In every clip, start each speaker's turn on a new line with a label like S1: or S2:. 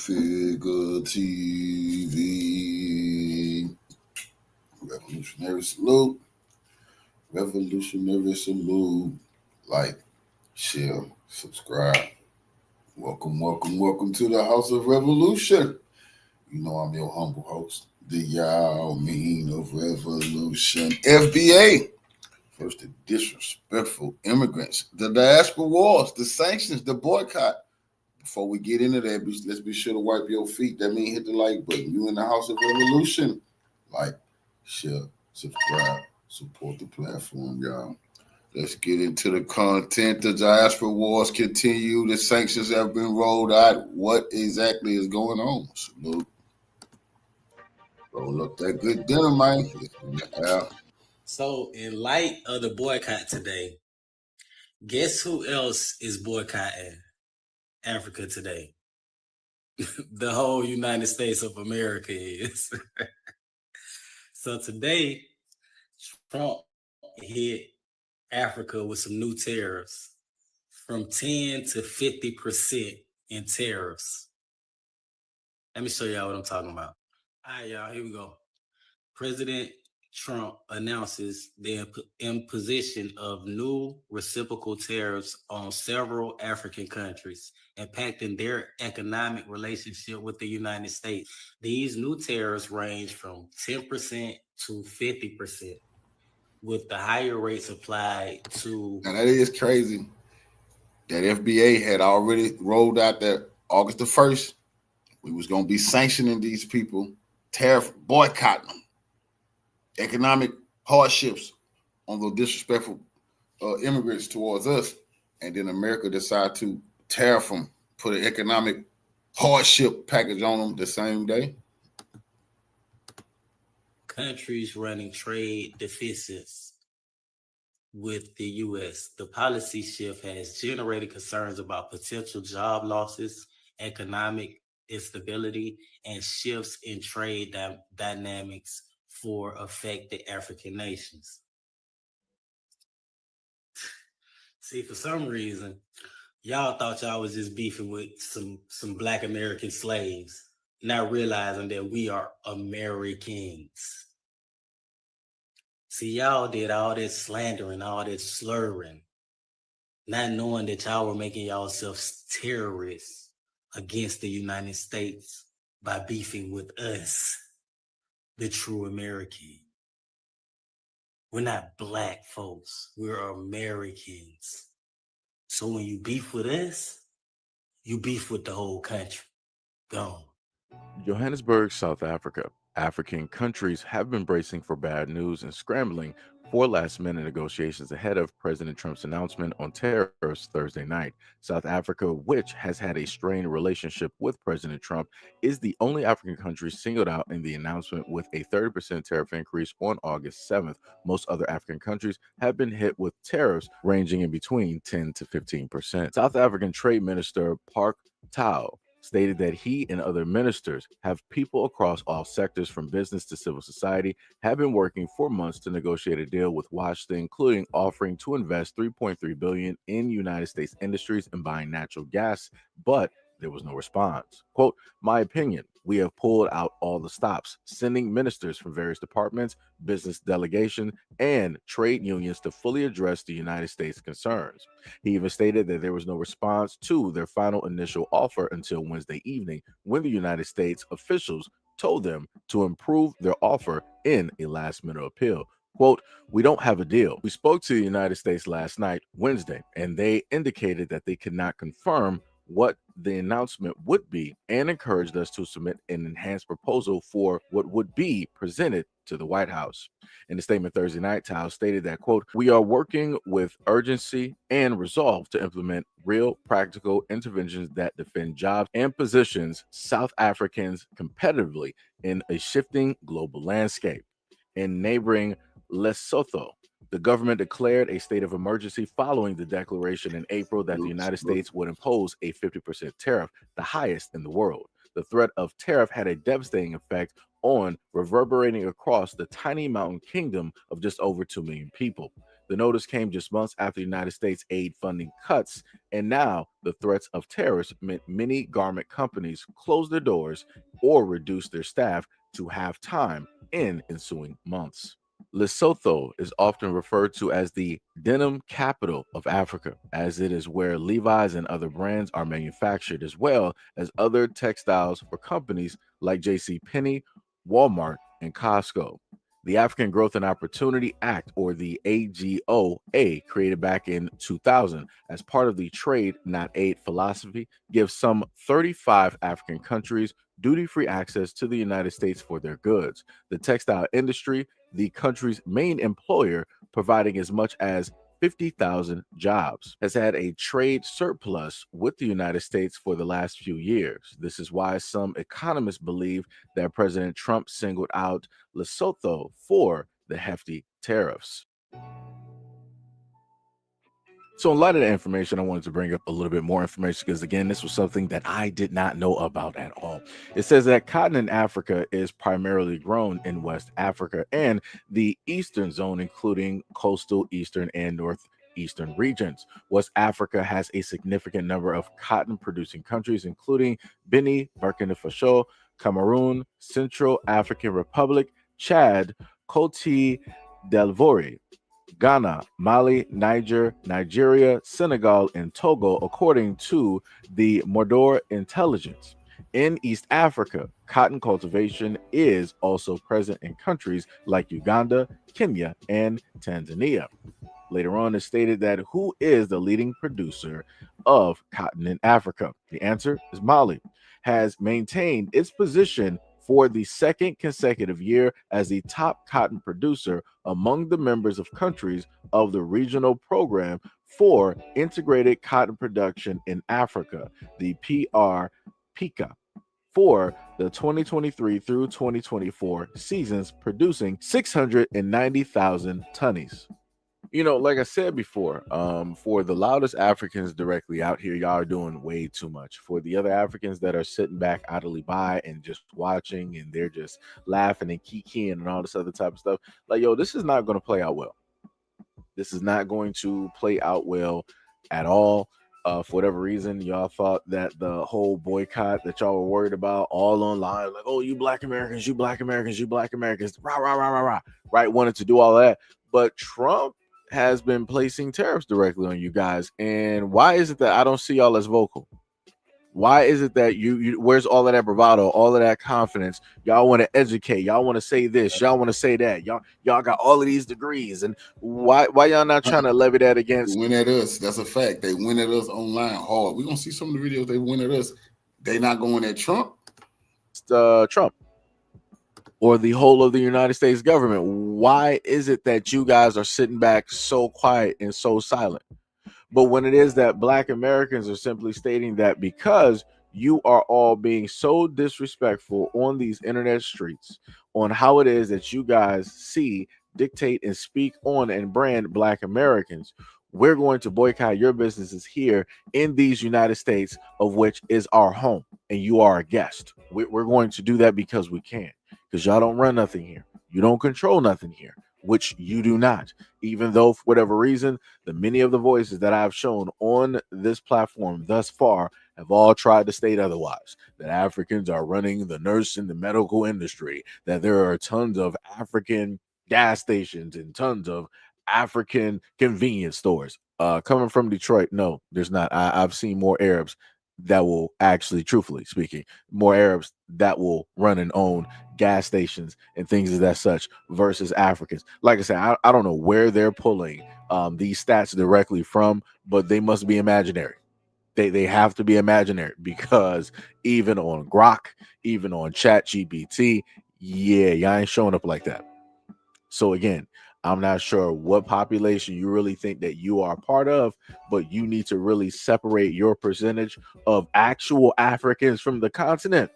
S1: Figure TV. Revolutionary salute. Revolutionary salute. Like, share, subscribe. Welcome to the House of Revolution. You know I'm your humble host, the Yao Mean of Revolution. FBA. First, the disrespectful immigrants, the diaspora wars, the sanctions, the boycott. Before we get into that, let's be sure to wipe your feet. That means hit the like button. You in the House of Revolution. Like, share, subscribe, support the platform, y'all. Let's get into the content. The diaspora wars continue. The sanctions have been rolled out. What exactly is going on? Salute. Roll up that good dinner, man.
S2: So, in light of the boycott today, guess who else is boycotting Africa today? The whole United States of America is. So today, Trump hit Africa with some new tariffs from 10 to 50% in tariffs. Let me show y'all what I'm talking about. All right, y'all, here we go. President Trump announces the imposition of new reciprocal tariffs on several African countries, impacting their economic relationship with the United States. These new tariffs range from 10% to 50%, with the higher rates applied to...
S1: Now that is crazy. That FBA had already rolled out that August the 1st, we was going to be sanctioning these people, tariff boycotting them. Economic hardships on the disrespectful immigrants towards us, and then America decide to tariff them, put an economic hardship package on them the same day.
S2: Countries running trade deficits with the U.S. The policy shift has generated concerns about potential job losses, economic instability, and shifts in trade dynamics for affected African nations. See, for some reason, y'all thought y'all was just beefing with some Black American slaves, not realizing that we are Americans. See, y'all did all this slandering, all this slurring, not knowing that y'all were making yourselves terrorists against the United States by beefing with us, the true American. We're not Black folks. We're Americans. So when you beef with us, you beef with the whole country. Gone.
S3: Johannesburg, South Africa. African countries have been bracing for bad news and scrambling for last-minute negotiations ahead of President Trump's announcement on tariffs Thursday night. South Africa, which has had a strained relationship with President Trump, is the only African country singled out in the announcement with a 30% tariff increase on August 7th. Most other African countries have been hit with tariffs ranging in between 10 to 15%. South African Trade Minister Park Tau stated that he and other ministers have people across all sectors from business to civil society have been working for months to negotiate a deal with Washington, including offering to invest $3.3 billion in United States industries and buying natural gas, but there was no response. Quote, my opinion, we have pulled out all the stops, sending ministers from various departments, business delegation, and trade unions to fully address the United States concerns. He even stated that there was no response to their final initial offer until Wednesday evening, when the United States officials told them to improve their offer in a last-minute appeal. Quote, we don't have a deal. We spoke to the United States last night, Wednesday, and they indicated that they could not confirm what the announcement would be and encouraged us to submit an enhanced proposal for what would be presented to the White House. In a statement Thursday night, Tao stated that, quote, we are working with urgency and resolve to implement real practical interventions that defend jobs and positions South Africans competitively in a shifting global landscape. In neighboring Lesotho, the government declared a state of emergency following the declaration in April that the United States would impose a 50% tariff, the highest in the world. The threat of tariff had a devastating effect on reverberating across the tiny mountain kingdom of just over 2 million people. The notice came just months after the United States aid funding cuts, and now the threats of tariffs meant many garment companies closed their doors or reduced their staff to have time in ensuing months. Lesotho is often referred to as the denim capital of Africa, as it is where Levi's and other brands are manufactured, as well as other textiles for companies like J.C. Penney, Walmart, and Costco. The African Growth and Opportunity Act, or the AGOA, created back in 2000 as part of the trade, not aid philosophy, gives some 35 African countries duty-free access to the United States for their goods. The textile industry, the country's main employer, providing as much as 50,000 jobs, has had a trade surplus with the United States for the last few years. This is why some economists believe that President Trump singled out Lesotho for the hefty tariffs. So, in light of the information, I wanted to bring up a little bit more information because, again, this was something that I did not know about at all. It says that cotton in Africa is primarily grown in West Africa and the Eastern zone, including coastal, eastern, and northeastern regions. West Africa has a significant number of cotton producing countries, including Benin, Burkina Faso, Cameroon, Central African Republic, Chad, Cote d'Ivoire, Ghana, Mali, Niger, Nigeria, Senegal, and Togo, according to the Mordor Intelligence. In East Africa, cotton cultivation is also present in countries like Uganda, Kenya, and Tanzania. Later on, it stated that who is the leading producer of cotton in Africa? The answer is Mali, has maintained its position for the second consecutive year as the top cotton producer among the members of countries of the regional program for integrated cotton production in Africa, the PRPICA, for the 2023 through 2024 seasons, producing 690,000 tonnes. Like I said before, for the loudest Africans directly out here, y'all are doing way too much. For the other Africans that are sitting back idly by and just watching and they're just laughing and kikiing and all this other type of stuff, like, yo, this is not going to play out well. This is not going to play out well at all. For whatever reason, y'all thought that the whole boycott that y'all were worried about all online, like, oh, you Black Americans, you Black Americans, you Black Americans, rah, rah, rah, rah, rah, right, wanted to do all that. But Trump has been placing tariffs directly on you guys. And why is it that I don't see y'all as vocal? Why is it that you where's all of that bravado, all of that confidence? Y'all want to educate, y'all want to say this, y'all want to say that, y'all got all of these degrees, and why y'all not trying to levy that against?
S1: They win at us. That's a fact. They win at us online hard. We're gonna see some of the videos they win at us. They not going at Trump.
S3: Trump or the whole of the United States government. Why is it that you guys are sitting back so quiet and so silent? But when it is that Black Americans are simply stating that because you are all being so disrespectful on these internet streets on how it is that you guys see, dictate, and speak on and brand Black Americans, we're going to boycott your businesses here in these United States, of which is our home, and you are a guest. We're going to do that because we can, because y'all don't run nothing here. You don't control nothing here, which you do not. Even though, for whatever reason, the many of the voices that I've shown on this platform thus far have all tried to state otherwise, that Africans are running the nurse and the medical industry, that there are tons of African gas stations and tons of African convenience stores. Coming from Detroit, no, there's not. I've seen more Arabs that will actually, truthfully speaking, more Arabs that will run and own gas stations and things of that such versus Africans. Like I said, I don't know where they're pulling these stats directly from, but they must be imaginary. They have to be imaginary, because even on Grok, even on Chat GPT, y'all ain't showing up like that. So again, I'm not sure what population you really think that you are part of, but you need to really separate your percentage of actual Africans from the continent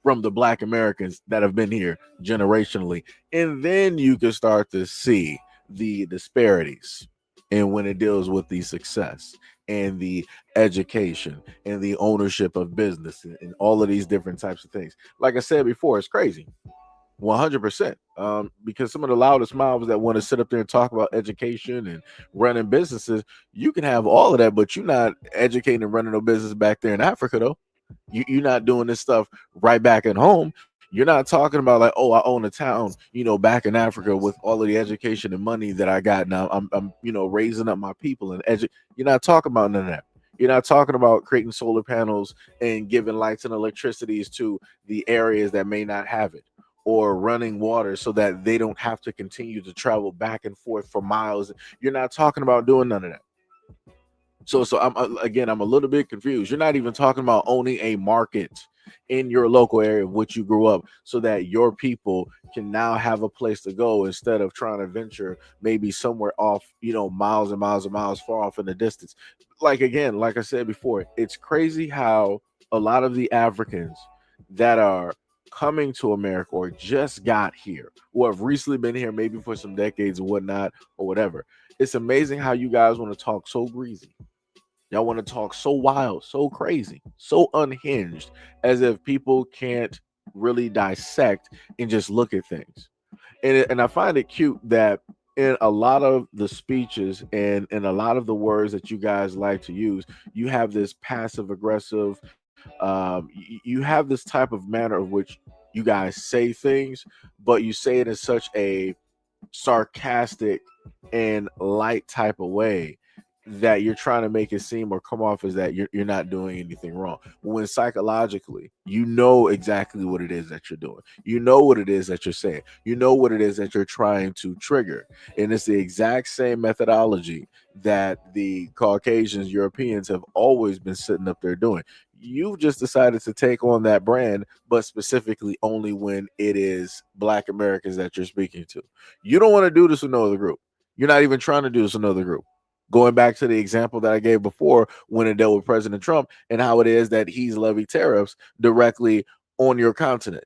S3: from the Black Americans that have been here generationally. And then you can start to see the disparities. And when it deals with the success and the education and the ownership of business and all of these different types of things. Like I said before, it's crazy. 100%. Because some of the loudest mouths that want to sit up there and talk about education and running businesses, you can have all of that, but you're not educating and running no business back there in Africa, though. You're not doing this stuff right back at home. You're not talking about like, oh, I own a town, back in Africa with all of the education and money that I got now. I'm raising up my people and You're not talking about none of that. You're not talking about creating solar panels and giving lights and electricities to the areas that may not have it, or running water so that they don't have to continue to travel back and forth for miles. You're not talking about doing none of that. So I'm a little bit confused. You're not even talking about owning a market in your local area of which you grew up, so that your people can now have a place to go instead of trying to venture maybe somewhere off, miles and miles and miles far off in the distance. Like, again, like I said before, it's crazy how a lot of the Africans that are coming to America or just got here, or have recently been here maybe for some decades or whatnot or whatever. It's amazing how you guys want to talk so greasy. Y'all want to talk so wild, so crazy, so unhinged, as if people can't really dissect and just look at things. And I find it cute that in a lot of the speeches and in a lot of the words that you guys like to use, you have this passive aggressive, you have this type of manner of which you guys say things, but you say it in such a sarcastic and light type of way that you're trying to make it seem or come off as that you're not doing anything wrong, when psychologically you know exactly what it is that you're doing, you know what it is that you're saying, you know what it is that you're trying to trigger. And it's the exact same methodology that the Caucasians, Europeans have always been sitting up there doing. You've just decided to take on that brand, but specifically only when it is Black Americans that you're speaking to. You don't want to do this with no other group. You're not even trying to do this with another group. Going back to the example that I gave before when it dealt with President Trump and how it is that he's levied tariffs directly on your continent.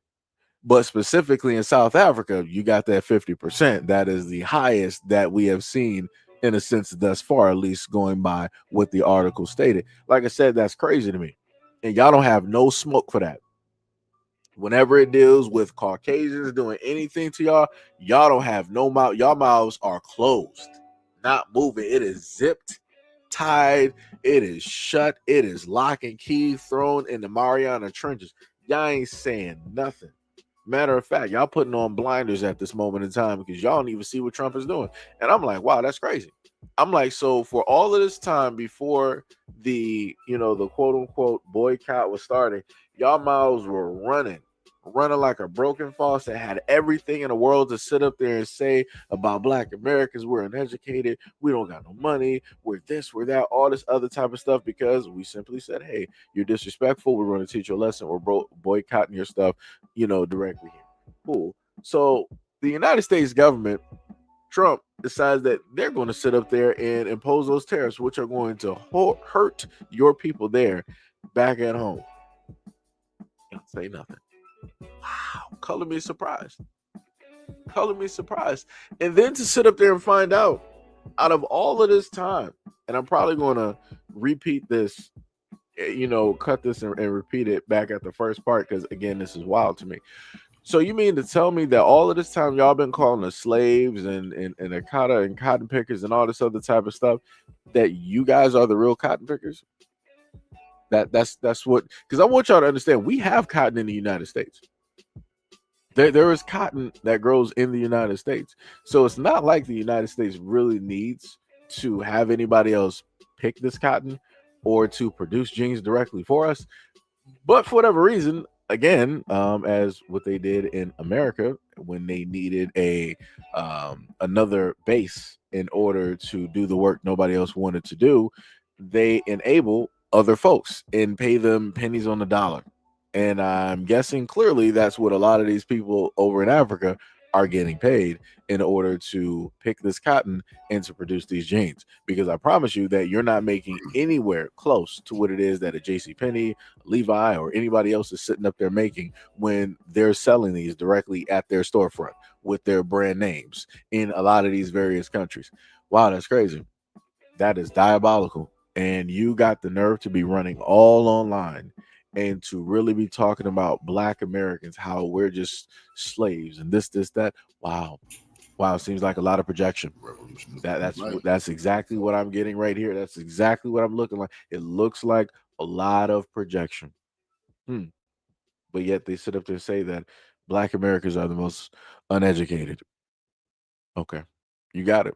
S3: But specifically in South Africa, you got that 50%. That is the highest that we have seen in a sense thus far, at least going by what the article stated. Like I said, that's crazy to me. And y'all don't have no smoke for that. Whenever it deals with Caucasians doing anything to y'all, y'all don't have no mouth. Y'all mouths are closed, not moving. It is zipped, tied, it is shut, it is lock and key thrown in the Mariana trenches. Y'all ain't saying nothing. Matter of fact, y'all putting on blinders at this moment in time because y'all don't even see what Trump is doing. And I'm like, wow, that's crazy. I'm like, so for all of this time before the quote unquote boycott was starting, y'all mouths were running like a broken faucet, had everything in the world to sit up there and say about Black Americans. We're uneducated, we don't got no money, we're this, we're that, all this other type of stuff, because we simply said, hey, you're disrespectful, we're going to teach you a lesson, we're boycotting your stuff, directly here. Cool. So the United States government, Trump, decides that they're going to sit up there and impose those tariffs, which are going to hurt your people there back at home. Don't say nothing. Wow, color me surprised. Color me surprised. And then to sit up there and find out of all of this time, and I'm probably going to repeat this, cut this and repeat it back at the first part, because again, this is wild to me. So you mean to tell me that all of this time y'all been calling us slaves and Akata and cotton pickers and all this other type of stuff, that you guys are the real cotton pickers? That's what, because I want y'all to understand, we have cotton in the United States. There is cotton that grows in the United States. So it's not like the United States really needs to have anybody else pick this cotton or to produce jeans directly for us. But for whatever reason, again, as what they did in America when they needed another base in order to do the work nobody else wanted to do, they enable other folks and pay them pennies on the dollar. And I'm guessing clearly that's what a lot of these people over in Africa are getting paid in order to pick this cotton and to produce these jeans. Because I promise you that you're not making anywhere close to what it is that a JCPenney, Levi, or anybody else is sitting up there making when they're selling these directly at their storefront with their brand names in a lot of these various countries. Wow, that's crazy. That is diabolical. And you got the nerve to be running all online and to really be talking about Black Americans, how we're just slaves and this, that. Wow. Seems like a lot of projection. That's exactly what I'm getting right here. That's exactly what I'm looking like. It looks like a lot of projection. But yet they sit up there and say that Black Americans are the most uneducated. Okay, you got it.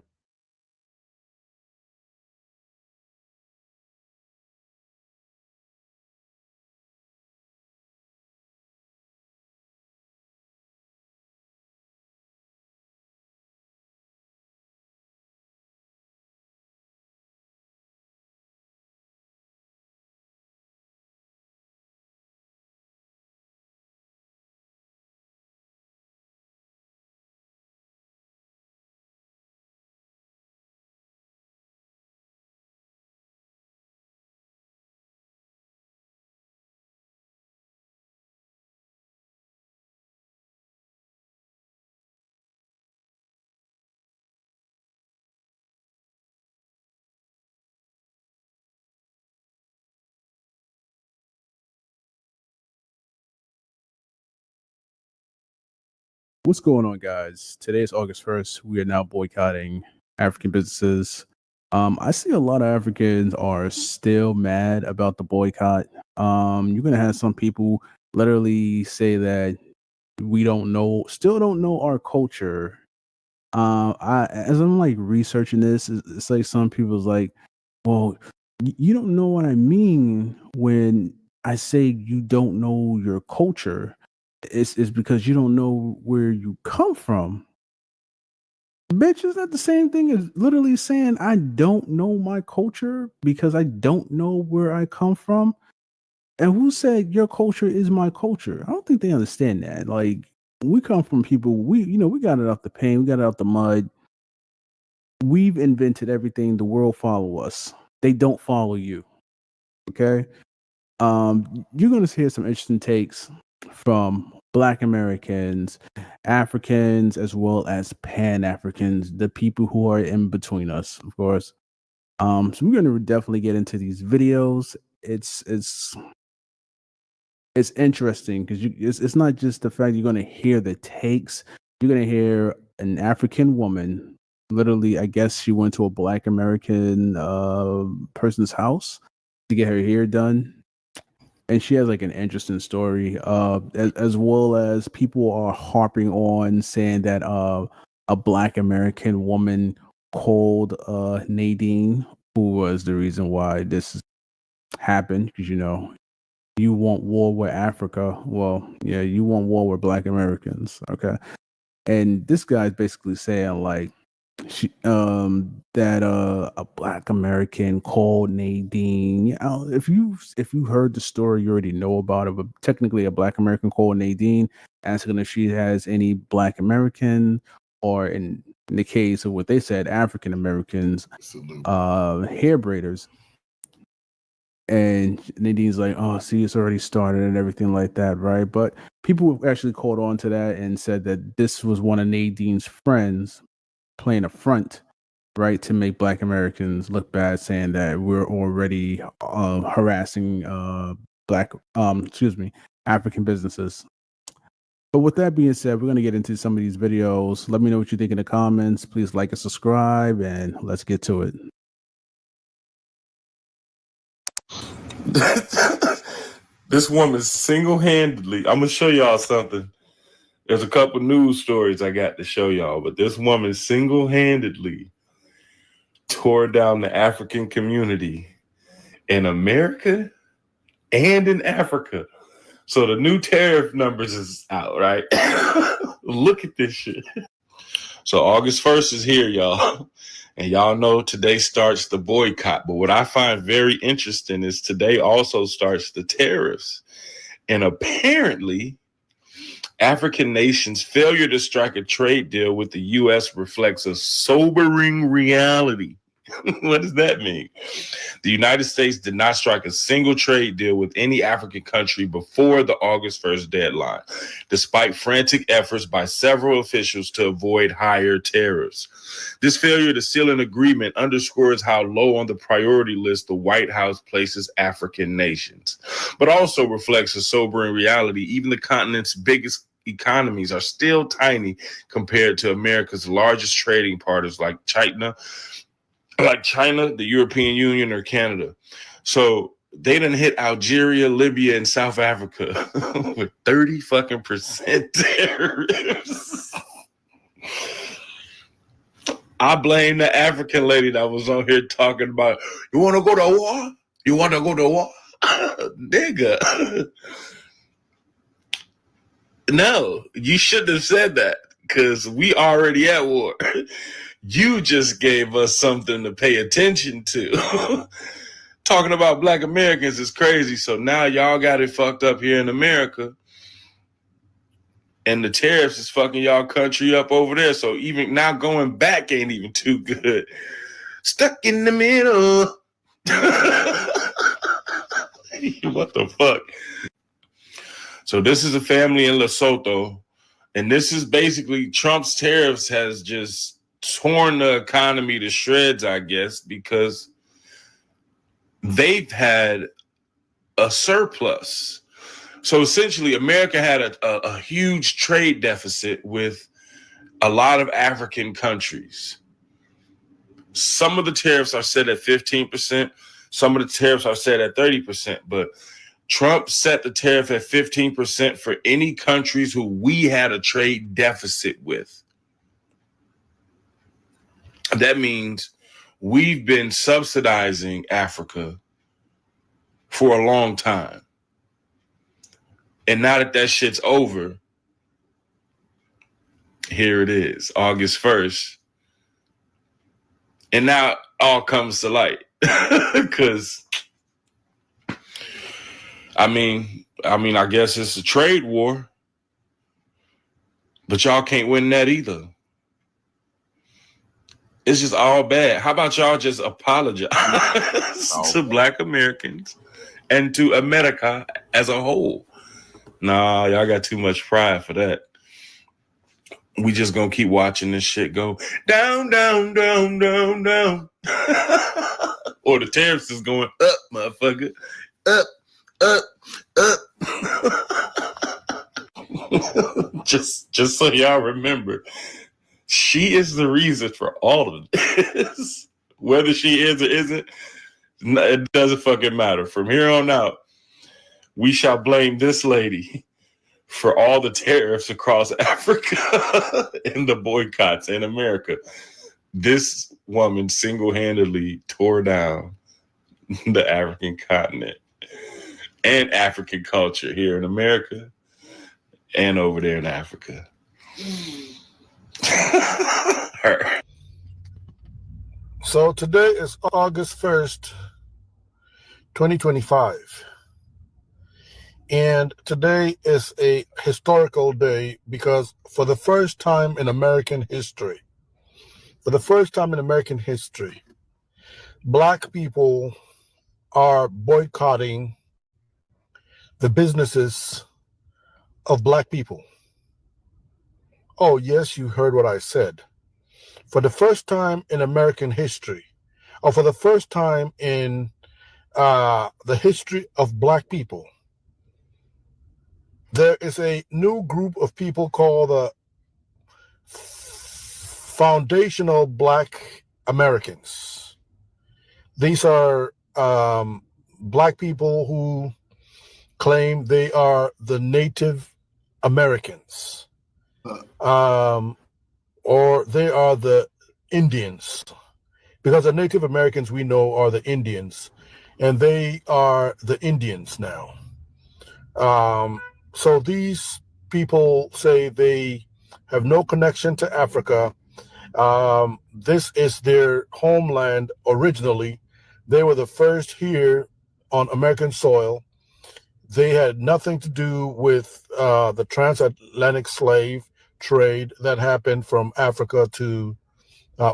S4: What's going on, guys? Today is August 1st. We are now boycotting African businesses. I see a lot of Africans are still mad about the boycott. You're gonna have some people literally say that we still don't know our culture. As I'm like researching this, it's like some people's like, well, you don't know what I mean when I say you don't know your culture. It's because you don't know where you come from. Bitch, is that the same thing as literally saying I don't know my culture because I don't know where I come from? And who said your culture is my culture? I don't think they understand that. Like, we come from people, we got it out the pain, we got it out the mud. We've invented everything. The world follow us. They don't follow you. Okay? You're going to hear some interesting takes from Black Americans, Africans, as well as Pan-Africans, the people who are in between us, of course. So we're going to definitely get into these videos. It's interesting because it's not just the fact you're going to hear the takes. You're going to hear an African woman. Literally, I guess she went to a Black American person's house to get her hair done. And she has like an interesting story, as well as people are harping on saying that a Black American woman called Nadine, who was the reason why this happened, because you want war with Africa. Well, yeah, you want war with Black Americans, okay? And this guy's basically saying like that a Black American called Nadine. If you heard the story, you already know about it. But technically, a Black American called Nadine, asking if she has any Black American, or in the case of what they said, African Americans, hair braiders. And Nadine's like, oh, see, it's already started and everything like that, right? But people actually caught on to that and said that this was one of Nadine's friends playing a front, right, to make Black Americans look bad, saying that we're already harassing African businesses. But with that being said, we're going to get into some of these videos. Let me know what you think in the comments. Please like and subscribe, and let's get to it.
S5: This woman single-handedly, I'm going to show y'all something. There's a couple news stories I got to show y'all, but this woman single-handedly tore down the African community in America and in Africa. So the new tariff numbers is out, right? Look at this shit. So August 1st is here, y'all. And y'all know today starts the boycott. But what I find very interesting is today also starts the tariffs. And apparently, African nations' failure to strike a trade deal with the U.S. reflects a sobering reality. What does that mean? The United States did not strike a single trade deal with any African country before the August 1st deadline, despite frantic efforts by several officials to avoid higher tariffs. This failure to seal an agreement underscores how low on the priority list the White House places African nations, but also reflects a sobering reality. Even the continent's biggest economies are still tiny compared to America's largest trading partners like China, the European Union, or Canada. So they done hit Algeria, Libya, and South Africa with 30 fucking % tariffs. I blame the African lady that was on here talking about, you want to go to war? You want to go to war? Nigga. No, you shouldn't have said that because we already at war. You just gave us something to pay attention to. Talking about Black Americans is crazy. So now y'all got it fucked up here in America. And the tariffs is fucking y'all country up over there. So even now going back ain't even too good. Stuck in the middle. What the fuck? So this is a family in Lesotho. And this is basically Trump's tariffs has just torn the economy to shreds, I guess, because they've had a surplus. So essentially, America had a huge trade deficit with a lot of African countries. Some of the tariffs are set at 15%. Some of the tariffs are set at 30%. But Trump set the tariff at 15% for any countries who we had a trade deficit with. That means we've been subsidizing Africa for a long time. And now that shit's over, here it is, August 1st. And now it all comes to light. Because, I guess it's a trade war. But y'all can't win that either. It's just all bad. How about y'all just apologize to Black Americans and to America as a whole? Nah, y'all got too much pride for that. We just gonna keep watching this shit go down, down, down, down, down. Or the tariffs is going up, motherfucker. Up, up, up. just so y'all remember, she is the reason for all of this. Whether she is or isn't, it doesn't fucking matter. From here on out, we shall blame this lady for all the tariffs across Africa and the boycotts in America. This woman single-handedly tore down the African continent and African culture here in America and over there in Africa. Her.
S6: So today is August 1st, 2025. And today is a historical day because for the first time in American history, Black people are boycotting the businesses of Black people. Oh, yes, you heard what I said. For the first time in American history, or for the first time in the history of Black people, there is a new group of people called the Foundational Black Americans. These are Black people who claim they are the Native Americans, or they are the Indians, because the Native Americans we know are the Indians, and they are the Indians now. So these people say they have no connection to Africa. This is their homeland originally. They were the first here on American soil. They had nothing to do with the transatlantic slave trade that happened from Africa to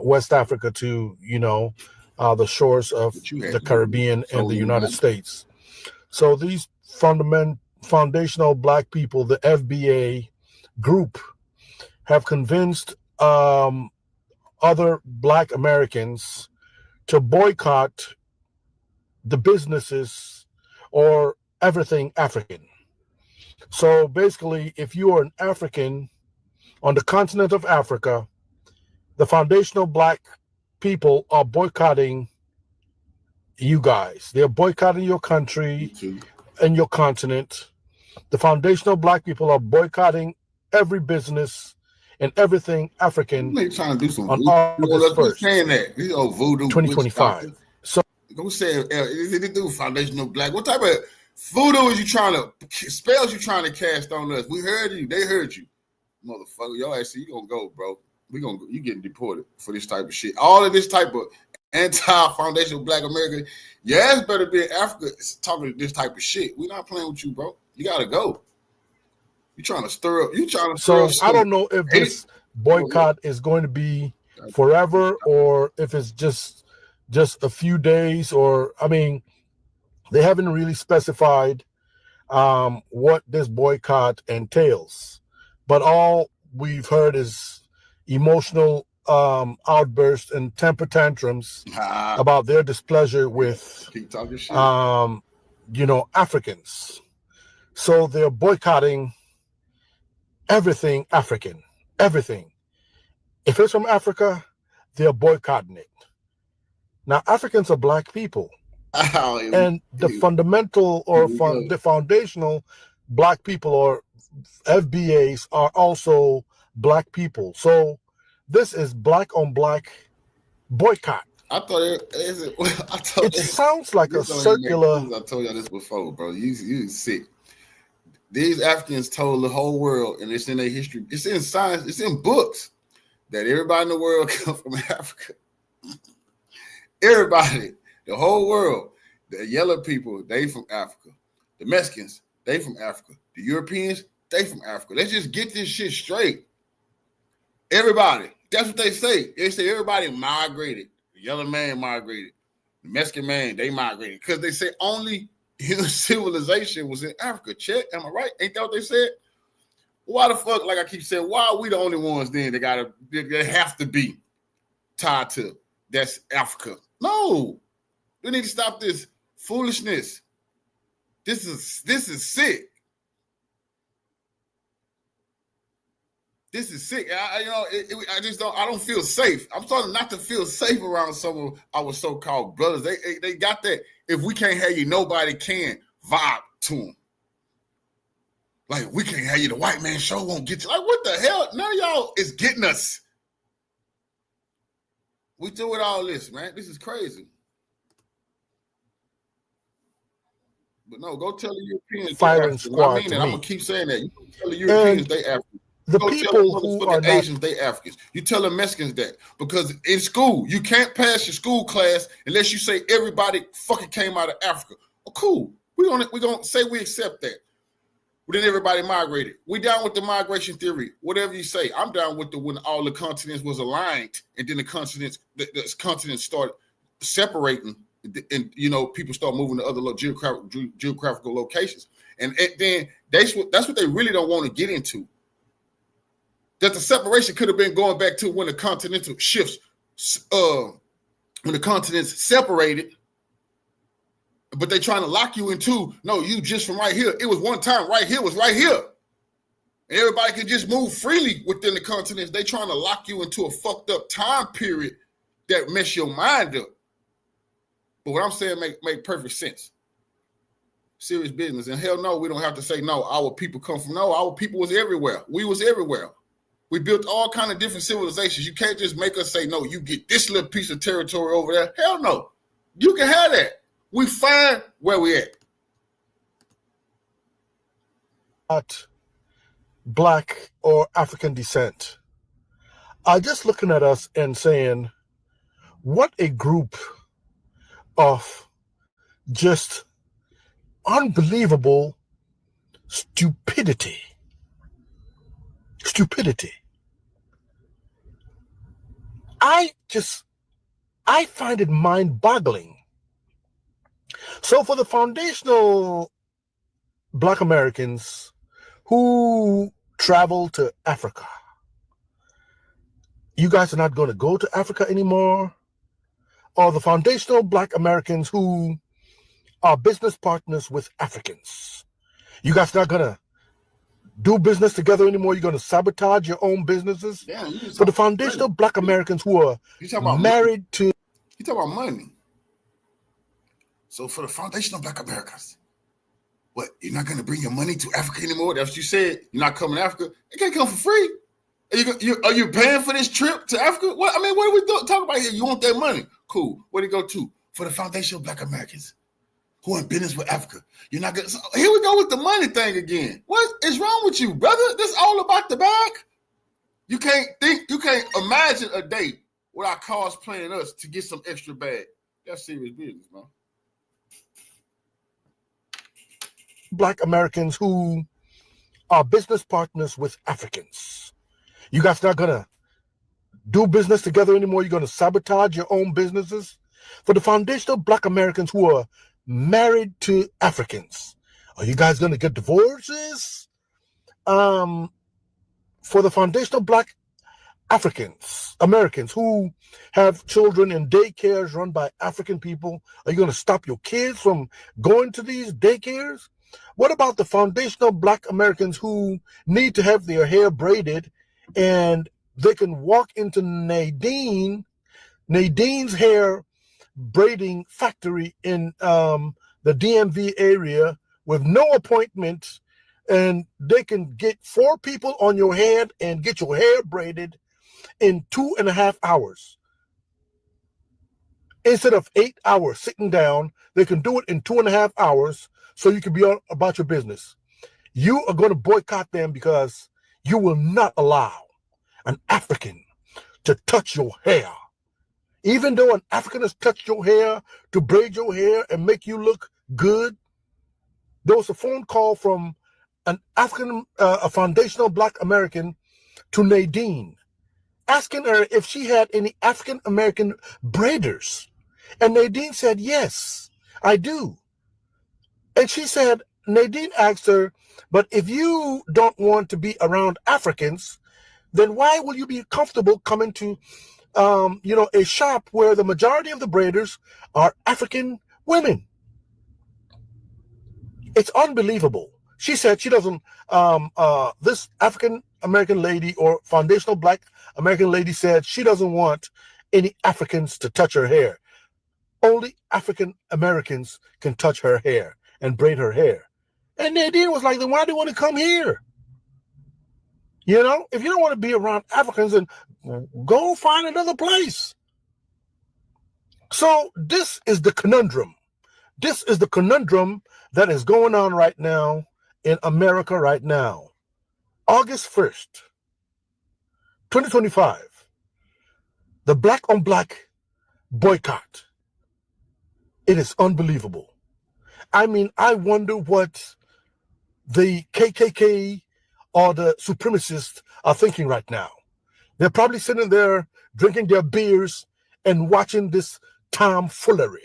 S6: West Africa to, the shores of the Caribbean and the United States. So these foundational Black people, the FBA group, have convinced other Black Americans to boycott the businesses or everything African. So basically, if you are an African on the continent of Africa, the foundational Black people are boycotting you guys. They're boycotting your country and your continent. The foundational Black people are boycotting every business and everything African.
S1: They trying to do some
S6: on August 1st,
S1: saying that. These old voodoo
S6: 2025. So
S1: who said they do foundational Black? What type of voodoo is you trying to spells you trying to cast on us? We heard you. They heard you, motherfucker. Your ass, you gonna go, bro. You getting deported for this type of shit. All of this type of anti-foundational Black America. Your ass better be in Africa talking this type of shit. We're not playing with you, bro. You gotta go. You trying to stir up.
S6: So I don't know if this boycott is going to be forever or if it's just a few days, or I mean, they haven't really specified what this boycott entails. But all we've heard is emotional outbursts and temper tantrums about their displeasure with Africans. So they're boycotting everything African, everything. If it's from Africa, they're boycotting it. Now, Africans are Black people, and the fundamental or the foundational Black people or FBAs are also Black people. So this is Black on Black boycott.
S1: I thought
S6: it sounds like a circular.
S1: I told y'all this before, bro. You sick. These Africans told the whole world, and it's in their history, it's in science, it's in books, that everybody in the world comes from Africa. Everybody, the whole world, the yellow people, they from Africa. The Mexicans, they from Africa. The Europeans, they from Africa. Let's just get this shit straight. Everybody, that's what they say. They say everybody migrated. The yellow man migrated. The Mexican man, they migrated. Because they say only human civilization was in Africa. Check, am I right? Ain't that what they said? Why the fuck, like I keep saying, why are we the only ones then that have to be tied to that's Africa? No. We need to stop this foolishness. This is sick. This is sick. I don't feel safe. I'm starting not to feel safe around some of our so-called brothers. They got that. If we can't have you, nobody can vibe to them. Like, we can't have you. The white man show won't get you. Like, what the hell? None of y'all is getting us. We do it all this, man. This is crazy. But no, go tell the Europeans.
S6: Firing squad.
S1: I mean that. I'm going to keep saying that. You tell the Europeans they Africans.
S6: The people who are
S1: Asians, they Africans. You tell the Mexicans that, because in school you can't pass your school class unless you say everybody fucking came out of Africa. Oh, cool. We're gonna say we accept that. But then everybody migrated. We down with the migration theory. Whatever you say, I'm down with when all the continents was aligned, and then the continents started separating, and people start moving to other geographical locations, and then that's what they really don't want to get into. That the separation could have been going back to when the continental shifts, when the continents separated, but they trying to lock you into, no, you just from right here. It was one time right here was right here. And everybody can just move freely within the continents. They trying to lock you into a fucked up time period that mess your mind up. But what I'm saying make perfect sense. Serious business. And hell no, we don't have to say, no, our people come from, no, our people was everywhere. We was everywhere. We built all kind of different civilizations. You can't just make us say, no, you get this little piece of territory over there. Hell no. You can have that. We find where we at.
S6: Not Black or African descent are just looking at us and saying, what a group of just unbelievable stupidity. I just I find it mind-boggling. So for the foundational Black Americans who travel to Africa, you guys are not going to go to Africa anymore? Or the foundational Black Americans who are business partners with Africans, you guys are not going to do business together anymore? You're going to sabotage your own businesses?
S1: Yeah,
S6: For the foundational Black Americans who are married to...
S1: You talk about money. So for the foundational Black Americans, what, you're not going to bring your money to Africa anymore? That's what you said. You're not coming to Africa. It can't come for free. Are you paying for this trip to Africa? What are we talking about here? You want that money? Cool. Where'd it go to? For the foundational Black Americans who are in business with Africa. You're not going to... Here we go with the money thing again. What is wrong with you, brother? This is all about the bag. You can't imagine a day without cars playing us to get some extra bag. That's serious business, man.
S6: Black Americans who are business partners with Africans. You guys are not going to do business together anymore? You're going to sabotage your own businesses? For the foundational Black Americans who are married to Africans, are you guys going to get divorces? For the foundational Black Americans who have children in daycares run by African people, are you going to stop your kids from going to these daycares? What about the foundational Black Americans who need to have their hair braided and they can walk into Nadine's hair braiding factory in the DMV area with no appointment, and they can get 4 people on your head and get your hair braided in 2.5 hours? Instead of 8 hours sitting down, they can do it in 2.5 hours so you can be on about your business. You are going to boycott them because you will not allow an African to touch your hair. Even though an African has touched your hair to braid your hair and make you look good. There was a phone call from an African, a foundational Black American to Nadine, asking her if she had any African American braiders. And Nadine said, yes, I do. And she said, Nadine asked her, but if you don't want to be around Africans, then why will you be comfortable coming to, a shop where the majority of the braiders are African women? It's unbelievable. She said she doesn't, this African American lady or foundational Black American lady said she doesn't want any Africans to touch her hair. Only African Americans can touch her hair and braid her hair. And Nadine was like, then why do you want to come here? You know, if you don't want to be around Africans, then go find another place. So this is the conundrum. This is the conundrum that is going on right now in America right now. August 1st, 2025, the Black on Black boycott. It is unbelievable. I mean, I wonder what the KKK or the supremacists are thinking right now. They're probably sitting there drinking their beers and watching this tomfoolery.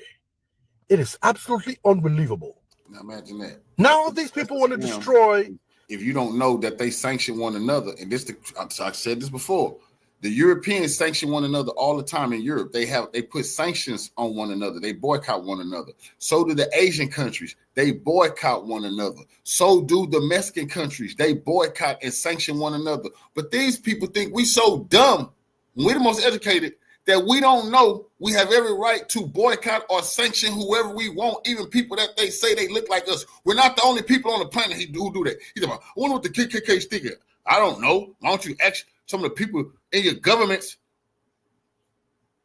S6: It is absolutely unbelievable.
S1: Now imagine that.
S6: Now these people want to destroy.
S1: If you don't know that they sanction one another, and I said this before, the Europeans sanction one another all the time in Europe. They put sanctions on one another. They boycott one another. So do the Asian countries. They boycott one another. So do the Mexican countries. They boycott and sanction one another. But these people think we so dumb, we're the most educated, that we don't know we have every right to boycott or sanction whoever we want, even people that they say they look like us. We're not the only people on the planet who do that. He's like, I wonder what the KKK stick is. I don't know. Why don't you ask some of the people in your governments?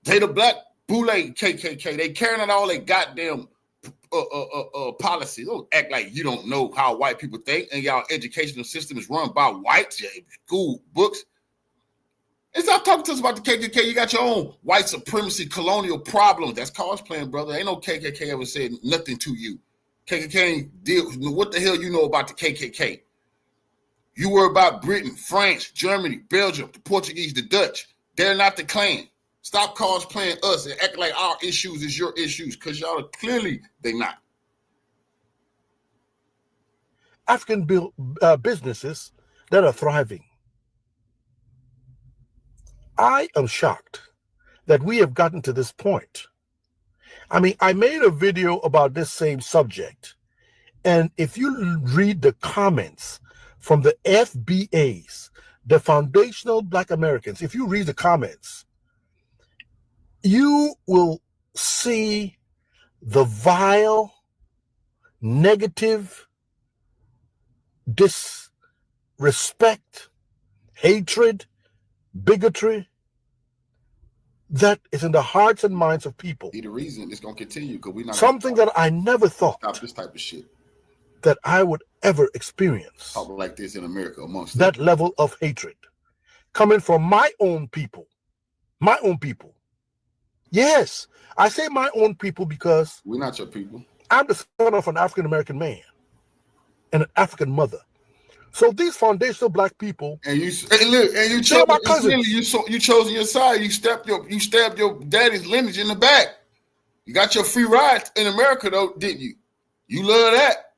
S1: They the black boule KKK. They carrying out all their goddamn policies. Don't act like you don't know how white people think and y'all educational system is run by whites, your school books. And stop talking to us about the KKK. You got your own white supremacy colonial problems. That's cosplaying, brother. Ain't no KKK ever said nothing to you. KKK ain't deal. What the hell you know about the KKK? You worry about Britain, France, Germany, Belgium, the Portuguese, the Dutch. They're not the Klan. Stop cosplaying us and act like our issues is your issues, because y'all are clearly they not.
S6: African businesses that are thriving. I am shocked that we have gotten to this point. I mean, I made a video about this same subject, and if you read the comments from the FBAs, the Foundational Black Americans, if you read the comments, you will see the vile, negative, disrespect, hatred, bigotry that is in the hearts and minds of people.
S1: Be the reason it's going to continue, because we're not
S6: something that I never thought
S1: stop this type of shit
S6: that I would ever experience.
S1: Talk like this in America amongst
S6: that level of hatred coming from my own people. My own people. Yes, I say my own people because
S1: we're not your people.
S6: I'm the son of an African American man and an African mother. So these foundational black people,
S1: and you chose my cousins. You chose your side. You stabbed your daddy's lineage in the back. You got your free ride in America though, didn't you? You love that.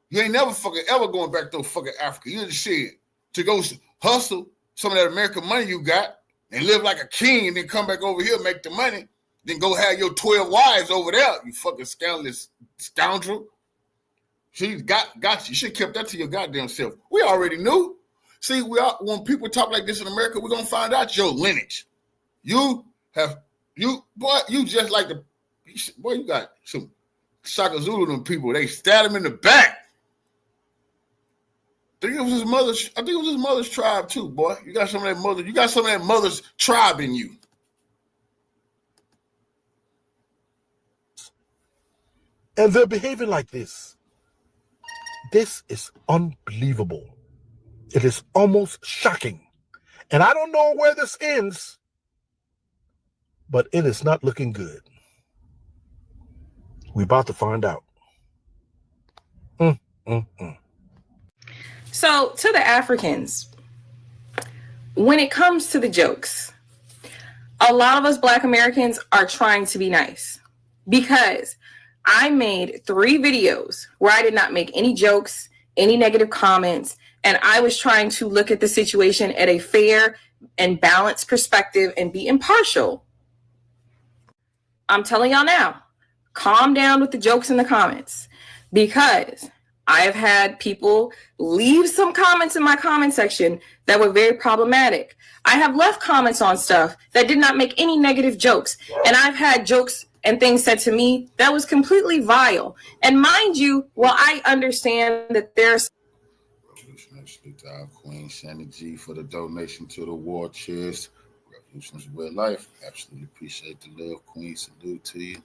S1: You ain't never fucking ever going back to fucking Africa. You just said to go hustle some of that American money you got and live like a king, and then come back over here, make the money, then go have your 12 wives over there. You fucking scandalous scoundrel. She got you. You should have kept that to your goddamn self. We already knew. See, when people talk like this in America, we're gonna find out your lineage. You just like you got some Shaka Zulu them people. They stabbed him in the back. I think it was his mother's tribe too, boy. You got some of that mother's tribe in you.
S6: And they're behaving like this. This is unbelievable. It is almost shocking. And I don't know where this ends, but it is not looking good. We're about to find out.
S7: So, to the Africans, when it comes to the jokes, a lot of us Black Americans are trying to be nice, because I made 3 videos where I did not make any jokes, any negative comments, and I was trying to look at the situation at a fair and balanced perspective and be impartial. I'm telling y'all now, calm down with the jokes in the comments, because I have had people leave some comments in my comment section that were very problematic. I have left comments on stuff that did not make any negative jokes, and I've had jokes and things said to me that was completely vile. And mind you, while I understand that there's
S1: Revolutionary salute to our Queen Shannon G for the donation to the war chest. Revolutionary way of life. Absolutely appreciate the love, Queen. Salute to you.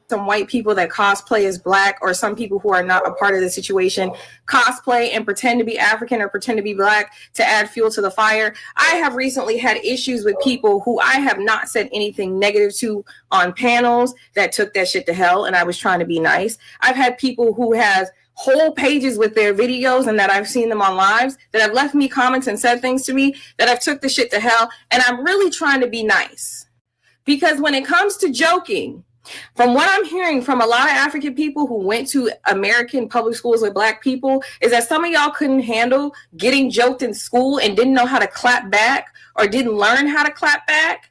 S7: some white people that cosplay as Black, or some people who are not a part of the situation cosplay and pretend to be African or pretend to be Black to add fuel to the fire. I have recently had issues with people who I have not said anything negative to on panels that took that shit to hell, and I was trying to be nice. I've had people who have whole pages with their videos and that I've seen them on lives that have left me comments and said things to me that I've took the shit to hell, and I'm really trying to be nice. Because when it comes to joking, from what I'm hearing from a lot of African people who went to American public schools with Black people, is that some of y'all couldn't handle getting joked in school and didn't know how to clap back, or didn't learn how to clap back.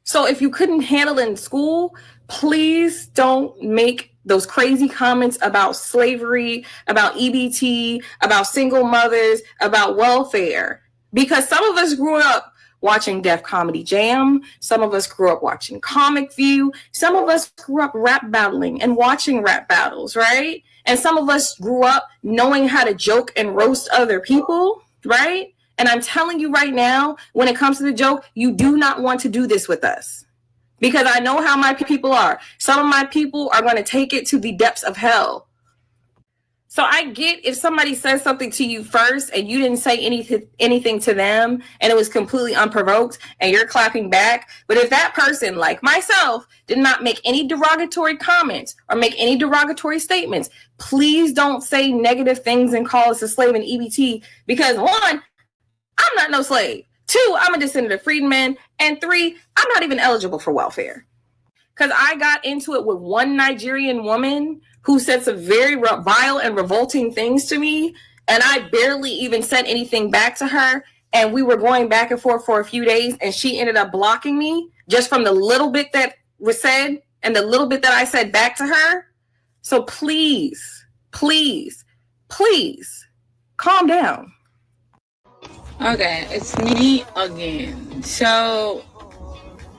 S7: So if you couldn't handle it in school, please don't make those crazy comments about slavery, about EBT, about single mothers, about welfare. Because some of us grew up watching Def Comedy Jam. Some of us grew up watching Comic View. Some of us grew up rap battling and watching rap battles, right? And some of us grew up knowing how to joke and roast other people, right? And I'm telling you right now, when it comes to the joke, you do not want to do this with us. Because I know how my people are. Some of my people are going to take it to the depths of hell. So I get if somebody says something to you first and you didn't say anything to them and it was completely unprovoked and you're clapping back. But if that person, like myself, did not make any derogatory comments or make any derogatory statements, please don't say negative things and call us a slave and EBT. Because one, I'm not no slave. 2, I'm a descendant of freedmen. And 3, I'm not even eligible for welfare. Because I got into it with one Nigerian woman who said some very vile and revolting things to me. And I barely even said anything back to her. And we were going back and forth for a few days. And she ended up blocking me just from the little bit that was said and the little bit that I said back to her. So please, please, please calm down.
S8: Okay, it's me again. So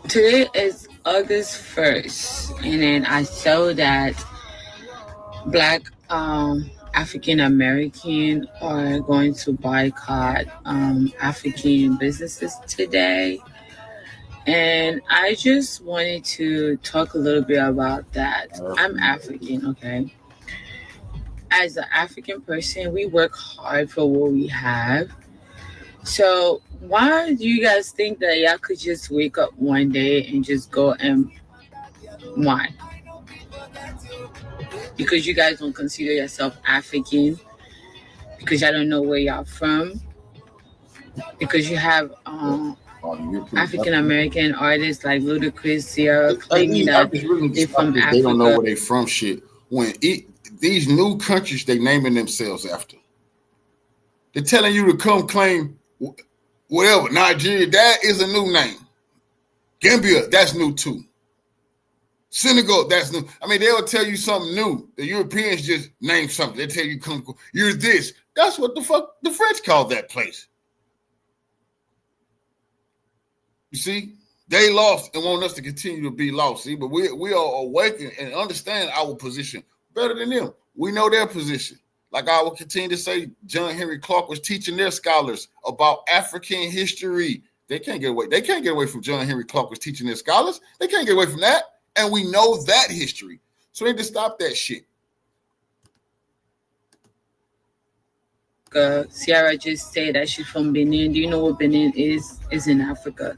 S8: today is August 1st, and then I saw that Black African American are going to boycott African businesses today. And I just wanted to talk a little bit about that. I'm African, okay? As an African person, we work hard for what we have. So why do you guys think that y'all could just wake up one day and just go and why? Because you guys don't consider yourself African, because y'all don't know where y'all from, because you have African American artists like Ludacris, Sierra claiming that they're from Africa.
S1: They don't know where they from. Shit, when these new countries they naming themselves after, they're telling you to come claim whatever. Nigeria, that is a new name. Gambia, that's new too. Senegal, that's new. I mean, they'll tell you something new. The Europeans just name something. They tell you, come, you're this. That's what the fuck the French called that place. You see, they lost and want us to continue to be lost. See, but we are awakened and understand our position better than them. We know their position. Like I will continue to say, John Henry Clark was teaching their scholars about African history. They can't get away. They can't get away from John Henry Clark was teaching their scholars. They can't get away from that. And we know that history. So they need to stop that shit.
S8: Sierra just said that she's from Benin. Do you know what Benin is? Is in Africa.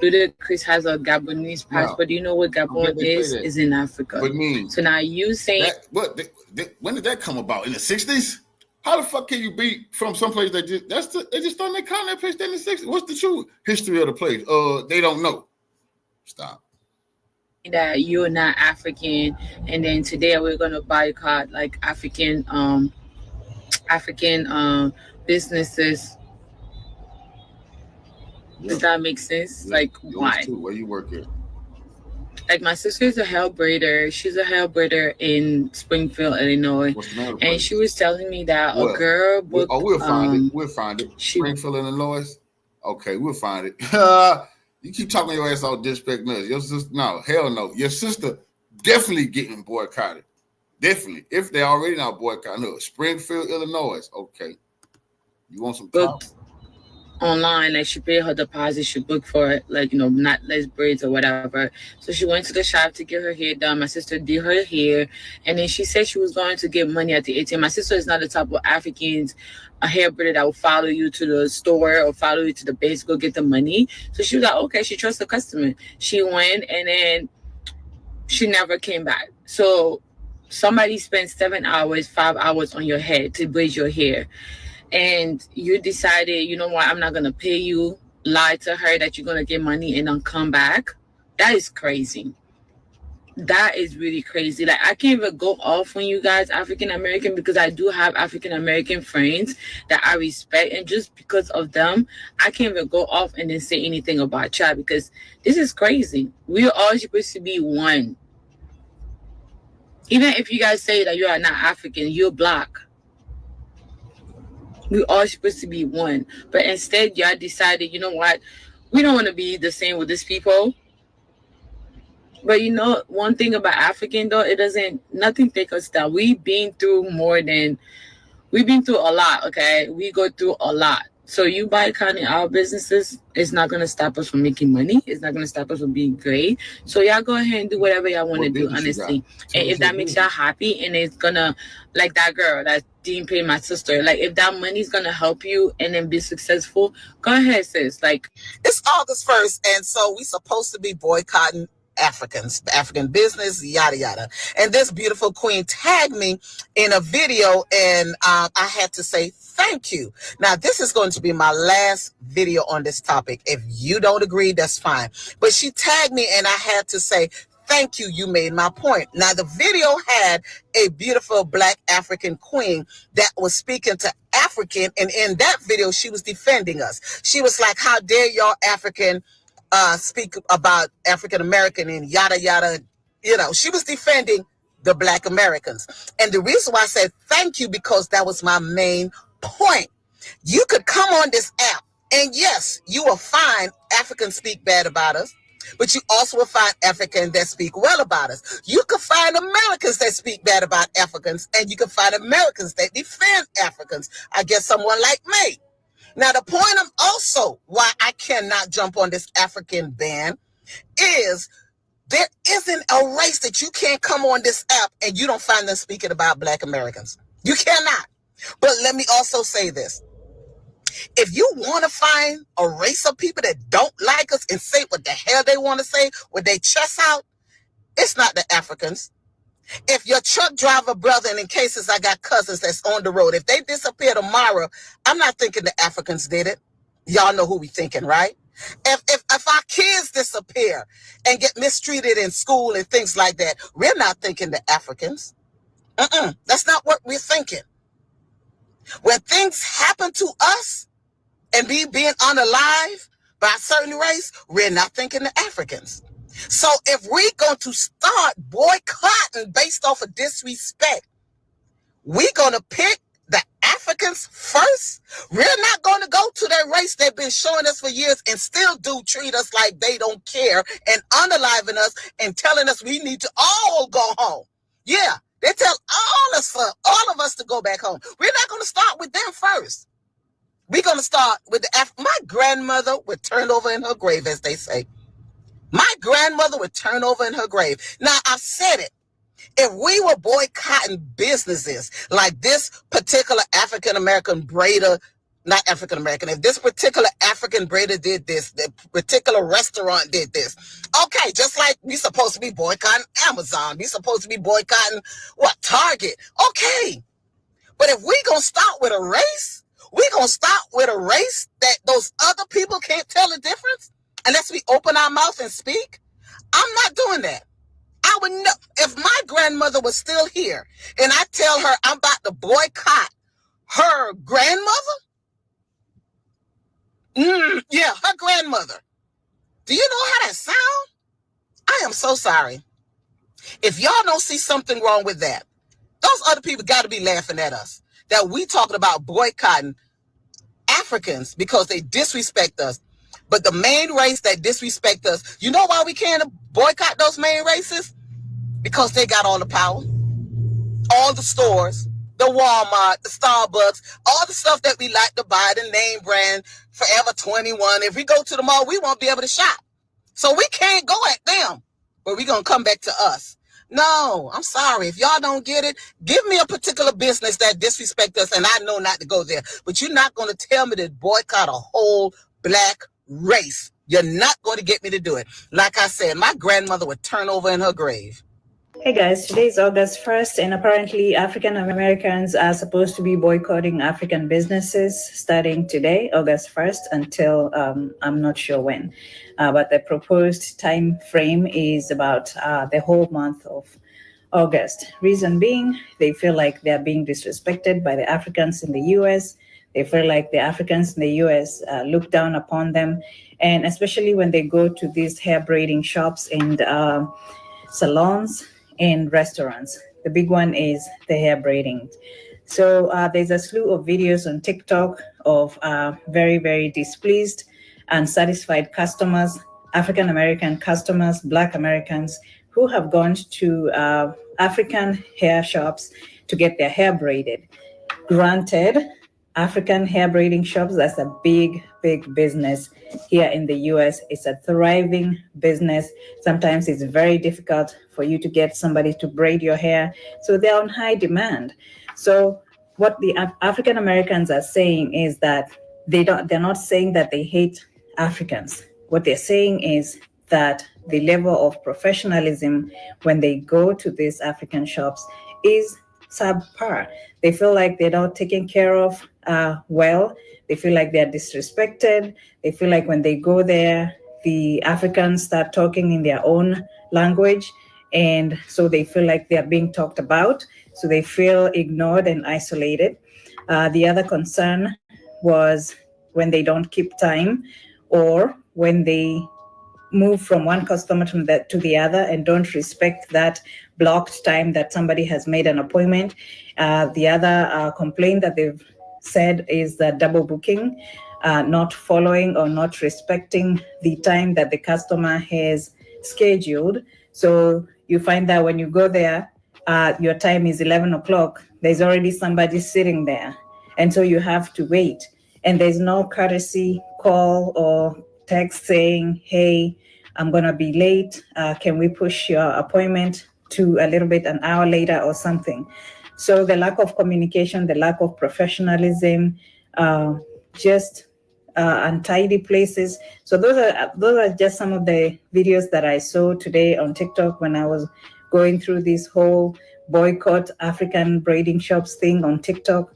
S8: Ludacris has a Gabonese passport. No. Do you know what Gabon is? Is in Africa. So now you saying
S1: when did that come about? In the 60s? How the fuck can you be from someplace that just they just started their content place in the 60s? What's the true history of the place? They don't know. Stop.
S8: That you're not African, and then today we're gonna boycott like African businesses. Yeah. Does that make sense? Yeah. Like why?
S1: Too. Where you work here?
S8: Like my sister's a hair braider. She's a hair braider in Springfield, Illinois. What's the matter, and she was telling me that a girl booked.
S1: We'll find it. We'll find it. Springfield, Illinois. Okay, we'll find it. You keep talking your ass all disrespecting us. Your sister, no, hell no. Your sister definitely getting boycotted. Definitely. If they already not boycotting her. Springfield, Illinois. Okay. You want some time?
S8: Online, like she paid her deposit, she booked for it, like, you know, not less braids or whatever. So she went to the shop to get her hair done. My sister did her hair, and then she said she was going to get money at the ATM. My sister is not the type of Africans, a hair braider that will follow you to the store or follow you to the base to go get the money. So she was like, okay, she trusts the customer. She went, and then she never came back. So somebody spent 7 hours, 5 hours on your head to braid your hair. And you decided, you know what, I'm not going to pay you, lie to her that you're going to get money and then come back. That is crazy. That is really crazy. Like, I can't even go off on you guys, African American, because I do have African American friends that I respect. And just because of them, I can't even go off and then say anything about y'all, because this is crazy. We are all supposed to be one. Even if you guys say that you are not African, you're Black. We all supposed to be one, but instead y'all decided, you know what, we don't want to be the same with these people. But you know, one thing about African though, nothing take us down. We've been through a lot. Okay, we go through a lot. So you boycotting our businesses is not going to stop us from making money. It's not going to stop us from being great. So y'all go ahead and do whatever y'all want to do, honestly. And if that makes y'all happy, and it's going to, like that girl that didn't pay my sister, like if that money's going to help you and then be successful, go ahead, sis. Like,
S9: it's August 1st, and so we supposed to be boycotting African business, yada yada. And this beautiful queen tagged me in a video, and I had to say thank you. Now, this is going to be my last video on this topic. If you don't agree, that's fine. But she tagged me and I had to say, thank you, you made my point. Now, the video had a beautiful Black African queen that was speaking to African, and in that video, she was defending us. She was like, how dare y'all African speak about African American and yada, yada. You know, she was defending the Black Americans. And the reason why I said thank you, because that was my main point. You could come on this app, and yes, you will find Africans speak bad about us, but you also will find Africans that speak well about us. You can find Americans that speak bad about Africans, and you can find Americans that defend Africans. I guess someone like me. Now, the point of also why I cannot jump on this African ban is there isn't a race that you can't come on this app and you don't find them speaking about Black Americans. You cannot. But let me also say this. If you want to find a race of people that don't like us and say what the hell they want to say with their chests out, it's not the Africans. If your truck driver brother, and in cases I got cousins that's on the road, if they disappear tomorrow, I'm not thinking the Africans did it. Y'all know who we thinking, right? If our kids disappear and get mistreated in school and things like that, we're not thinking the Africans. That's not what we're thinking. When things happen to us and being unalive by a certain race, we're not thinking the Africans. So if we're going to start boycotting based off of disrespect, we're going to pick the Africans first. We're not going to go to that race they've been showing us for years and still do treat us like they don't care and unaliving us and telling us we need to all go home. Yeah, they tell all of us to go back home. We're not going to start with them first. We're going to start with my grandmother would turn over in her grave, as they say. My grandmother would turn over in her grave. Now, I've said it. If we were boycotting businesses like this particular African-American braider, not African-American, if this particular African braider did this, the particular restaurant did this, okay, just like we supposed to be boycotting Amazon, we supposed to be boycotting, Target, okay. But if we going to start with a race, we going to start with a race that those other people can't tell the difference unless we open our mouth and speak. I'm not doing that. I would know if my grandmother was still here and I tell her I'm about to boycott her grandmother. Yeah, her grandmother. Do you know how that sounds? I am so sorry. If y'all don't see something wrong with that, those other people got to be laughing at us that we talking about boycotting Africans because they disrespect us. But the main race that disrespect us, you know why we can't boycott those main races? Because they got all the power, all the stores, the Walmart, the Starbucks, all the stuff that we like to buy, the name brand, Forever 21. If we go to the mall, we won't be able to shop. So we can't go at them, but we're going to come back to us. No, I'm sorry. If y'all don't get it, give me a particular business that disrespect us, and I know not to go there. But you're not going to tell me to boycott a whole Black race. You're not going to get me to do it. Like I said, my grandmother would turn over in her grave.
S10: Hey guys, today is August 1st, and apparently African Americans are supposed to be boycotting African businesses starting today, August 1st, until I'm not sure when. But the proposed time frame is about the whole month of August. Reason being, they feel like they're being disrespected by the Africans in the US. They feel like the Africans in the US look down upon them, and especially when they go to these hair braiding shops and salons and restaurants. The big one is the hair braiding. So there's a slew of videos on TikTok of very, very displeased and satisfied customers, African American customers, Black Americans who have gone to African hair shops to get their hair braided. Granted, African hair braiding shops, that's a big, big business here in the US. It's a thriving business. Sometimes it's very difficult for you to get somebody to braid your hair. So they're on high demand. So what the African Americans are saying is that they're not saying that they hate Africans. What they're saying is that the level of professionalism when they go to these African shops is subpar. They feel like they're not taken care of well. They feel like they're disrespected. They feel like when they go there, the Africans start talking in their own language. And so they feel like they're being talked about. So they feel ignored and isolated. The other concern was when they don't keep time, or when they move from one customer to the other and don't respect that blocked time that somebody has made an appointment. The other complaint that they've said is the double booking, not following or not respecting the time that the customer has scheduled. So you find that when you go there, your time is 11 o'clock, there's already somebody sitting there. And so you have to wait. And there's no courtesy call or text saying, hey, I'm going to be late. Can we push your appointment to a little bit, an hour later or something? So the lack of communication, the lack of professionalism, just untidy places. So those are just some of the videos that I saw today on TikTok when I was going through this whole boycott African braiding shops thing on TikTok.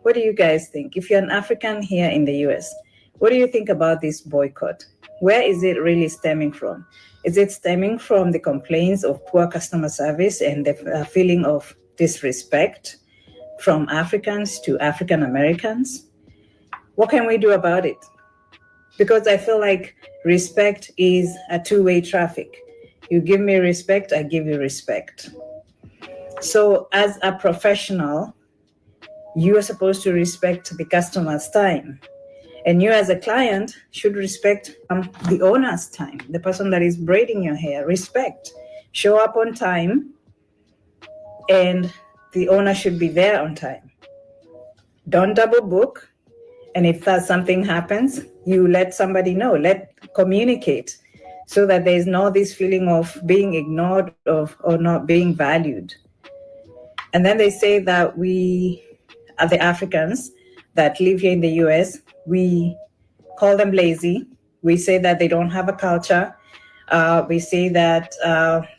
S10: What do you guys think? If you're an African here in the US, what do you think about this boycott? Where is it really stemming from? Is it stemming from the complaints of poor customer service and the feeling of disrespect from Africans to African Americans? What can we do about it? Because I feel like respect is a two-way traffic. You give me respect, I give you respect. So as a professional, you are supposed to respect the customer's time. And you as a client should respect the owner's time, the person that is braiding your hair. Respect. Show up on time, and the owner should be there on time. Don't double book. And if something happens, you let somebody know, communicate, so that there's no this feeling of being ignored or not being valued. And then they say that we are the Africans that live here in the US, we call them lazy. We say that they don't have a culture. We say that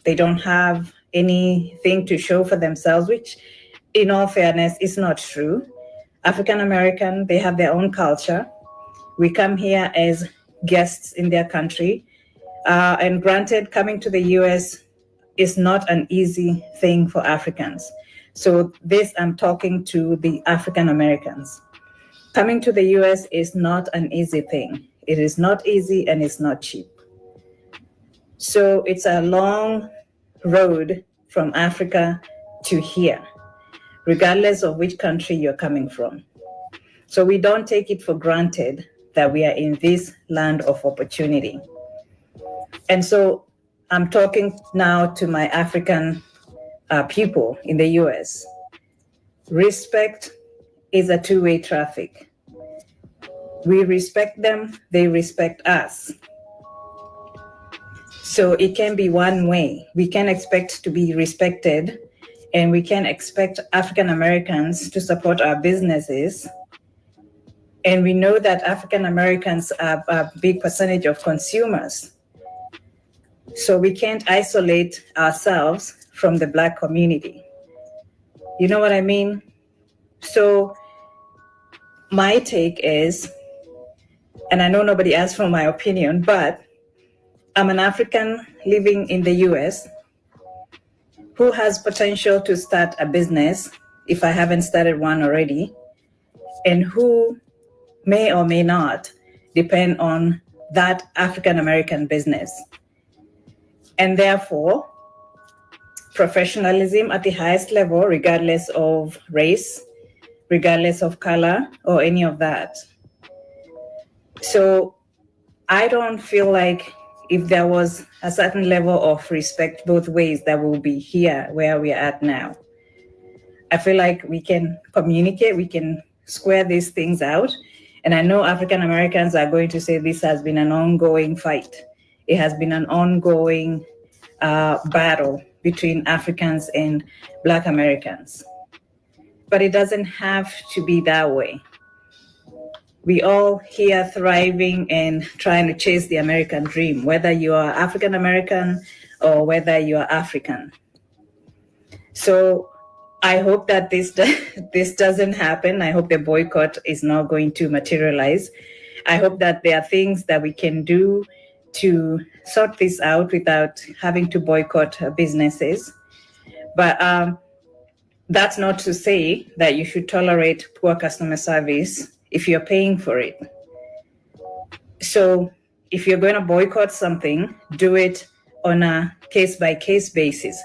S10: they don't have anything to show for themselves, which in all fairness is not true. African American, they have their own culture. We come here as guests in their country. And granted, coming to the US is not an easy thing for Africans. So this, I'm talking to the African Americans. Coming to the US is not an easy thing. It is not easy and it's not cheap. So it's a long road from Africa to here, regardless of which country you're coming from. So we don't take it for granted that we are in this land of opportunity. And so I'm talking now to my African people in the US. Respect is a two-way traffic. We respect them, they respect us. So it can be one way. We can expect to be respected, and we can expect African Americans to support our businesses. And we know that African Americans are a big percentage of consumers. So we can't isolate ourselves from the Black community. You know what I mean? So my take is, and I know nobody asked for my opinion, but I'm an African living in the US who has potential to start a business if I haven't started one already, and who may or may not depend on that African American business. And therefore, professionalism at the highest level, regardless of race, regardless of color, or any of that. So I don't feel like if there was a certain level of respect both ways, that we'll be here where we are at now. I feel like we can communicate, we can square these things out. And I know African Americans are going to say this has been an ongoing fight. It has been an ongoing battle between Africans and Black Americans. But it doesn't have to be that way. We all here thriving and trying to chase the American dream, whether you are African American or whether you are African. So I hope that this doesn't happen. I hope the boycott is not going to materialize. I hope that there are things that we can do to sort this out without having to boycott businesses. But that's not to say that you should tolerate poor customer service if you're paying for it. So if you're going to boycott something, do it on a case-by-case basis.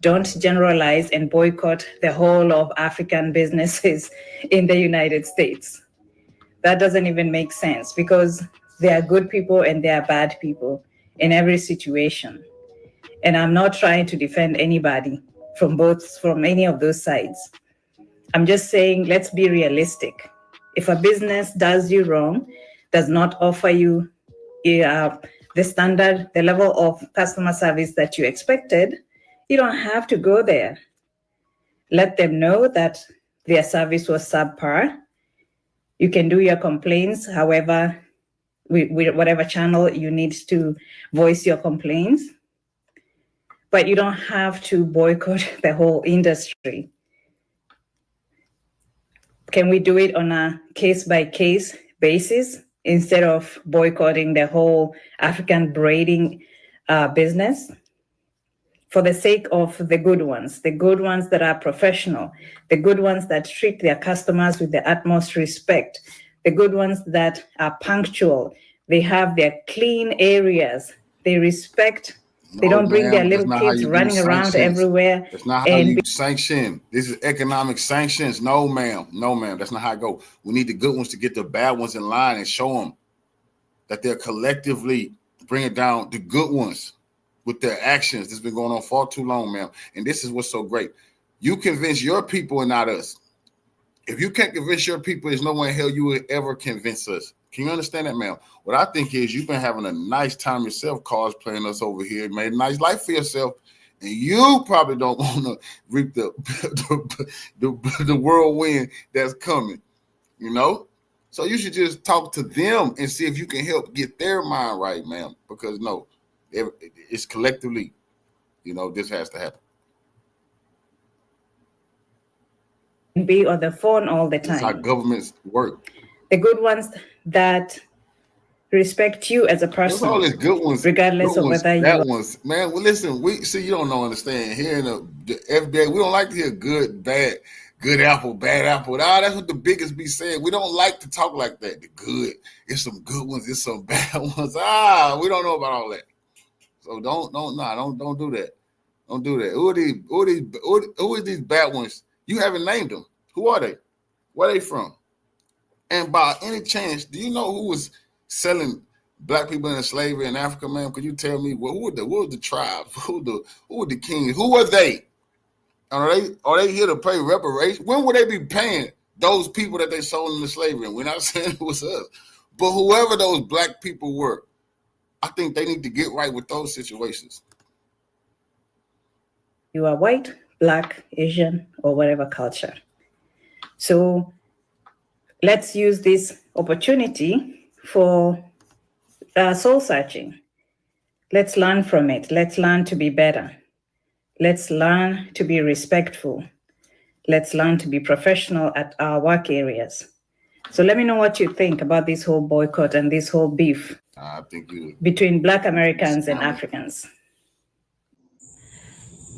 S10: Don't generalize and boycott the whole of African businesses in the United States. That doesn't even make sense because there are good people and there are bad people in every situation. And I'm not trying to defend anybody from any of those sides. I'm just saying, let's be realistic. If a business does you wrong, does not offer you the standard, the level of customer service that you expected, you don't have to go there. Let them know that their service was subpar. You can do your complaints, however, with whatever channel you need to voice your complaints. But you don't have to boycott the whole industry. Can we do it on a case-by-case basis instead of boycotting the whole African braiding business? For the sake of the good ones that are professional, the good ones that treat their customers with the utmost respect, the good ones that are punctual, they have their clean areas, they respect. They don't bring their little kids running around everywhere.
S1: That's not how you sanction. This is economic sanctions. No, ma'am. No, ma'am. That's not how I go. We need the good ones to get the bad ones in line and show them that they're collectively bringing down the good ones with their actions. This has been going on far too long, ma'am. And this is what's so great. You convince your people and not us. If you can't convince your people, there's no way in hell you would ever convince us. Can you understand that, ma'am? What I think is you've been having a nice time yourself cosplaying us over here, made a nice life for yourself, and you probably don't want to reap the whirlwind that's coming, you know? So you should just talk to them and see if you can help get their mind right, ma'am, because no, it's collectively, you know, this has to happen.
S10: Be on the phone all the time.
S1: That's how governments work.
S10: The good ones that respect you as a person.
S1: All these good ones,
S10: regardless of whether
S1: you ones, man. Well, listen, we see you don't understand. Here in the FBA, we don't like to hear good, bad, good apple, bad apple. That's what the biggest be saying. We don't like to talk like that. The good, it's some good ones, it's some bad ones. We don't know about all that. So don't do that. Don't do that. Who are these bad ones? You haven't named them. Who are they? Where are they from? And by any chance, do you know who was selling black people into slavery in Africa, man? Could you tell me who were the tribes? Who were the kings? Who are they? Are they here to pay reparations? When would they be paying those people that they sold into slavery? And we're not saying it was us, but whoever those black people were, I think they need to get right with those situations.
S10: You are white, black, Asian, or whatever culture. So let's use this opportunity for soul searching. Let's learn from it. Let's learn to be better. Let's learn to be respectful. Let's learn to be professional at our work areas. So let me know what you think about this whole boycott and this whole beef between Black Americans and Africans.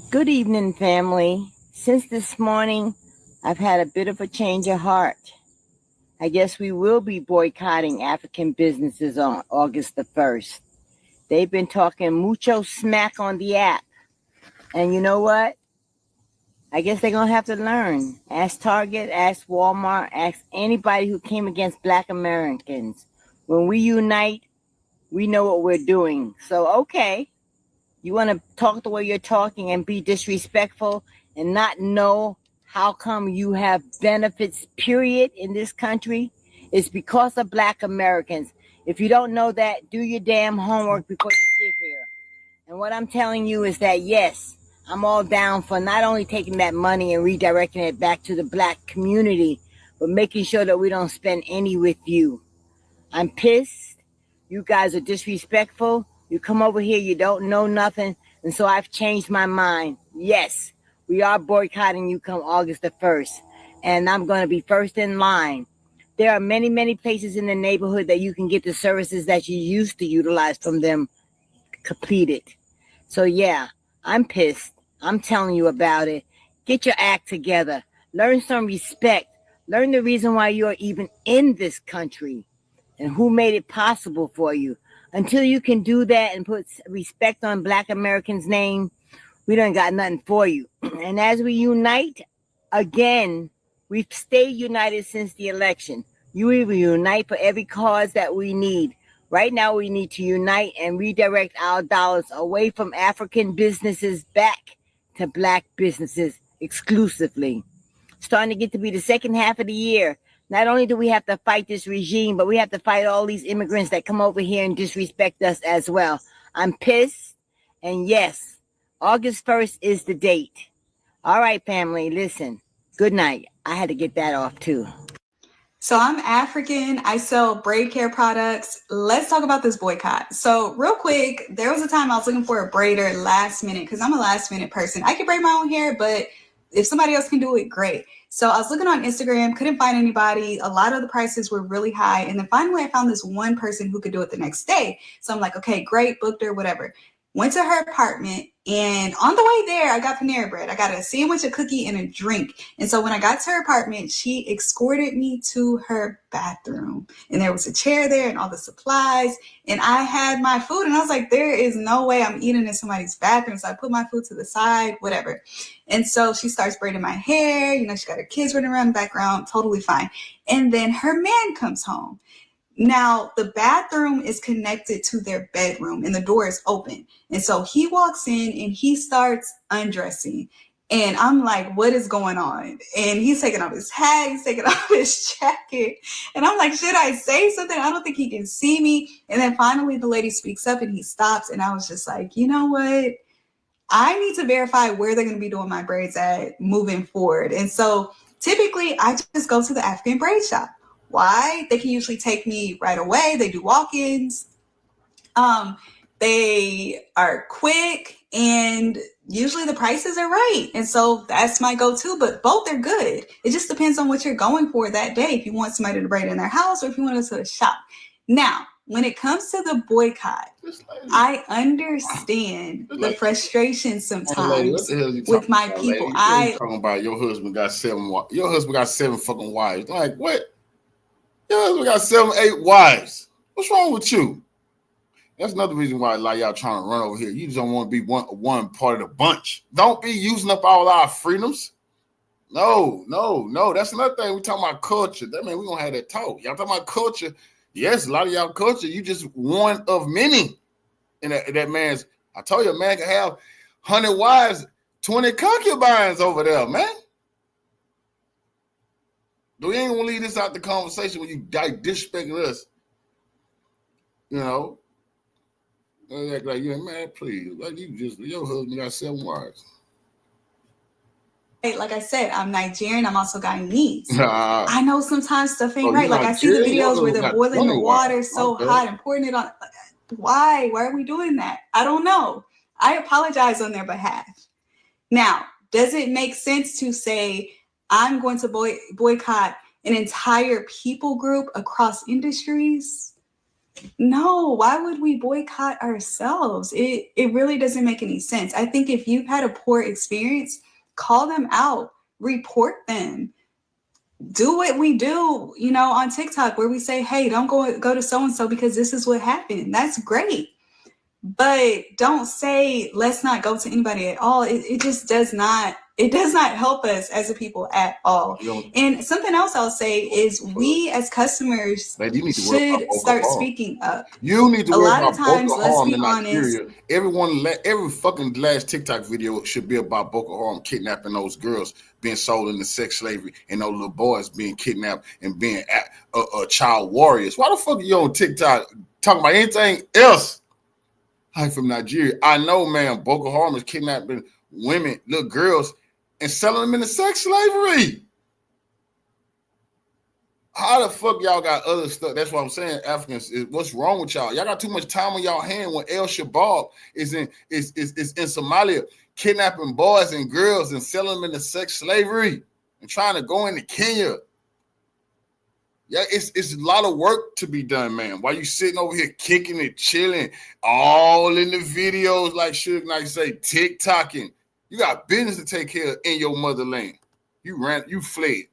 S11: Good evening, family. Since this morning, I've had a bit of a change of heart. I guess we will be boycotting African businesses on August the 1st. They've been talking mucho smack on the app. And you know what? I guess they're going to have to learn. Ask Target, ask Walmart, ask anybody who came against Black Americans. When we unite, we know what we're doing. So, okay, you want to talk the way you're talking and be disrespectful and not know how come you have benefits, period, in this country? It's because of Black Americans. If you don't know that, do your damn homework before you get here. And what I'm telling you is that, yes, I'm all down for not only taking that money and redirecting it back to the Black community, but making sure that we don't spend any with you. I'm pissed. You guys are disrespectful. You come over here, you don't know nothing. And so I've changed my mind. Yes, We are boycotting you come August the 1st. And I'm going to be first in line. There are many, many places in the neighborhood that you can get the services that you used to utilize from them completed. So yeah, I'm pissed. I'm telling you about it. Get your act together. Learn some respect. Learn the reason why you're even in this country and who made it possible for you. Until you can do that and put respect on Black Americans' name, we done got nothing for you. And as we unite, again, we've stayed united since the election. You will unite for every cause that we need. Right now, we need to unite and redirect our dollars away from African businesses back to Black businesses exclusively. Starting to get to be the second half of the year. Not only do we have to fight this regime, but we have to fight all these immigrants that come over here and disrespect us as well. I'm pissed. And yes, August 1st is the date. All right, family, listen. Good night. I had to get that off too.
S12: So I'm African. I sell braid care products. Let's talk about this boycott. So real quick, there was a time I was looking for a braider last minute because I'm a last minute person. I can braid my own hair, but if somebody else can do it, great. So I was looking on Instagram, couldn't find anybody. A lot of the prices were really high. And then finally I found this one person who could do it the next day. So I'm like, okay, great, booked her, whatever. Went to her apartment, and on the way there, I got Panera Bread. I got a sandwich, a cookie, and a drink. And so when I got to her apartment, she escorted me to her bathroom. And there was a chair there and all the supplies. And I had my food, and I was like, there is no way I'm eating in somebody's bathroom. So I put my food to the side, whatever. And so she starts braiding my hair. You know, she got her kids running around in the background, totally fine. And then her man comes home. Now, the bathroom is connected to their bedroom and the door is open. And so he walks in and he starts undressing. And I'm like, what is going on? And he's taking off his hat, he's taking off his jacket. And I'm like, should I say something? I don't think he can see me. And then finally the lady speaks up and he stops. And I was just like, you know what? I need to verify where they're going to be doing my braids at moving forward. And so typically I just go to the African braid shop. Why? They can usually take me right away. They do walk-ins. They are quick and usually the prices are right. And so that's my go-to, but both are good. It just depends on what you're going for that day. If you want somebody to braid in their house or if you want to go to the shop. Now, when it comes to the boycott, I understand the frustration sometimes with my people.
S1: You talking about your husband got seven fucking wives. Like what? Your husband got 7, 8 wives. What's wrong with you? That's another reason why a lot of y'all trying to run over here. You just don't want to be one part of the bunch. Don't be using up all our freedoms. No. That's another thing. We talking about culture. That means we're gonna have that talk. Y'all talking about culture. Yes, a lot of y'all culture, you just one of many. And that man's, I told you, a man can have 100 wives, 20 concubines over there, man. We ain't gonna leave this out the conversation when you disrespecting us. You know, act like you, man, please, like your husband got 7 wives.
S12: Like I said, I'm Nigerian. I'm also Guyanese. I know sometimes stuff ain't right. Like I see the videos where they're boiling the water so hot and pouring it on. Why? Why are we doing that? I don't know. I apologize on their behalf. Now, does it make sense to say I'm going to boycott an entire people group across industries? No, why would we boycott ourselves? It really doesn't make any sense. I think if you've had a poor experience, call them out, report them. Do what we do, you know, on TikTok where we say, hey, don't go to so-and-so because this is what happened. That's great. But don't say, let's not go to anybody at all. It just does not help us as a people at all. And something else I'll say is we as customers should start speaking up.
S1: You need to worry about Boko Haram in Nigeria. Every fucking last TikTok video should be about Boko Haram kidnapping those girls, being sold into sex slavery, and those little boys being kidnapped and being child warriors. Why the fuck are you on TikTok talking about anything else? I'm from Nigeria. I know, man, Boko Haram is kidnapping women, little girls, and selling them into sex slavery. How the fuck y'all got other stuff? That's what I'm saying. Africans, what's wrong with y'all? Y'all got too much time on y'all hand when El Shabaab is in Somalia kidnapping boys and girls and selling them into sex slavery and trying to go into Kenya. Yeah, it's a lot of work to be done, man. While you sitting over here kicking and chilling, all in the videos, like Suge Knight say, TikToking. You got business to take care of in your motherland. You fled.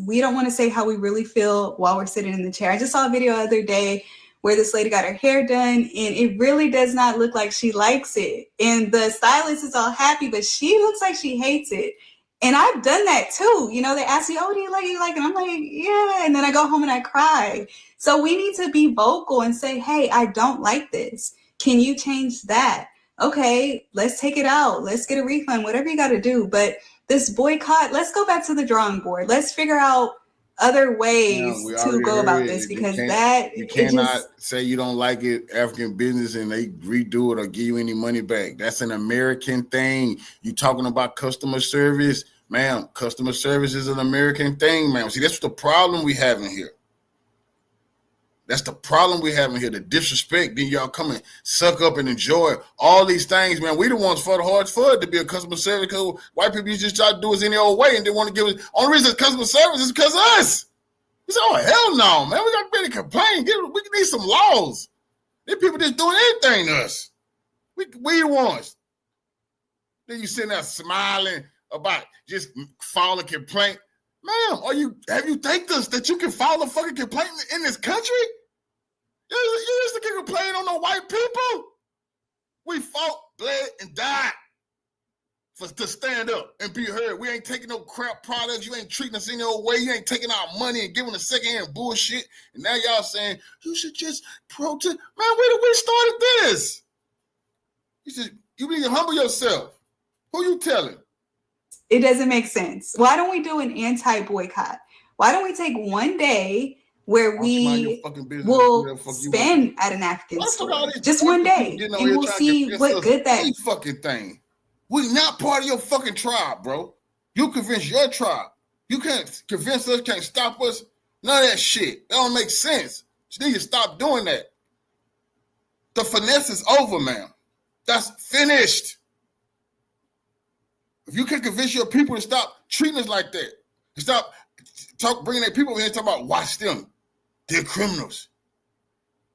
S12: We don't want to say how we really feel while we're sitting in the chair. I just saw a video the other day where this lady got her hair done, and it really does not look like she likes it. And the stylist is all happy, but she looks like she hates it. And I've done that too. You know, they ask me, oh, do you like it? And I'm like, yeah. And then I go home and I cry. So we need to be vocal and say, hey, I don't like this. Can you change that? Okay, let's take it out. Let's get a refund, whatever you got to do. But this boycott, let's go back to the drawing board. Let's figure out other ways to go about this, because
S1: you cannot say you don't like it, African business, and they redo it or give you any money back. That's an American thing. You talking about customer service, ma'am? Customer service is an American thing, ma'am. See, that's the problem we have in here. That's the problem we have in here, the disrespect. Then y'all come and suck up and enjoy all these things, man. We the ones for the hard for it to be a customer service, because white people just try to do us any old way and they want to give us. Only reason it's customer service is because of us. We say, oh, hell no, man. We got to be complain. We need some laws. These people just doing anything to us. We the ones. Then you sitting there smiling about just file a complaint. Ma'am, have you thanked us that you can file a fucking complaint in this country? You used to get complained on the white people. We fought, bled, and died to stand up and be heard. We ain't taking no crap products. You ain't treating us any old way. You ain't taking our money and giving us secondhand bullshit. And now y'all saying you should just protest. Man, where did we started this? You need to humble yourself. Who you telling?
S12: It doesn't make sense. Why don't we do an anti-boycott? Why don't we take one day where we will spend at an African store? Just one day. And we'll see what good that is.
S1: Fucking thing. We're not part of your fucking tribe, bro. You convince your tribe. You can't convince us, can't stop us. None of that shit. That don't make sense. You need to stop doing that. The finesse is over, man. That's finished. If you can convince your people to stop treating us like that, to stop bringing their people in here and talk about watch them, they're criminals,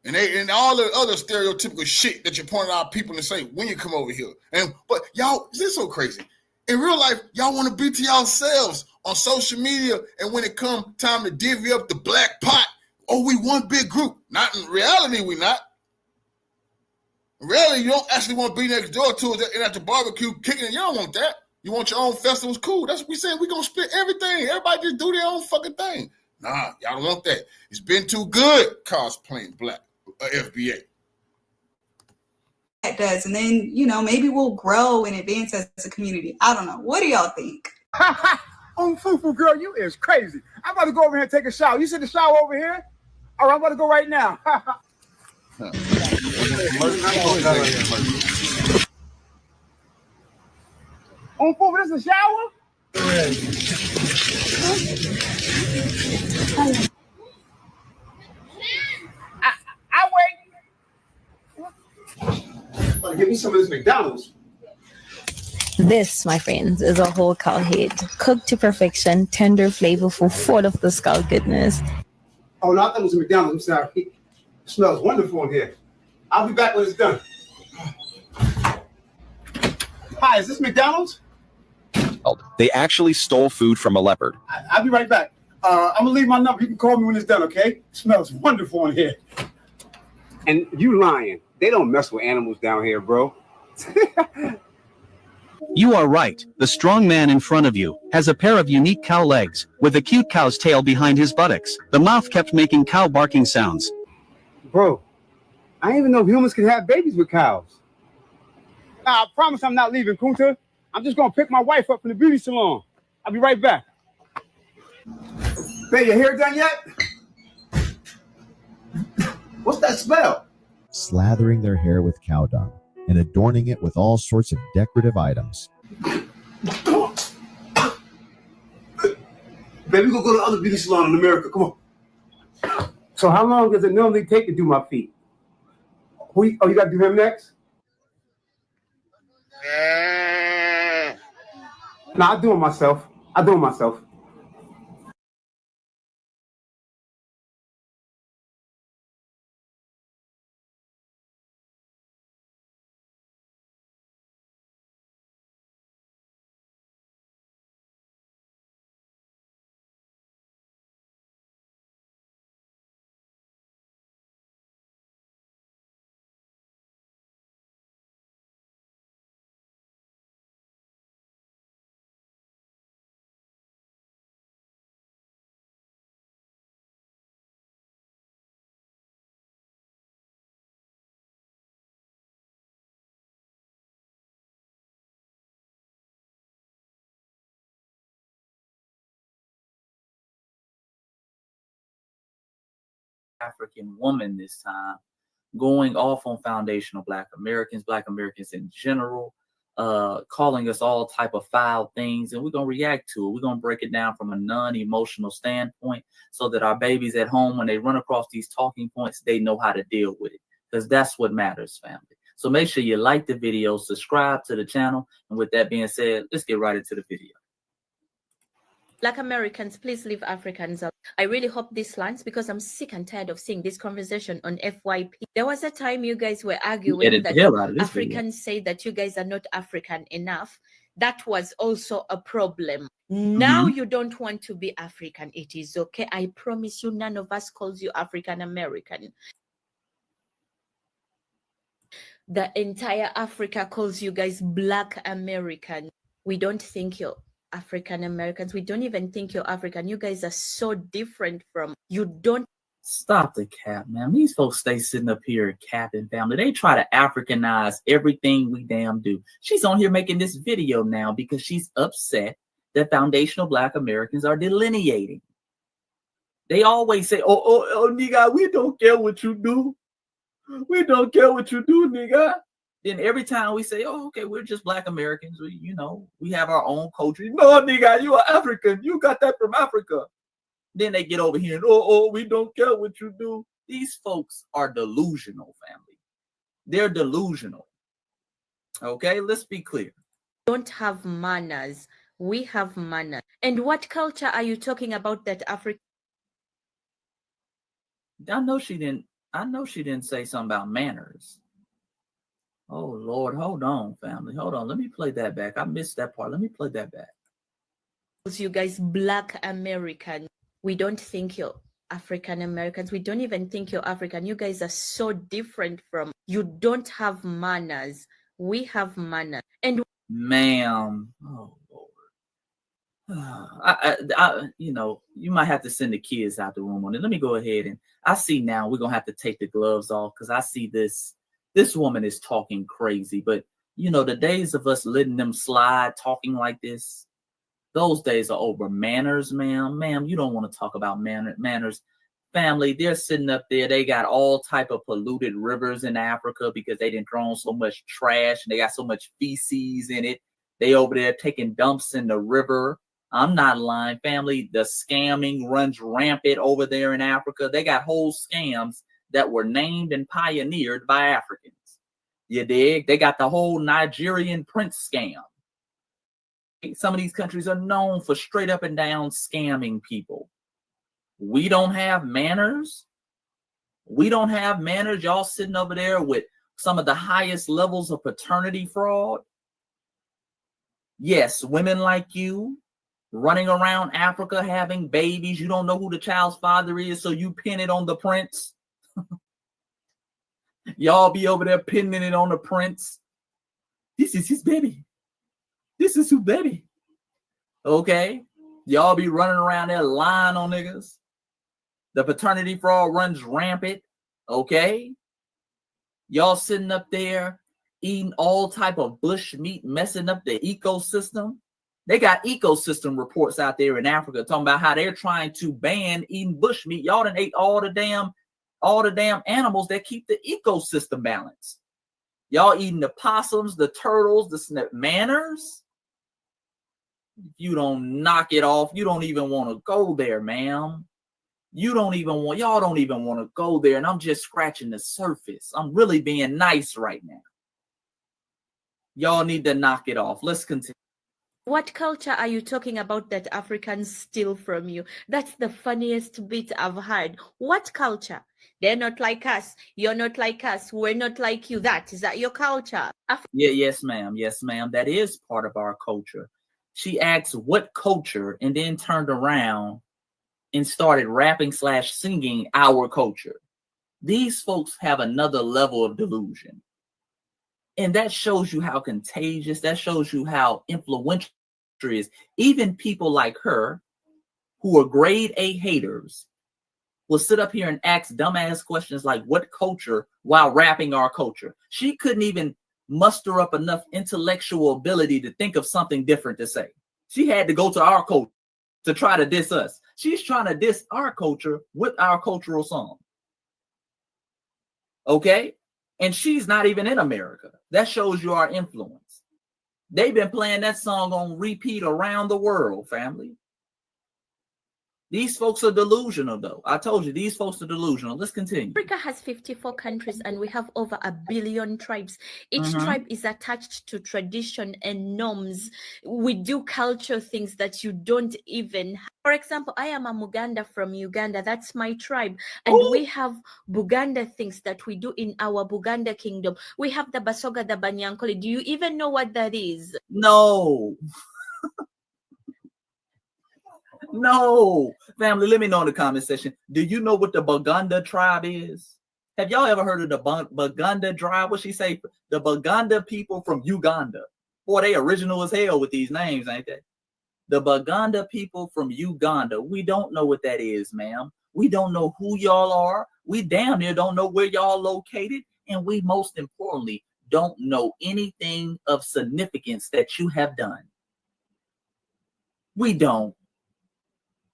S1: and all the other stereotypical shit that you're pointing out people and say when you come over here. But y'all, this is so crazy. In real life, y'all want to be to yourselves on social media, and when it come time to divvy up the black pot, oh, we one big group. Not in reality, we not. In reality, you don't actually want to be next door to us and at the barbecue kicking it. You don't want that. You want your own festivals, cool. That's what we said. We're going to split everything. Everybody just do their own fucking thing. Nah, y'all don't want that. It's been too good cosplaying black FBA.
S12: That does. And then, maybe we'll grow and advance as a community. I don't know. What do y'all think?
S13: Fufu girl, you is crazy. I'm about to go over here and take a shower. You see the shower over here? All right, I'm about to go right now. Fufu, this is a shower? I wait. Give me some of this McDonald's.
S14: This, my friends, is a whole cow head, cooked to perfection, tender, flavorful, full of the skull goodness.
S13: Oh, no, I thought it was a McDonald's. I'm sorry. It smells wonderful in here. I'll be back when it's done. Hi, is this McDonald's?
S15: They actually stole food from a leopard.
S13: I'll be right back. I'm going to leave my number. You can call me when it's done, okay? It smells wonderful in here. And you lying. They don't mess with animals down here, bro.
S16: You are right. The strong man in front of you has a pair of unique cow legs with a cute cow's tail behind his buttocks. The mouth kept making cow barking sounds.
S13: Bro, I didn't even know humans can have babies with cows. Nah, I promise I'm not leaving, Kunta. I'm just going to pick my wife up from the beauty salon. I'll be right back. Babe, your hair done yet? What's that smell?
S17: Slathering their hair with cow dung and adorning it with all sorts of decorative items.
S13: Baby, we're gonna go to the other beauty salon in America. Come on. So how long does it normally take to do my feet? You gotta do him next? Nah, I do it myself. I do it myself.
S18: African woman this time, going off on foundational Black Americans in general, calling us all type of foul things, and we're gonna react to it. We're gonna break it down from a non-emotional standpoint so that our babies at home, when they run across these talking points, they know how to deal with it, because that's what matters, family. So make sure you like the video, subscribe to the channel, and with that being said, let's get right into the video.
S19: Black Americans, please leave Africans out. I really hope this lands because I'm sick and tired of seeing this conversation on FYP. There was a time you guys were arguing that Africans say that you guys are not African enough. That was also a problem. Now you don't want to be African. It is okay. I promise you, none of us calls you African American. The entire Africa calls you guys Black American. We don't think you're African Americans. We don't even think you're African. You guys are so different from, you don't.
S18: Stop the cap, man. These folks stay sitting up here capping, family. They try to Africanize everything we damn do. She's on here making this video now because she's upset that foundational Black Americans are delineating. They always say, oh, nigga, we don't care what you do. We don't care what you do, nigga. Then every time we say, oh, okay, we're just Black Americans, we have our own culture. No, nigga, you are African. You got that from Africa. Then they get over here and, oh, we don't care what you do. These folks are delusional, family. They're delusional. Okay, let's be clear.
S19: Don't have manners. We have manners. And what culture are you talking about that Africa?
S18: I know she didn't say something about manners. Oh, Lord, hold on, family. Hold on. Let me play that back. I missed that part. Let me play that back.
S19: You guys, Black American. We don't think you're African Americans. We don't even think you're African. You guys are so different from, you don't have manners. We have manners. And
S18: ma'am, oh, Lord. You might have to send the kids out the room on it. Let me go ahead and I see now we're going to have to take the gloves off because I see this woman is talking crazy. But, the days of us letting them slide talking like this, those days are over. Manners, ma'am. Ma'am, you don't want to talk about manners. Family, they're sitting up there. They got all type of polluted rivers in Africa because they didn't throw so much trash and they got so much feces in it. They over there taking dumps in the river. I'm not lying, family. The scamming runs rampant over there in Africa. They got whole scams that were named and pioneered by Africans. You dig? They got the whole Nigerian prince scam. Some of these countries are known for straight up and down scamming people. We don't have manners. We don't have manners. Y'all sitting over there with some of the highest levels of paternity fraud. Yes, women like you running around Africa having babies. You don't know who the child's father is, so you pin it on the prince. Y'all be over there pinning it on the prince. This is his baby. This is his baby. Okay? Y'all be running around there lying on niggas. The paternity fraud runs rampant. Okay? Y'all sitting up there eating all type of bush meat, messing up the ecosystem. They got ecosystem reports out there in Africa talking about how they're trying to ban eating bush meat. Y'all done ate all the damn animals that keep the ecosystem balanced. Y'all eating the possums, the turtles, the snake. Manners? You don't knock it off. You don't even want to go there, ma'am. Y'all don't even want to go there. And I'm just scratching the surface. I'm really being nice right now. Y'all need to knock it off. Let's continue.
S19: What culture are you talking about that Africans steal from you? That's the funniest bit I've heard. What culture? They're not like us. You're not like us. We're not like you. Is that your culture?
S18: Yes, ma'am. Yes, ma'am. That is part of our culture. She asked what culture and then turned around and started rapping / singing our culture. These folks have another level of delusion. And that shows you how contagious, that shows you how influential it is. Even people like her, who are grade A haters, will sit up here and ask dumbass questions like what culture while rapping our culture. She couldn't even muster up enough intellectual ability to think of something different to say. She had to go to our culture to try to diss us. She's trying to diss our culture with our cultural song. Okay? And she's not even in America. That shows you our influence. They've been playing that song on repeat around the world, family. These folks are delusional, though. I told you, these folks are delusional. Let's continue.
S19: Africa has 54 countries and we have over 1 billion tribes. Each tribe is attached to tradition and norms. We do culture things that you don't even. For example, I am a Muganda from Uganda. That's my tribe. And we have Buganda things that we do in our Buganda kingdom. We have the Basoga, the Banyankole. Do you even know what that is?
S18: No. No, family, let me know in the comment section. Do you know what the Buganda tribe is? Have y'all ever heard of the Buganda tribe? What she say? The Buganda people from Uganda. Boy, they original as hell with these names, ain't they? The Buganda people from Uganda. We don't know what that is, ma'am. We don't know who y'all are. We damn near don't know where y'all located. And we most importantly don't know anything of significance that you have done. We don't.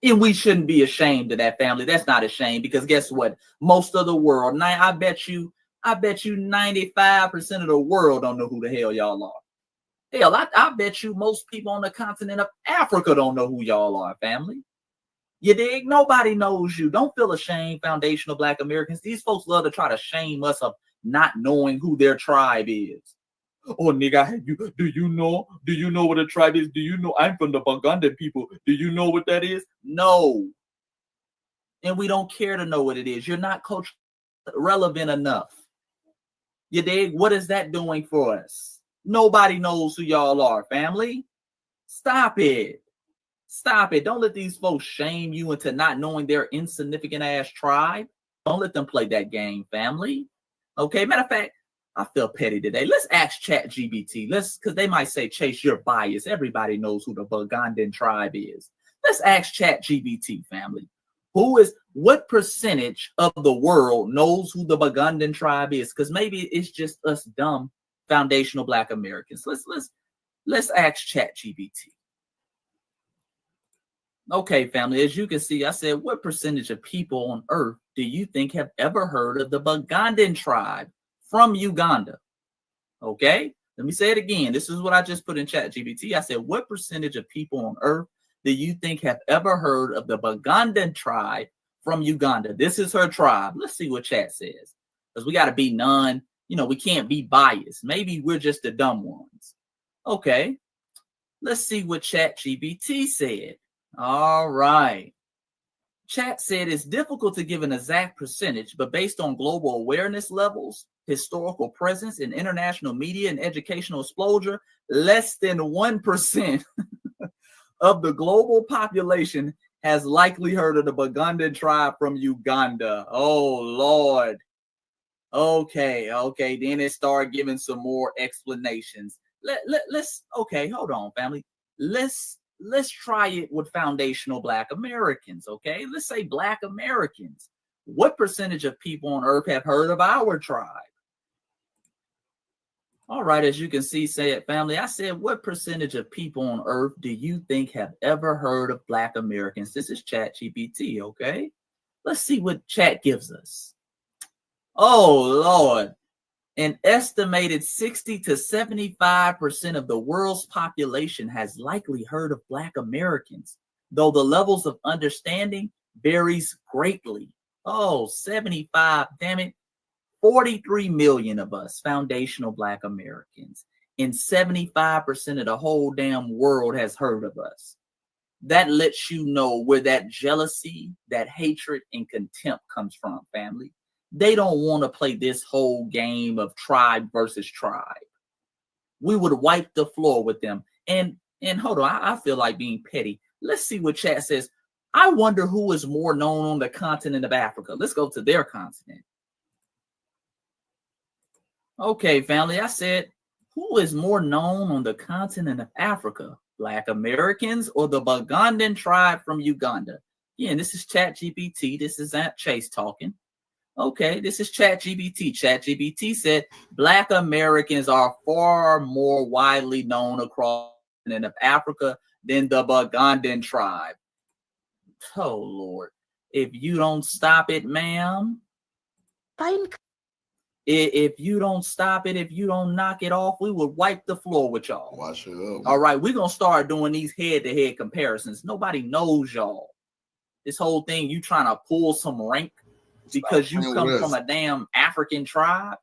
S18: And we shouldn't be ashamed of that, family. That's not a shame, because guess what? Most of the world, I bet you 95% of the world don't know who the hell y'all are. Hell, I bet you most people on the continent of Africa don't know who y'all are, family. You dig? Nobody knows you. Don't feel ashamed, foundational Black Americans. These folks love to try to shame us of not knowing who their tribe is. Oh, nigga, do you know what a tribe is? Do you know? I'm from the Buganda people. Do you know what that is? No. And we don't care to know what it is. You're not culturally relevant enough. You dig? What is that doing for us? Nobody knows who y'all are, family. Stop it. Stop it. Don't let these folks shame you into not knowing their insignificant ass tribe. Don't let them play that game, family. Okay, matter of fact, I feel petty today. Let's ask ChatGPT. Because they might say, Chase, you're biased. Everybody knows who the Bugandan tribe is. Let's ask ChatGPT, family. What percentage of the world knows who the Bugandan tribe is? Because maybe it's just us dumb foundational Black Americans. Let's ask ChatGPT. Okay, family, as you can see, I said, what percentage of people on earth do you think have ever heard of the Bugandan tribe from Uganda? Okay, let me say it again. This is what I just put in ChatGPT. I said, what percentage of people on earth do you think have ever heard of the Bugandan tribe from Uganda? This is her tribe. Let's see what Chat says. Because we got to be we can't be biased. Maybe we're just the dumb ones. Okay, let's see what ChatGPT said. All right. Chat said it's difficult to give an exact percentage, but based on global awareness levels, historical presence in international media and educational exposure, less than 1% of the global population has likely heard of the Bugandan tribe from Uganda. Oh, Lord. Okay. Then it started giving some more explanations. Let's hold on, family. Let's try it with foundational Black Americans, okay? Let's say Black Americans. What percentage of people on earth have heard of our tribe? All right, as you can see, family, I said, what percentage of people on earth do you think have ever heard of Black Americans? This is ChatGPT, okay? Let's see what Chat gives us. Oh, Lord. An estimated 60 to 75% of the world's population has likely heard of Black Americans, though the levels of understanding varies greatly. Oh, 75, damn it. 43 million of us, foundational Black Americans, and 75% of the whole damn world has heard of us. That lets you know where that jealousy, that hatred, and contempt comes from, family. They don't want to play this whole game of tribe versus tribe. We would wipe the floor with them. And hold on, I feel like being petty. Let's see what chat says. I wonder who is more known on the continent of Africa. Let's go to their continent. Okay, family, I said, who is more known on the continent of Africa? Black Americans or the Bagandan tribe from Uganda? Yeah, and this is ChatGPT. This is Aunt Chase talking. Okay, this is ChatGPT. ChatGPT said Black Americans are far more widely known across the continent of Africa than the Bagandan tribe. Oh, Lord. If you don't stop it, ma'am.
S19: Fine.
S18: If you don't stop it, if you don't knock it off, we will wipe the floor with y'all.
S1: Watch it up.
S18: All right, we're going to start doing these head-to-head comparisons. Nobody knows y'all. This whole thing, you trying to pull some rank because you come from a damn African tribe.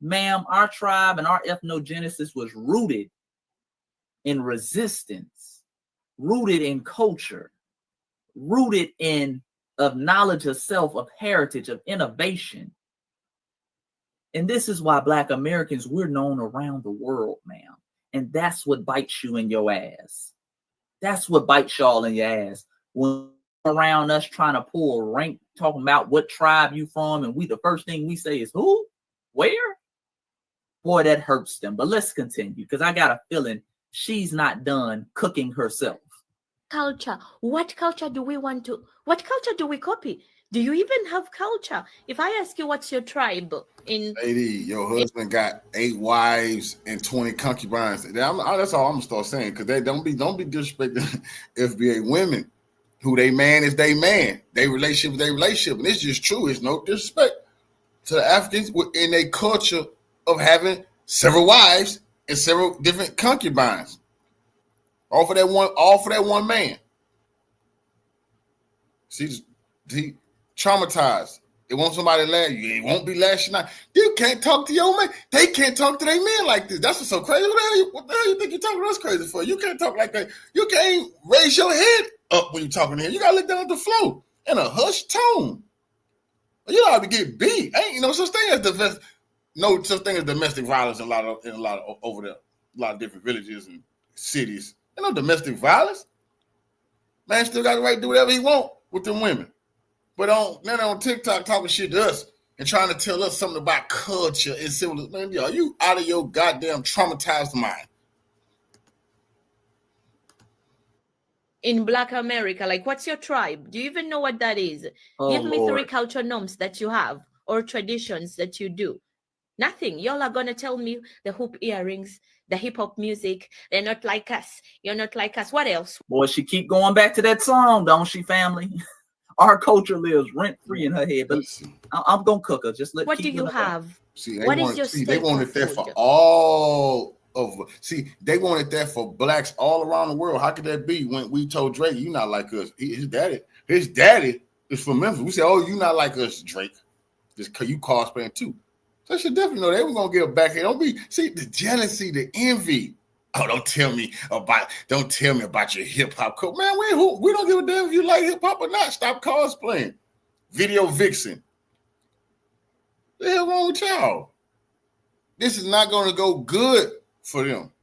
S18: Ma'am, our tribe and our ethnogenesis was rooted in resistance, rooted in culture, rooted in of knowledge of self, of heritage, of innovation. And this is why Black Americans, we're known around the world, ma'am. And that's what bites you in your ass. That's what bites y'all in your ass. When around us trying to pull rank, talking about what tribe you from, and the first thing we say is who? Where? Boy, that hurts them. But let's continue, because I got a feeling she's not done cooking herself.
S19: Culture. What culture do we copy? Do you even have culture? If I ask you what's your tribe
S1: lady, your husband got 8 wives and 20 concubines. That's all I'm gonna start saying, because they don't be disrespecting FBA women. Who they man is they man. They relationship is they relationship. And it's just true. It's no disrespect to the Africans in a culture of having several wives and several different concubines. All for that one man. See, traumatized. It wants somebody to lash you. It won't be lashing out. You can't talk to your man. They can't talk to their men like this. That's what's so crazy. What the hell you think you're talking to us crazy for? You can't talk like that. You can't raise your head up when you're talking to him. You gotta look down at the floor in a hushed tone. You don't have to get beat. Ain't no such thing as domestic violence in a lot of over there, a lot of different villages and cities. Ain't no domestic violence. Man still got the right to do whatever he want with them women. But on TikTok talking shit to us and trying to tell us something about culture and civilization. Man, y'all, you out of your goddamn traumatized mind.
S19: In Black America, like, what's your tribe? Do you even know what that is? Give me 3 culture norms that you have or traditions that you do. Nothing. Y'all are going to tell me the hoop earrings, the hip hop music. They're not like us. You're not like us. What else?
S18: Boy, she keep going back to that song, don't she, family? Our culture lives rent-free in her head, but I'm going to cook her. Just let.
S19: What do you have?
S1: What is your staple? They wanted that for all of. See, they wanted that for blacks all around the world. How could that be when we told Drake, "You not like us"? His daddy is from Memphis. We said, "Oh, you not like us, Drake," just because you cosplaying too. So I should definitely know they were gonna get a back. Don't be the jealousy, the envy. Oh, don't tell me about your hip hop. Man, we don't give a damn if you like hip hop or not. Stop cosplaying. Video vixen. What the hell wrong with y'all? This is not going to go good for them.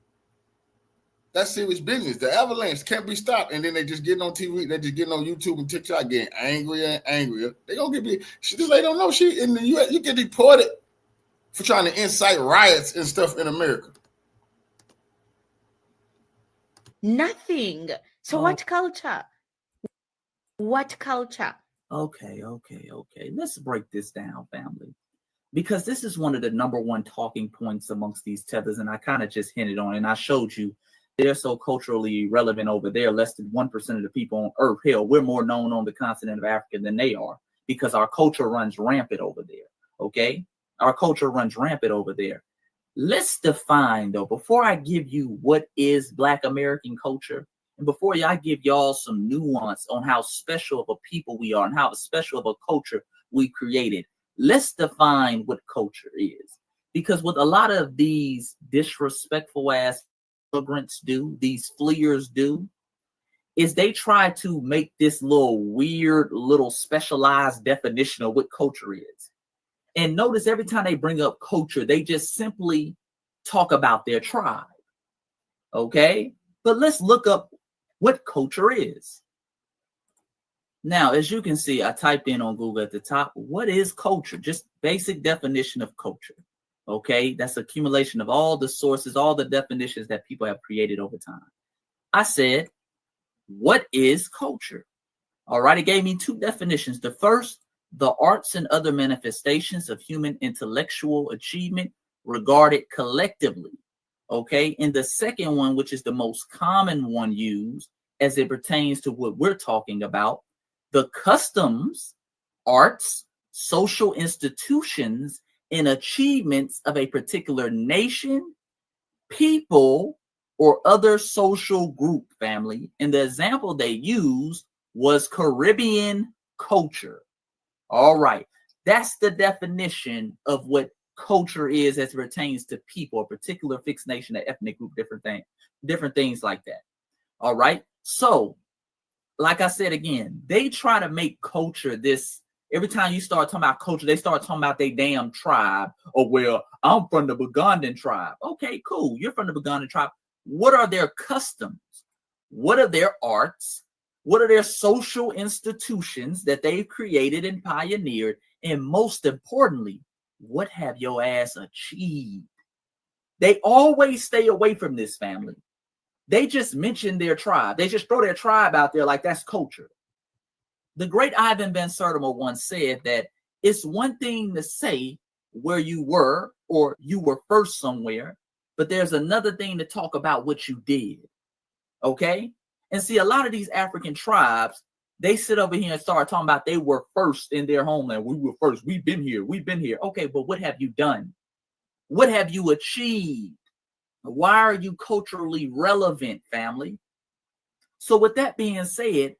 S1: That's serious business. The avalanche can't be stopped. And then they just getting on TV. They just getting on YouTube and TikTok getting angrier and angrier. They gonna get me. This lady don't know. She in the U.S. You get deported for trying to incite riots and stuff in America.
S19: Nothing. So what culture? What culture?
S18: Okay. Let's break this down, family. Because this is one of the number one talking points amongst these tethers. And I kind of just hinted on it. And I showed you they're so culturally relevant over there. Less than 1% of the people on earth. Hell, we're more known on the continent of Africa than they are. Because our culture runs rampant over there. Okay? Our culture runs rampant over there. Let's define, though, before I give you what is Black American culture, and before I give y'all some nuance on how special of a people we are and how special of a culture we created, let's define what culture is. Because what a lot of these disrespectful ass immigrants do, these fleers do, is they try to make this little weird, little specialized definition of what culture is. And notice every time they bring up culture, they just simply talk about their tribe. Okay? But let's look up what culture is. Now, as you can see, I typed in on Google at the top, what is culture? Just basic definition of culture. Okay, that's accumulation of all the sources, all the definitions that people have created over time. I said, what is culture? All right, it gave me two definitions. The first, the arts and other manifestations of human intellectual achievement regarded collectively. Okay, and the second one, which is the most common one used as it pertains to what we're talking about, the customs, arts, social institutions, and achievements of a particular nation, people, or other social group, family. And the example they used was Caribbean culture. All right, that's the definition of what culture is as it pertains to people, a particular fixed nation, an ethnic group, different things like that. All right, so like I said again, they try to make culture this. Every time you start talking about culture, they start talking about their damn tribe. Or, well, I'm from the Bugandan tribe. Okay, cool. You're from the Bugandan tribe. What are their customs? What are their arts? What are their social institutions that they've created and pioneered? And most importantly, what have your ass achieved? They always stay away from this, family. They just mention their tribe. They just throw their tribe out there like that's culture. The great Ivan Van Sertima once said that it's one thing to say where you were or you were first somewhere, but there's another thing to talk about what you did. Okay? And see, a lot of these African tribes, they sit over here and start talking about they were first in their homeland. We were first. We've been here. We've been here. Okay, but what have you done? What have you achieved? Why are you culturally relevant, family? So with that being said,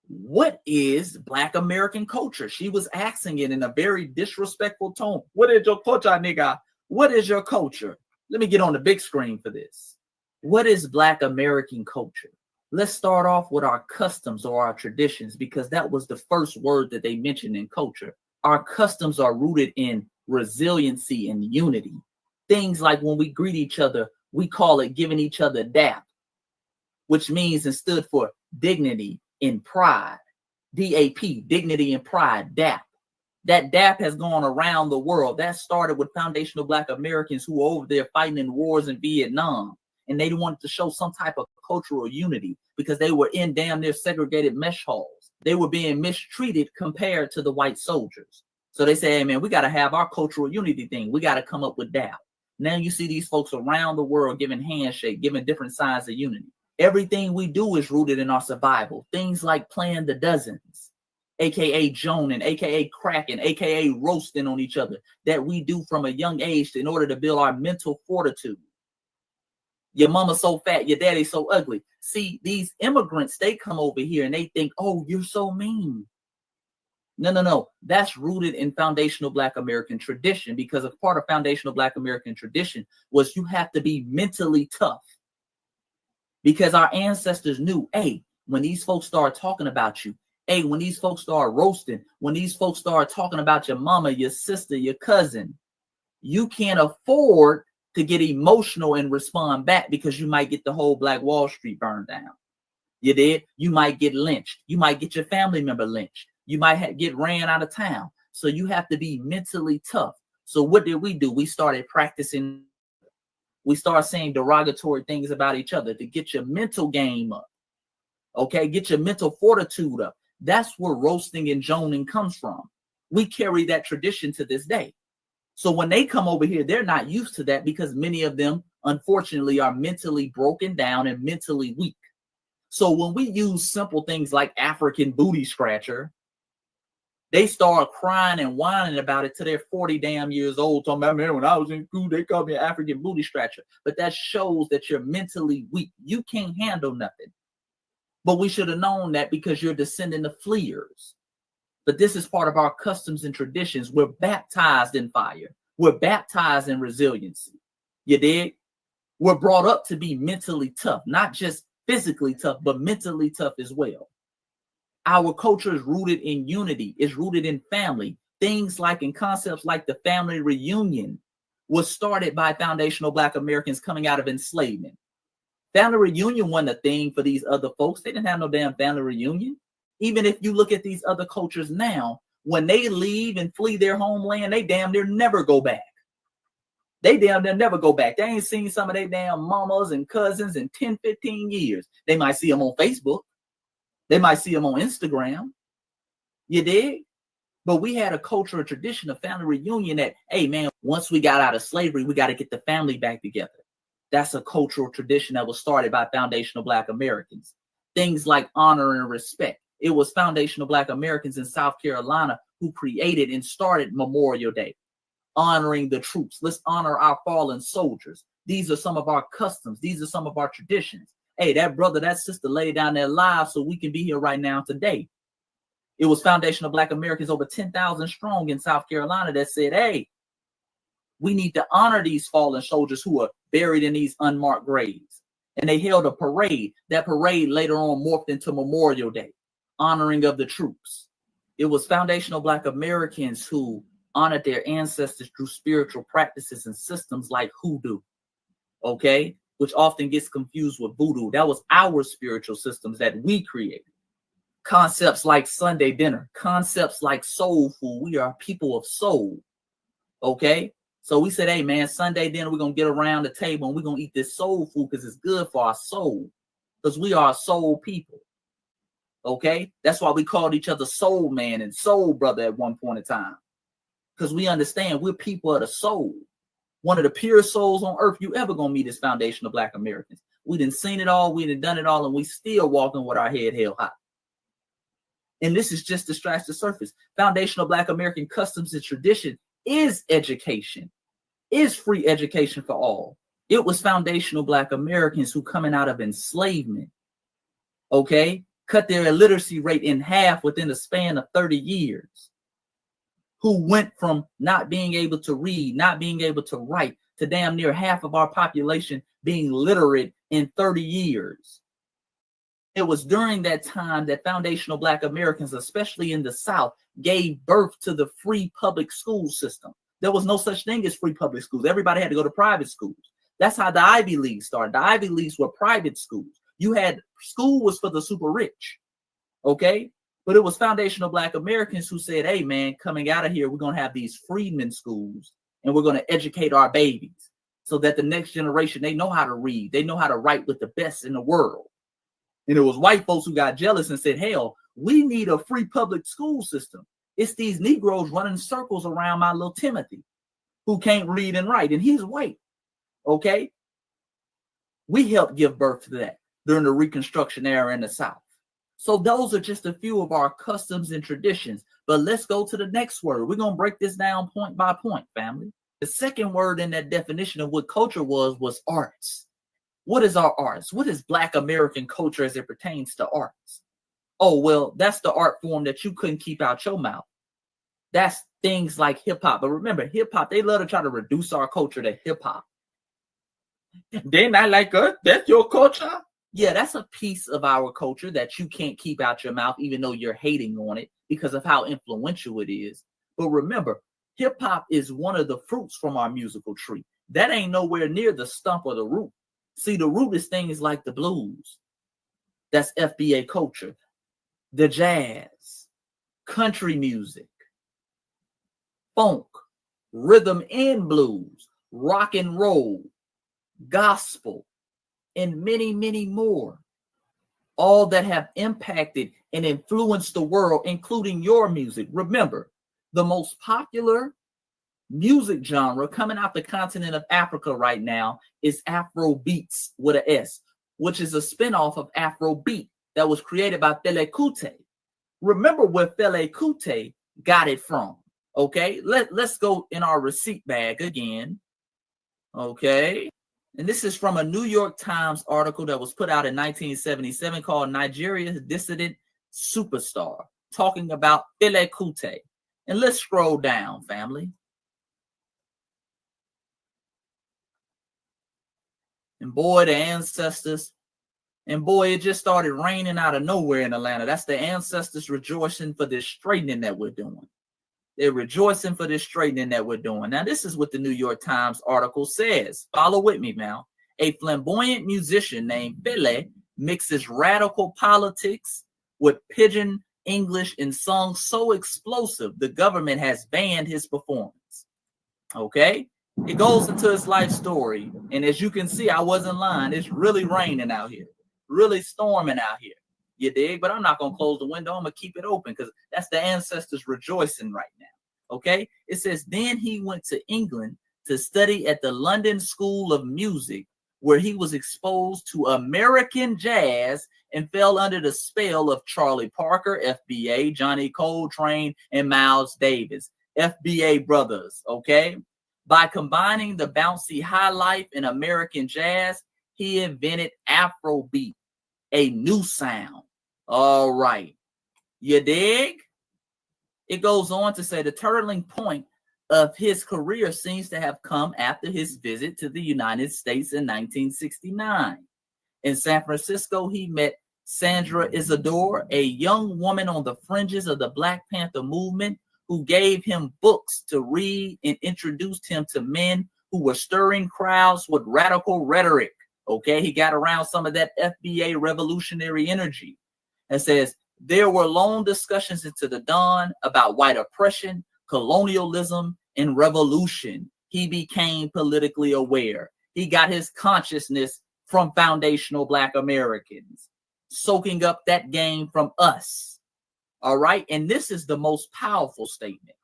S18: what is Black American culture? She was asking it in a very disrespectful tone. What is your culture, nigga? What is your culture? Let me get on the big screen for this. What is Black American culture? Let's start off with our customs or our traditions, because that was the first word that they mentioned in culture. Our customs are rooted in resiliency and unity. Things like when we greet each other, we call it giving each other dap, which means and stood for dignity and pride. DAP, dignity and pride, DAP. That DAP has gone around the world. That started with foundational Black Americans who were over there fighting in wars in Vietnam. And they wanted to show some type of cultural unity because they were in damn near segregated mesh halls. They were being mistreated compared to the white soldiers. So they say, hey man, we got to have our cultural unity thing. We got to come up with DAP. Now you see these folks around the world giving handshake, giving different signs of unity. Everything we do is rooted in our survival. Things like playing the dozens, aka joning, aka cracking, aka roasting on each other, that we do from a young age in order to build our mental fortitude. Your mama's so fat, your daddy's so ugly. See, these immigrants, they come over here and they think, oh, you're so mean. No. That's rooted in foundational Black American tradition, because a part of foundational Black American tradition was you have to be mentally tough. Because our ancestors knew, hey, when these folks start talking about you, hey, when these folks start roasting, when these folks start talking about your mama, your sister, your cousin, you can't afford to get emotional and respond back, because you might get the whole Black Wall Street burned down. You did? You might get lynched. You might get your family member lynched. You might get ran out of town. So you have to be mentally tough. So what did we do? We started practicing. We start saying derogatory things about each other to get your mental game up. Okay, get your mental fortitude up. That's where roasting and joning comes from. We carry that tradition to this day. So when they come over here, they're not used to that, because many of them, unfortunately, are mentally broken down and mentally weak. So when we use simple things like African booty scratcher, they start crying and whining about it till they're 40 damn years old. Talking about, man, when I was in school, they called me an African booty scratcher. But that shows that you're mentally weak. You can't handle nothing. But we should have known that, because you're descendant of fleers. But this is part of our customs and traditions. We're baptized in fire. We're baptized in resiliency. You dig? We're brought up to be mentally tough, not just physically tough, but mentally tough as well. Our culture is rooted in unity. It's rooted in family. Things like and concepts like the family reunion was started by foundational Black Americans coming out of enslavement. Family reunion wasn't a thing for these other folks. They didn't have no damn family reunion. Even if you look at these other cultures now, when they leave and flee their homeland, they damn near never go back. They damn near never go back. They ain't seen some of their damn mamas and cousins in 10, 15 years. They might see them on Facebook. They might see them on Instagram. You dig? But we had a culture, a tradition of family reunion that, hey, man, once we got out of slavery, we got to get the family back together. That's a cultural tradition that was started by foundational Black Americans. Things like honor and respect. It was foundational Black Americans in South Carolina who created and started Memorial Day, honoring the troops. Let's honor our fallen soldiers. These are some of our customs. These are some of our traditions. Hey, that brother, that sister laid down their lives so we can be here right now today. It was foundational Black Americans, over 10,000 strong in South Carolina, that said, hey, we need to honor these fallen soldiers who are buried in these unmarked graves. And they held a parade. That parade later on morphed into Memorial Day, honoring of the troops. It was foundational Black Americans who honored their ancestors through spiritual practices and systems like hoodoo, okay, which often gets confused with voodoo. That was our spiritual systems that we created. Concepts like Sunday dinner, concepts like soul food. We are people of soul, okay? So we said, hey, man, Sunday dinner, we're going to get around the table and we're going to eat this soul food because it's good for our soul, because we are soul people, okay? That's why we called each other soul man and soul brother at one point in time, because we understand we're people of the soul. One of the purest souls on earth you ever going to meet is foundational Black Americans. We done seen it all, we done done it all, and we still walking with our head held high. And this is just to scratch the surface. Foundational Black American customs and tradition is education, is free education for all. It was foundational Black Americans who, coming out of enslavement, okay, cut their illiteracy rate in half within a span of 30 years, who went from not being able to read, not being able to write, to damn near half of our population being literate in 30 years. It was during that time that foundational Black Americans, especially in the South, gave birth to the free public school system. There was no such thing as free public schools. Everybody had to go to private schools. That's how the Ivy League started. The Ivy Leagues were private schools. You had school was for the super rich, okay? But it was foundational Black Americans who said, hey, man, coming out of here, we're going to have these freedmen schools and we're going to educate our babies so that the next generation, they know how to read. They know how to write with the best in the world. And it was white folks who got jealous and said, hell, we need a free public school system. It's these Negroes running circles around my little Timothy who can't read and write. And he's white, okay? We helped give birth to that during the Reconstruction era in the South. So those are just a few of our customs and traditions. But let's go to the next word. We're going to break this down point by point, family. The second word in that definition of what culture was arts. What is our arts? What is Black American culture as it pertains to arts? Oh, well, that's the art form that you couldn't keep out your mouth. That's things like hip hop. But remember, hip hop, they love to try to reduce our culture to hip hop. They're not like us. That's your culture. Yeah, that's a piece of our culture that you can't keep out your mouth, even though you're hating on it because of how influential it is. But remember, hip hop is one of the fruits from our musical tree. That ain't nowhere near the stump or the root. See, the root is things like the blues. That's FBA culture. The jazz, country music, funk, rhythm and blues, rock and roll, gospel, and many, many more. All that have impacted and influenced the world, including your music. Remember, the most popular music genre coming out the continent of Africa right now is Afro beats with an S, which is a spinoff of Afro beat that was created by Fela Kuti. Remember where Fela Kuti got it from, okay? Let's go in our receipt bag again, okay? And this is from a New York Times article that was put out in 1977 called Nigeria's Dissident Superstar, talking about Fela Kuti. And let's scroll down, family. And boy, the ancestors, and boy, it just started raining out of nowhere in Atlanta. That's the ancestors rejoicing for this straightening that we're doing. They're rejoicing for this straightening that we're doing. Now, this is what the New York Times article says. Follow with me now. A flamboyant musician named Pele mixes radical politics with pidgin English in songs so explosive the government has banned his performance. Okay? It goes into his life story. And as you can see, I wasn't lying. It's really raining out here. Really storming out here. You dig? But I'm not going to close the window. I'm going to keep it open because that's the ancestors rejoicing right now. Okay? It says, then he went to England to study at the London School of Music, where he was exposed to American jazz and fell under the spell of Charlie Parker, FBA, Johnny Coltrane, and Miles Davis, FBA brothers, okay? By combining the bouncy high life and American jazz, he invented Afrobeat, a new sound. All right. You dig? It goes on to say the turning point of his career seems to have come after his visit to the United States in 1969. In San Francisco, he met Sandra Isidore, a young woman on the fringes of the Black Panther movement, who gave him books to read and introduced him to men who were stirring crowds with radical rhetoric. Okay, he got around some of that FBA revolutionary energy. It says, there were long discussions into the dawn about white oppression, colonialism, and revolution. He became politically aware. He got his consciousness from foundational Black Americans, soaking up that game from us. All right. And this is the most powerful statement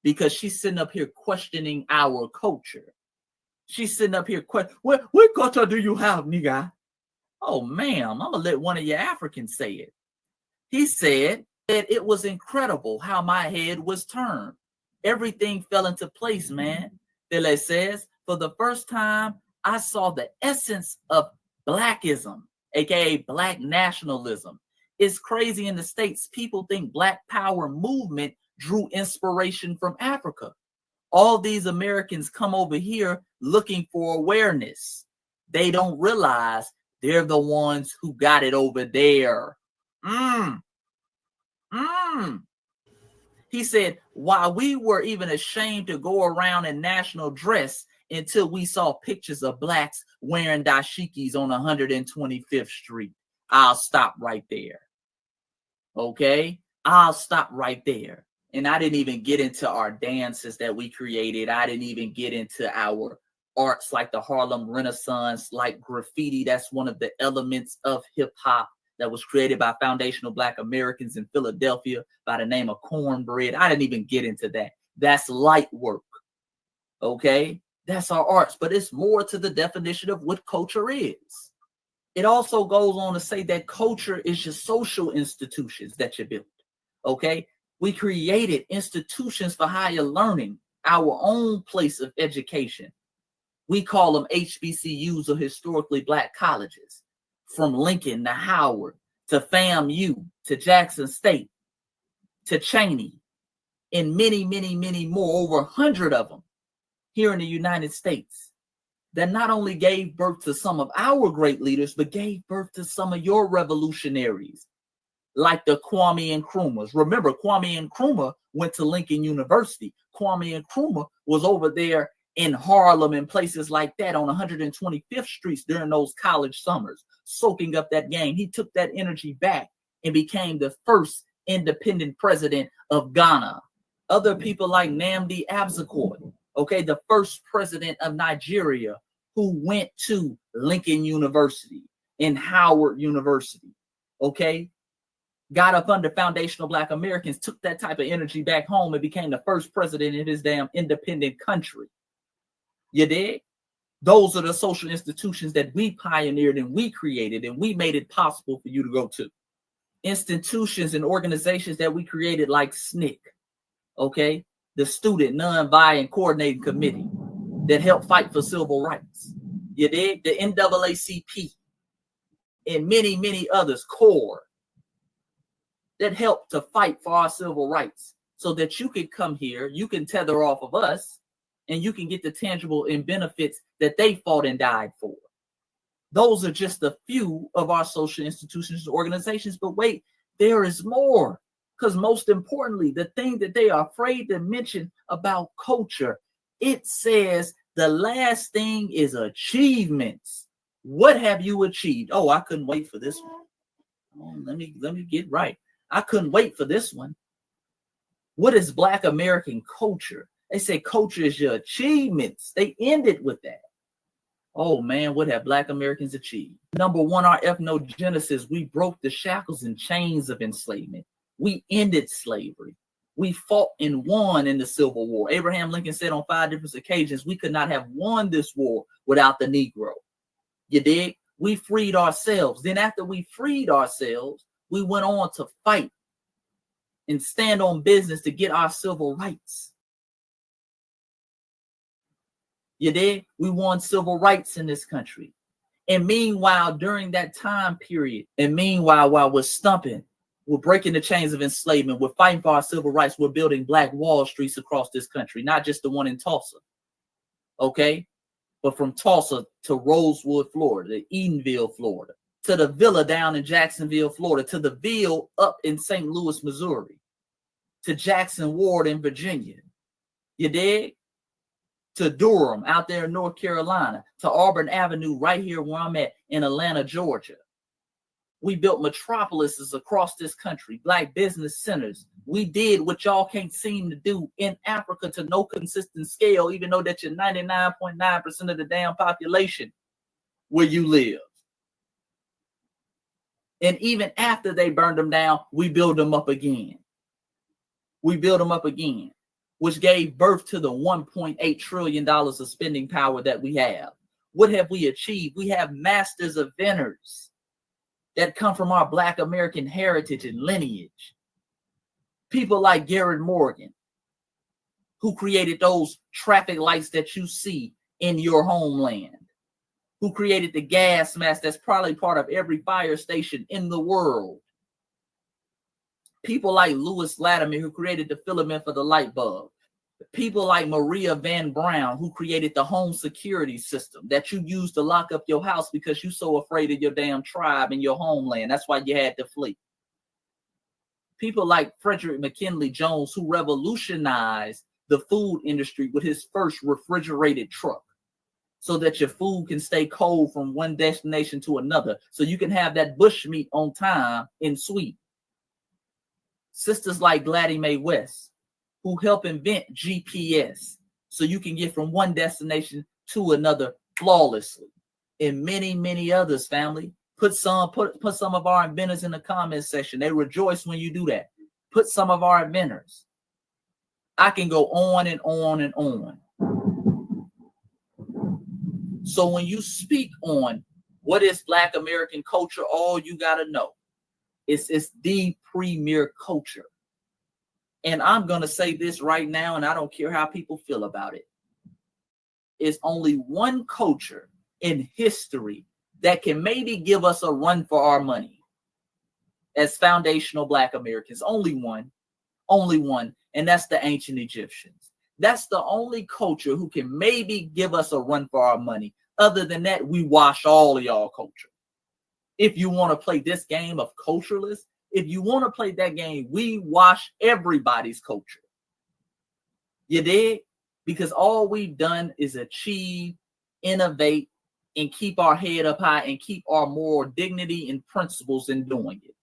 S18: because she's sitting up here questioning our culture. She's sitting up here what culture do you have, nigga? Oh, ma'am, I'm going to let one of your Africans say it. He said that it was incredible how my head was turned. Everything fell into place, man. Dele says, for the first time, I saw the essence of Blackism, aka Black nationalism. It's crazy in the States. People think Black Power movement drew inspiration from Africa. All these Americans come over here looking for awareness. They don't realize they're the ones who got it over there. He said, while we were even ashamed to go around in national dress until we saw pictures of Blacks wearing dashikis on 125th Street. I'll stop right there. Okay? I'll stop right there. And I didn't even get into our dances that we created. I didn't even get into our arts like the Harlem Renaissance, like graffiti. That's one of the elements of hip hop that was created by foundational Black Americans in Philadelphia by the name of Cornbread. I didn't even get into that. That's light work. Okay? That's our arts, but it's more to the definition of what culture is. It also goes on to say that culture is your social institutions that you built. Okay? We created institutions for higher learning, our own place of education. We call them HBCUs or historically Black colleges. From Lincoln to Howard, to FAMU, to Jackson State, to Cheney, and many, many, many more, over 100 of them here in the United States that not only gave birth to some of our great leaders, but gave birth to some of your revolutionaries, like the Kwame Nkrumahs. Remember, Kwame Nkrumah went to Lincoln University. Kwame Nkrumah was over there in Harlem and places like that on 125th Streets during those college summers, soaking up that game. He took that energy back and became the first independent president of Ghana. Other people like Nnamdi Azikiwe, okay, the first president of Nigeria who went to Lincoln University and Howard University, okay, got up under foundational Black Americans, took that type of energy back home and became the first president in his damn independent country. You dig? Those are the social institutions that we pioneered and we created and we made it possible for you to go to. Institutions and organizations that we created like SNCC, okay? The Student Non-Violent Coordinating Committee that helped fight for civil rights. You dig? The NAACP and many, many others, CORE, that helped to fight for our civil rights so that you can come here, you can tether off of us, and you can get the tangible and benefits that they fought and died for. Those are just a few of our social institutions and organizations. But wait, there is more. Because most importantly, the thing that they are afraid to mention about culture, it says the last thing is achievements. What have you achieved? Oh, I couldn't wait for this one. Oh, let me get right. I couldn't wait for this one. What is Black American culture? They say culture is your achievements. They ended with that. Oh man, what have Black Americans achieved? Number one, our ethnogenesis. We broke the shackles and chains of enslavement. We ended slavery. We fought and won in the Civil War. Abraham Lincoln said on 5 different occasions, we could not have won this war without the Negro. You dig? We freed ourselves. Then after we freed ourselves, we went on to fight and stand on business to get our civil rights. You dig? We won civil rights in this country. And meanwhile, during that time period, while we're stumping, we're breaking the chains of enslavement, we're fighting for our civil rights, we're building Black Wall Streets across this country, not just the one in Tulsa, okay? But from Tulsa to Rosewood, Florida, to Edenville, Florida, to the Villa down in Jacksonville, Florida, to the Ville up in St. Louis, Missouri, to Jackson Ward in Virginia, you dig? To Durham out there in North Carolina, to Auburn Avenue right here where I'm at in Atlanta, Georgia. We built metropolises across this country, Black business centers. We did what y'all can't seem to do in Africa to no consistent scale, even though that you're 99.9% of the damn population where you live. And even after they burned them down, we build them up again. We build them up again, which gave birth to the $1.8 trillion of spending power that we have. What have we achieved? We have masters of inventors that come from our Black American heritage and lineage. People like Garrett Morgan, who created those traffic lights that you see in your homeland, who created the gas mask that's probably part of every fire station in the world. People like Lewis Latimer, who created the filament for the light bulb. People like Maria Van Braun, who created the home security system that you use to lock up your house because you're so afraid of your damn tribe and your homeland. That's why you had to flee. People like Frederick McKinley Jones, who revolutionized the food industry with his first refrigerated truck so that your food can stay cold from one destination to another, so you can have that bush meat on time and sweet. Sisters like Gladys Mae West, who helped invent GPS so you can get from one destination to another flawlessly. And many, many others, family. Put some of our inventors in the comment section. They rejoice when you do that. Put some of our inventors. I can go on and on and on. So when you speak on what is Black American culture, all you got to know is it's the premier culture. And I'm going to say this right now, and I don't care how people feel about it. It's only one culture in history that can maybe give us a run for our money as foundational Black Americans. Only one, and that's the ancient Egyptians. That's the only culture who can maybe give us a run for our money. Other than that, we wash all of y'all culture. If you want to play this game of culturalist, if you want to play that game, we wash everybody's culture. You dig? Because all we've done is achieve, innovate, and keep our head up high and keep our moral dignity and principles in doing it.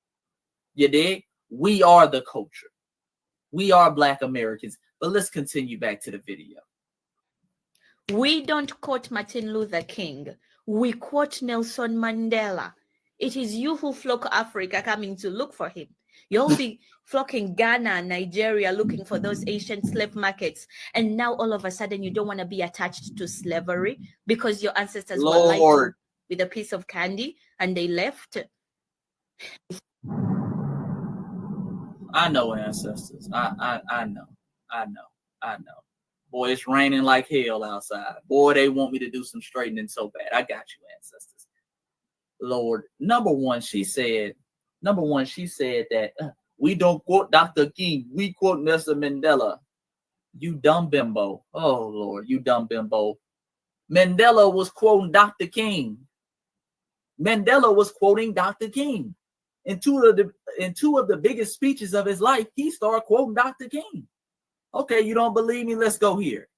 S18: You dig? We are the culture. We are Black Americans. But let's continue back to the video.
S19: We don't quote Martin Luther King. We quote Nelson Mandela. It is you who flock Africa coming to look for him. You'll be flocking Ghana, Nigeria, looking for those ancient slave markets. And now all of a sudden you don't want to be attached to slavery because your ancestors were lied to with a piece of candy and they left.
S18: I know ancestors. I know. Boy, it's raining like hell outside. Boy, they want me to do some straightening so bad. I got you, ancestors. Lord, number one, she said that we don't quote Dr. King, we quote Nelson Mandela. You dumb bimbo. Oh, Lord, you dumb bimbo. Mandela was quoting Dr. King. Mandela was quoting Dr. King. In two of the biggest speeches of his life, he started quoting Dr. King. Okay, you don't believe me? Let's go here.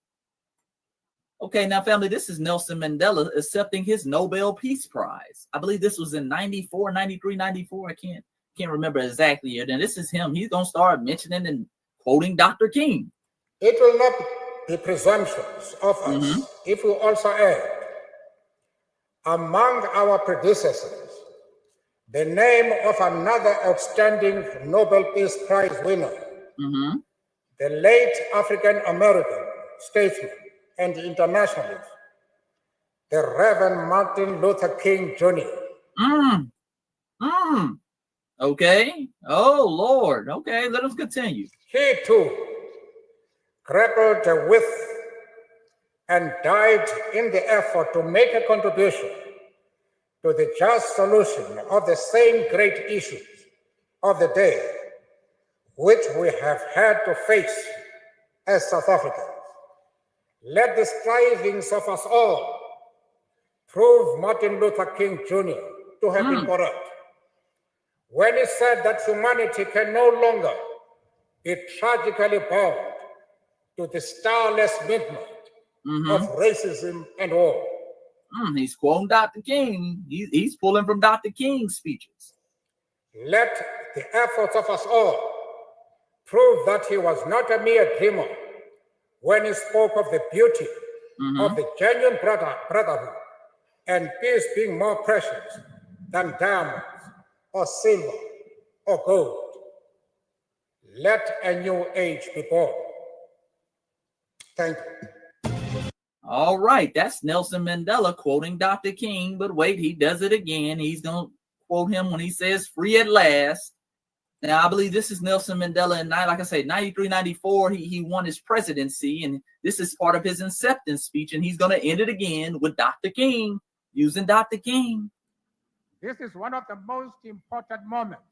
S18: Okay, now family, this is Nelson Mandela accepting his Nobel Peace Prize. I believe this was in 94, 93, 94. I can't remember exactly. And this is him. He's going to start mentioning and quoting Dr. King.
S20: It will not be presumptuous of us if we also add, among our predecessors, the name of another outstanding Nobel Peace Prize winner, the late African-American statesman and internationalist, the Reverend Martin Luther King Jr.
S18: Okay. Oh, Lord. Okay, let us continue.
S20: He too grappled with and died in the effort to make a contribution to the just solution of the same great issues of the day, which we have had to face as South Africans. Let the strivings of us all prove Martin Luther King Jr. to have been correct when he said that humanity can no longer be tragically bound to the starless midnight of racism and war.
S18: He's quoting Dr. King. He's pulling from Dr. King's speeches.
S20: Let the efforts of us all prove that he was not a mere dreamer when he spoke of the beauty of the genuine brotherhood and peace being more precious than diamonds or silver or gold. Let a new age be born. Thank you.
S18: All right, that's Nelson Mandela quoting Dr. King, but wait, he does it again. He's going to quote him when he says free at last. Now, I believe this is Nelson Mandela, and like I say, 93, 94, he won his presidency, and this is part of his acceptance speech, and he's going to end it again with Dr. King, using Dr. King.
S21: This is one of the most important moments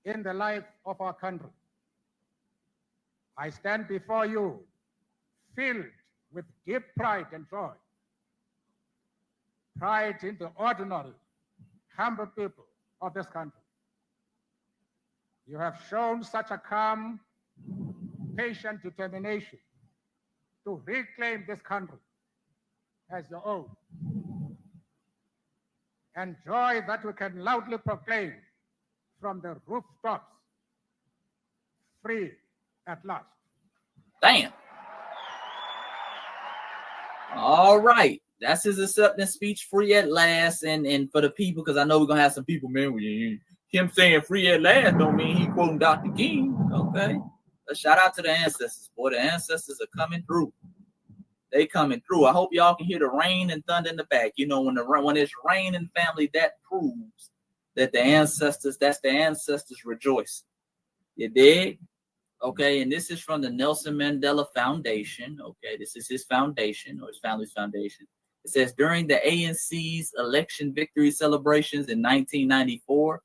S21: in the life of our country. I stand before you filled with deep pride and joy. Pride in the ordinary, humble people of this country. You have shown such a calm, patient determination to reclaim this country as your own. And joy that we can loudly proclaim from the rooftops, free at last.
S18: Damn. All right. That's his acceptance speech, free at last. And for the people, because I know we're going to have some people, man, him saying free at last don't mean he quoting Dr. King. Okay. A shout out to the ancestors, boy. The ancestors are coming through. They coming through. I hope y'all can hear the rain and thunder in the back. You know, when it's raining, family, that proves that the ancestors rejoice. You dig? Okay, and this is from the Nelson Mandela Foundation. Okay, this is his foundation, or his family's foundation. It says, during the ANC's election victory celebrations in 1994,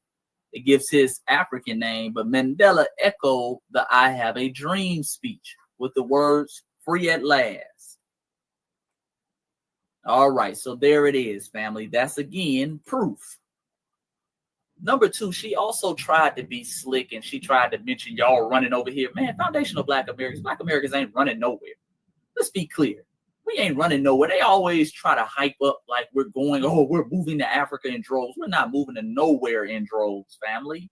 S18: it gives his African name, but Mandela echoed the I Have a Dream speech with the words, free at last. All right, so there it is, family. That's, again, proof. Number two, she also tried to be slick, and she tried to mention y'all running over here. Man, foundational Black Americans ain't running nowhere. Let's be clear. We ain't running nowhere. They always try to hype up like we're moving to Africa in droves. We're not moving to nowhere in droves, family.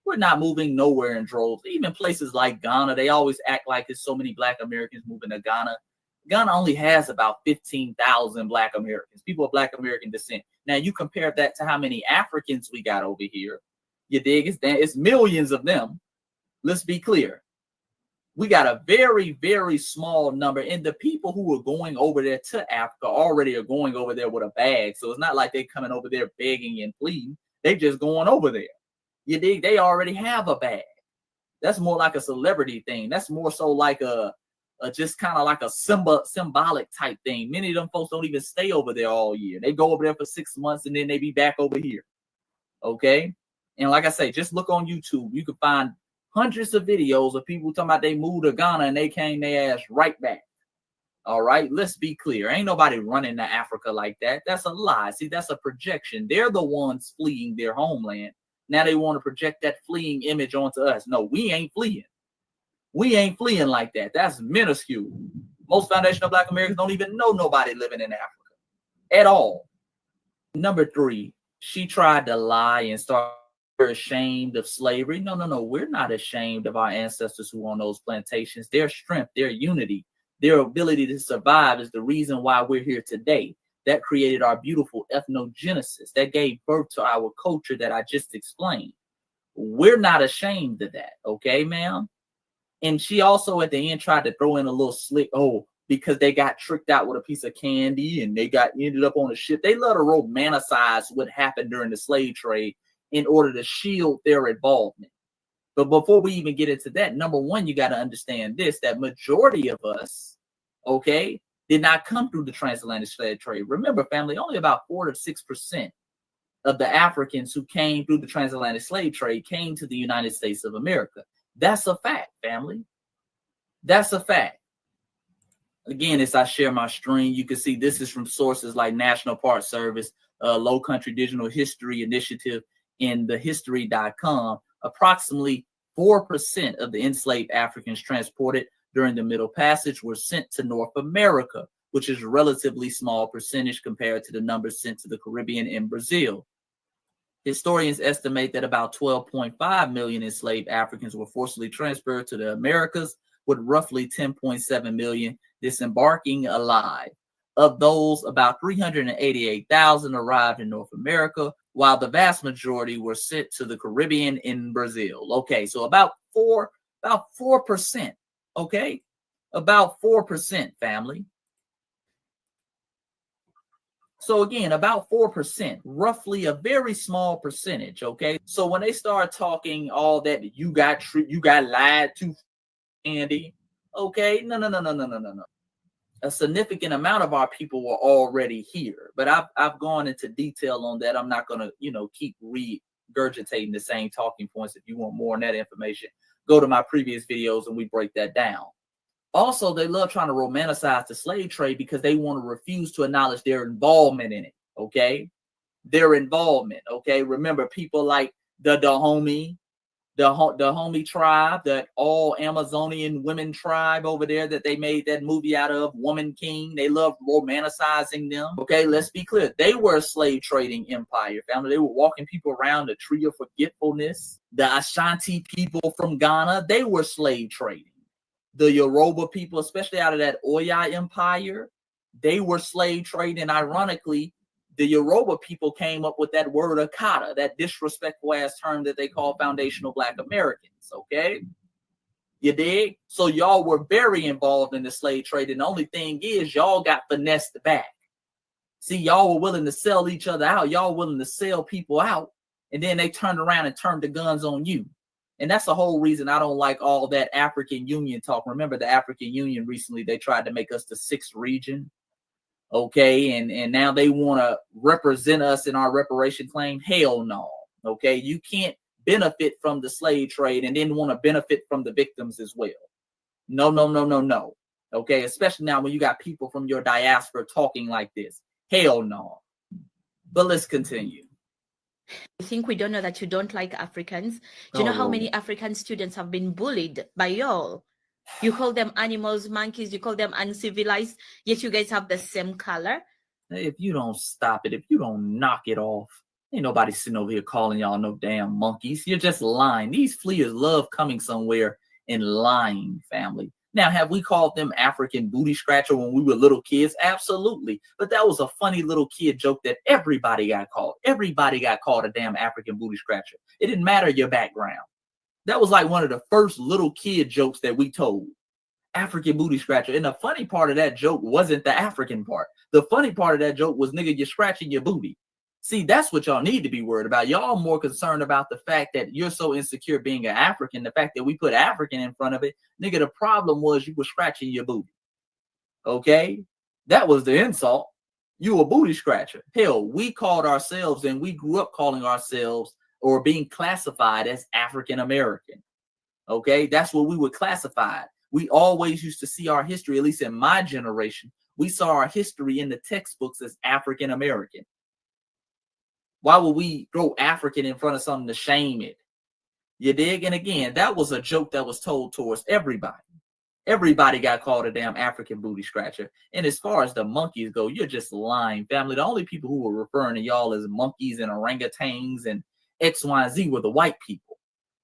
S18: We're not moving nowhere in droves. Even places like Ghana, they always act like there's so many Black Americans moving to Ghana. Ghana only has about 15,000 Black Americans, people of Black American descent. Now, you compare that to how many Africans we got over here. You dig? It's millions of them. Let's be clear. We got a very, very small number. And the people who are going over there to Africa already are going over there with a bag. So it's not like they're coming over there begging and pleading. They just going over there. You dig? They already have a bag. That's more like a celebrity thing. That's more so like just kind of like a symbolic type thing. Many of them folks don't even stay over there all year. They go over there for 6 months and then they be back over here. Okay. And like I say, just look on YouTube. You can find hundreds of videos of people talking about they moved to Ghana and they came their ass right back. All right, let's be clear. Ain't nobody running to Africa like that. That's a lie. See, that's a projection. They're the ones fleeing their homeland. Now they want to project that fleeing image onto us. No, we ain't fleeing. We ain't fleeing like that. That's minuscule. Most foundational Black Americans don't even know nobody living in Africa at all. Number 3, she tried to lie and start ashamed of slavery. No, we're not ashamed of our ancestors who were on those plantations. Their strength, their unity, their ability to survive is the reason why we're here today. That created our beautiful ethnogenesis. That gave birth to our culture that I just explained. We're not ashamed of that, okay, ma'am? And she also at the end tried to throw in a little slick, because they got tricked out with a piece of candy and they ended up on a ship. They love to romanticize what happened during the slave trade in order to shield their involvement. But before we even get into that, number 1, you got to understand this, that majority of us, okay, did not come through the transatlantic slave trade. Remember, family, only about 4 to 6% of the Africans who came through the transatlantic slave trade came to the United States of America. That's a fact, family. That's a fact. Again, as I share my screen, you can see this is from sources like National Park Service, Low Country Digital History Initiative, and thehistory.com. Approximately 4% of the enslaved Africans transported during the Middle Passage were sent to North America, which is a relatively small percentage compared to the numbers sent to the Caribbean and Brazil. Historians estimate that about 12.5 million enslaved Africans were forcibly transferred to the Americas, with roughly 10.7 million disembarking alive. Of those, about 388,000 arrived in North America, while the vast majority were sent to the Caribbean and Brazil. Okay, so about 4%. Okay, about 4%, family. So again, about 4%, roughly a very small percentage. Okay, so when they start talking all that you got lied to, Andy. Okay, no. A significant amount of our people were already here, but I've gone into detail on that. I'm not going to, keep regurgitating the same talking points. If you want more on that information, go to my previous videos and we break that down. Also, they love trying to romanticize the slave trade because they want to refuse to acknowledge their involvement in it. Okay, their involvement. Okay, remember people like the Dahomey tribe, that all Amazonian women tribe over there that they made that movie out of, Woman King. They love romanticizing them. Okay, let's be clear. They were a slave trading empire, family. They were walking people around the Tree of Forgetfulness. The Ashanti people from Ghana, they were slave trading. The Yoruba people, especially out of that Oya Empire, they were slave trading. Ironically, the Yoruba people came up with that word akata, that disrespectful ass term that they call foundational Black Americans. Okay, you dig? So y'all were very involved in the slave trade, and the only thing is y'all got finessed back. See, y'all were willing to sell each other out. Y'all willing to sell people out, and then they turned around and turned the guns on you. And that's the whole reason I don't like all that African Union talk. Remember the African Union recently, they tried to make us the 6th region. Okay, and now they want to represent us in our reparation claim. Hell no. Okay, you can't benefit from the slave trade and then want to benefit from the victims as well. No. Okay, especially now when you got people from your diaspora talking like this. Hell no. But let's continue.
S19: I think we don't know that you don't like Africans. Do you know how many African students have been bullied by y'all? You call them animals, monkeys, you call them uncivilized, yet you guys have the same color.
S18: If you don't stop it, if you don't knock it off, ain't nobody sitting over here calling y'all no damn monkeys. You're just lying. These fleers love coming somewhere and lying, family. Now, have we called them African booty scratcher when we were little kids? Absolutely. But that was a funny little kid joke that everybody got called. Everybody got called a damn African booty scratcher. It didn't matter your background. That was like one of the first little kid jokes that we told. African booty scratcher. And the funny part of that joke wasn't the African part. The funny part of that joke was, nigga, you're scratching your booty. See, that's what y'all need to be worried about. Y'all more concerned about the fact that you're so insecure being an African, the fact that we put African in front of it. Nigga, the problem was you were scratching your booty. Okay? That was the insult. You a booty scratcher. Hell, we called ourselves, and we grew up calling ourselves or being classified as African American. Okay? That's what we were classified. We always used to see our history, at least in my generation, we saw our history in the textbooks as African American. Why would we throw African in front of something to shame it? You dig? And again, that was a joke that was told towards everybody. Everybody got called a damn African booty scratcher. And as far as the monkeys go, you're just lying, family. The only people who were referring to y'all as monkeys and orangutans and X, Y, and Z were the white people.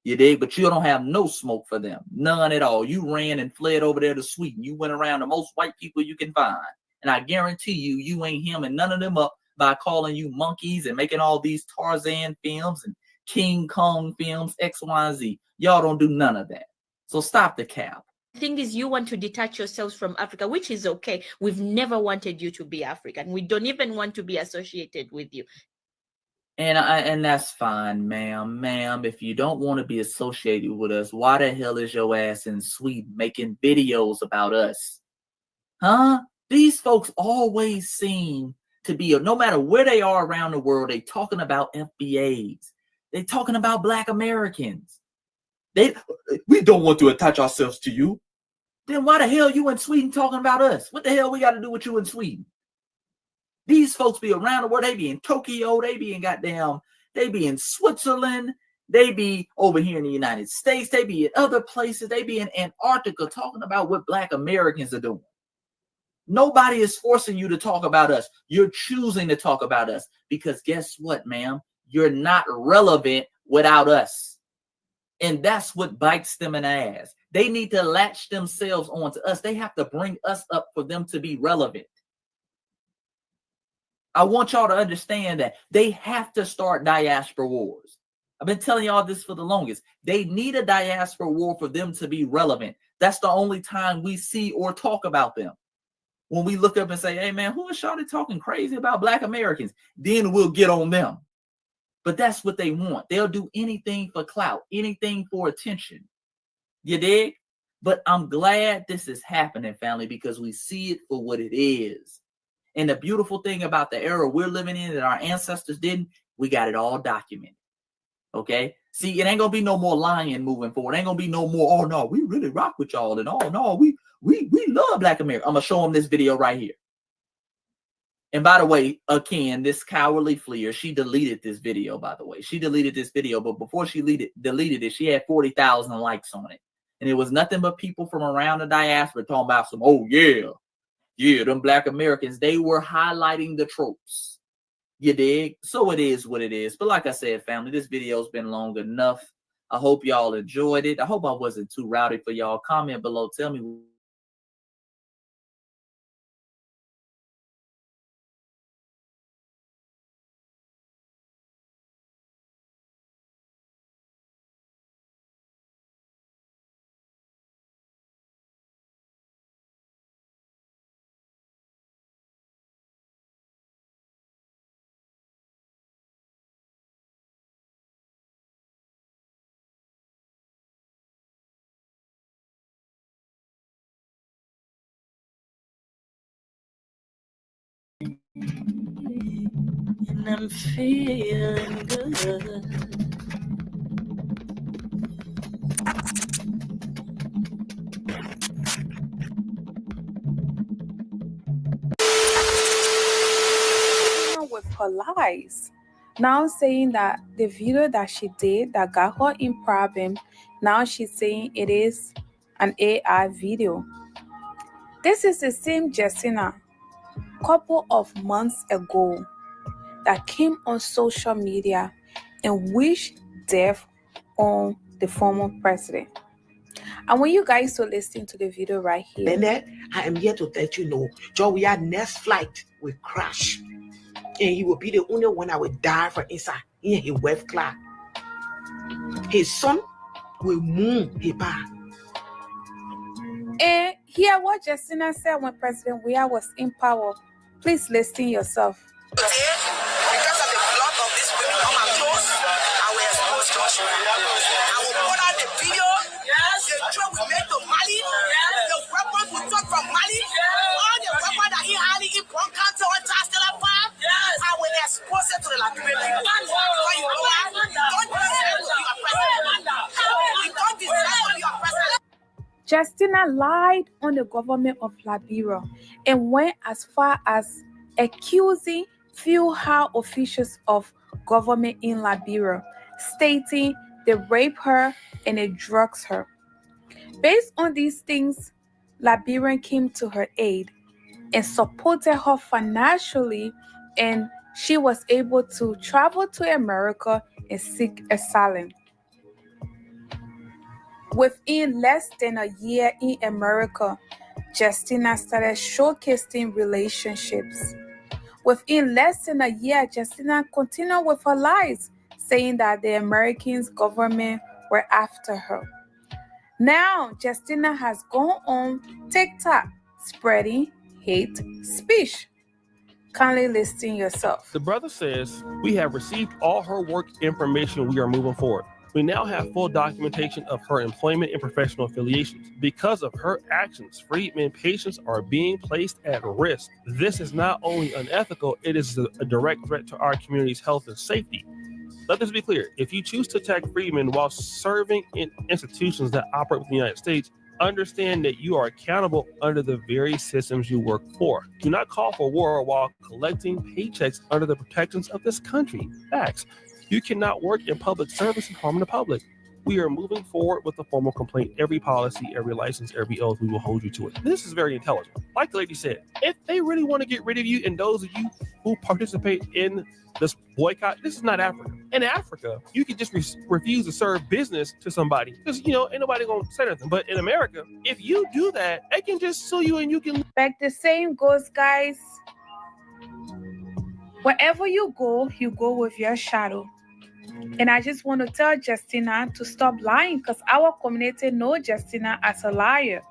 S18: You dig? But you don't have no smoke for them. None at all. You ran and fled over there to Sweden. You went around the most white people you can find. And I guarantee you, you ain't hemming none of them up by calling you monkeys and making all these Tarzan films and King Kong films, X, Y, and Z. Y'all don't do none of that. So stop the cap.
S19: The thing is, you want to detach yourselves from Africa, which is okay. We've never wanted you to be African. We don't even want to be associated with you.
S18: And that's fine, ma'am. If you don't want to be associated with us, why the hell is your ass in Sweden making videos about us? Huh? These folks always seem to be, no matter where they are around the world, they talking about FBAs. They talking about Black Americans. We don't want to attach ourselves to you. Then why the hell you in Sweden talking about us? What the hell we got to do with you in Sweden? These folks be around the world. They be in Tokyo. They be in they be in Switzerland. They be over here in the United States. They be in other places. They be in Antarctica talking about what Black Americans are doing. Nobody is forcing you to talk about us. You're choosing to talk about us because guess what, ma'am? You're not relevant without us. And that's what bites them in the ass. They need to latch themselves onto us. They have to bring us up for them to be relevant. I want y'all to understand that they have to start diaspora wars. I've been telling y'all this for the longest. They need a diaspora war for them to be relevant. That's the only time we see or talk about them. When we look up and say, hey, man, who is Shawty talking crazy about Black Americans? Then we'll get on them. But that's what they want. They'll do anything for clout, anything for attention. You dig? But I'm glad this is happening, family, because we see it for what it is. And the beautiful thing about the era we're living in that our ancestors didn't, we got it all documented. Okay? See, it ain't going to be no more lying moving forward. It ain't going to be no more, oh, no, we really rock with y'all. And oh, no, we love Black America. I'm going to show them this video right here. And by the way, again, this cowardly fleer, she deleted this video, by the way. She deleted this video, but before she deleted it, she had 40,000 likes on it. And it was nothing but people from around the diaspora talking about some, oh, yeah, them Black Americans, they were highlighting the tropes. You dig? So it is what it is. But like I said, family, this video's been long enough. I hope y'all enjoyed it. I hope I wasn't too rowdy for y'all. Comment below. Tell me.
S2: And I'm feeling good.
S22: With her lies, now saying that the video that she did that got her in problem, now she's saying it is an AI video. This is the same Jessina couple of months ago that came on social media and wished death on the former president. And when you guys will listen to the video right here,
S23: Bennett, I am here to let you know, Joe, our next flight will crash. And he will be the only one that will die for inside in his wealth class. His son will moon his back.
S22: And hear what Justina said when President Weah was in power. Please listen yourself.
S9: Because of the blood of this women on my clothes, I will expose Joshua. I will put out the video, the trip we made to Mali, the weapons we took from Mali, all the weapons that he had in Bronca to Chastela Farm, I will expose it to the Liberian people. Before you go out, don't deserve to be a president. You don't deserve to be a president.
S22: Justina lied on the government of Liberia and went as far as accusing few high officials of government in Liberia, stating they rape her and they drugs her. Based on these things, Liberian came to her aid and supported her financially, and she was able to travel to America and seek asylum. Within less than a year in America, Justina started showcasing relationships. Within less than a year, Justina continued with her lies, saying that the American government were after her. Now, Justina has gone on TikTok, spreading hate speech. Kindly listen yourself.
S3: The brother says, we have received all her work information. We are moving forward. We now have full documentation of her employment and professional affiliations. Because of her actions, freedmen patients are being placed at risk. This is not only unethical, it is a direct threat to our community's health and safety. Let this be clear. If you choose to attack freedmen while serving in institutions that operate within the United States, understand that you are accountable under the very systems you work for. Do not call for war while collecting paychecks under the protections of this country. Facts. You cannot work in public service and harm the public. We are moving forward with a formal complaint. Every policy, every license, every oath, we will hold you to it. This is very intelligent. Like the lady said, if they really want to get rid of you and those of you who participate in this boycott, this is not Africa. In Africa, you can just refuse to serve business to somebody because, ain't nobody going to say nothing. But in America, if you do that, they can just sue you and you can...
S22: Like the saying goes, guys, wherever you go with your shadow. And I just want to tell Justina to stop lying because our community knows Justina as a liar.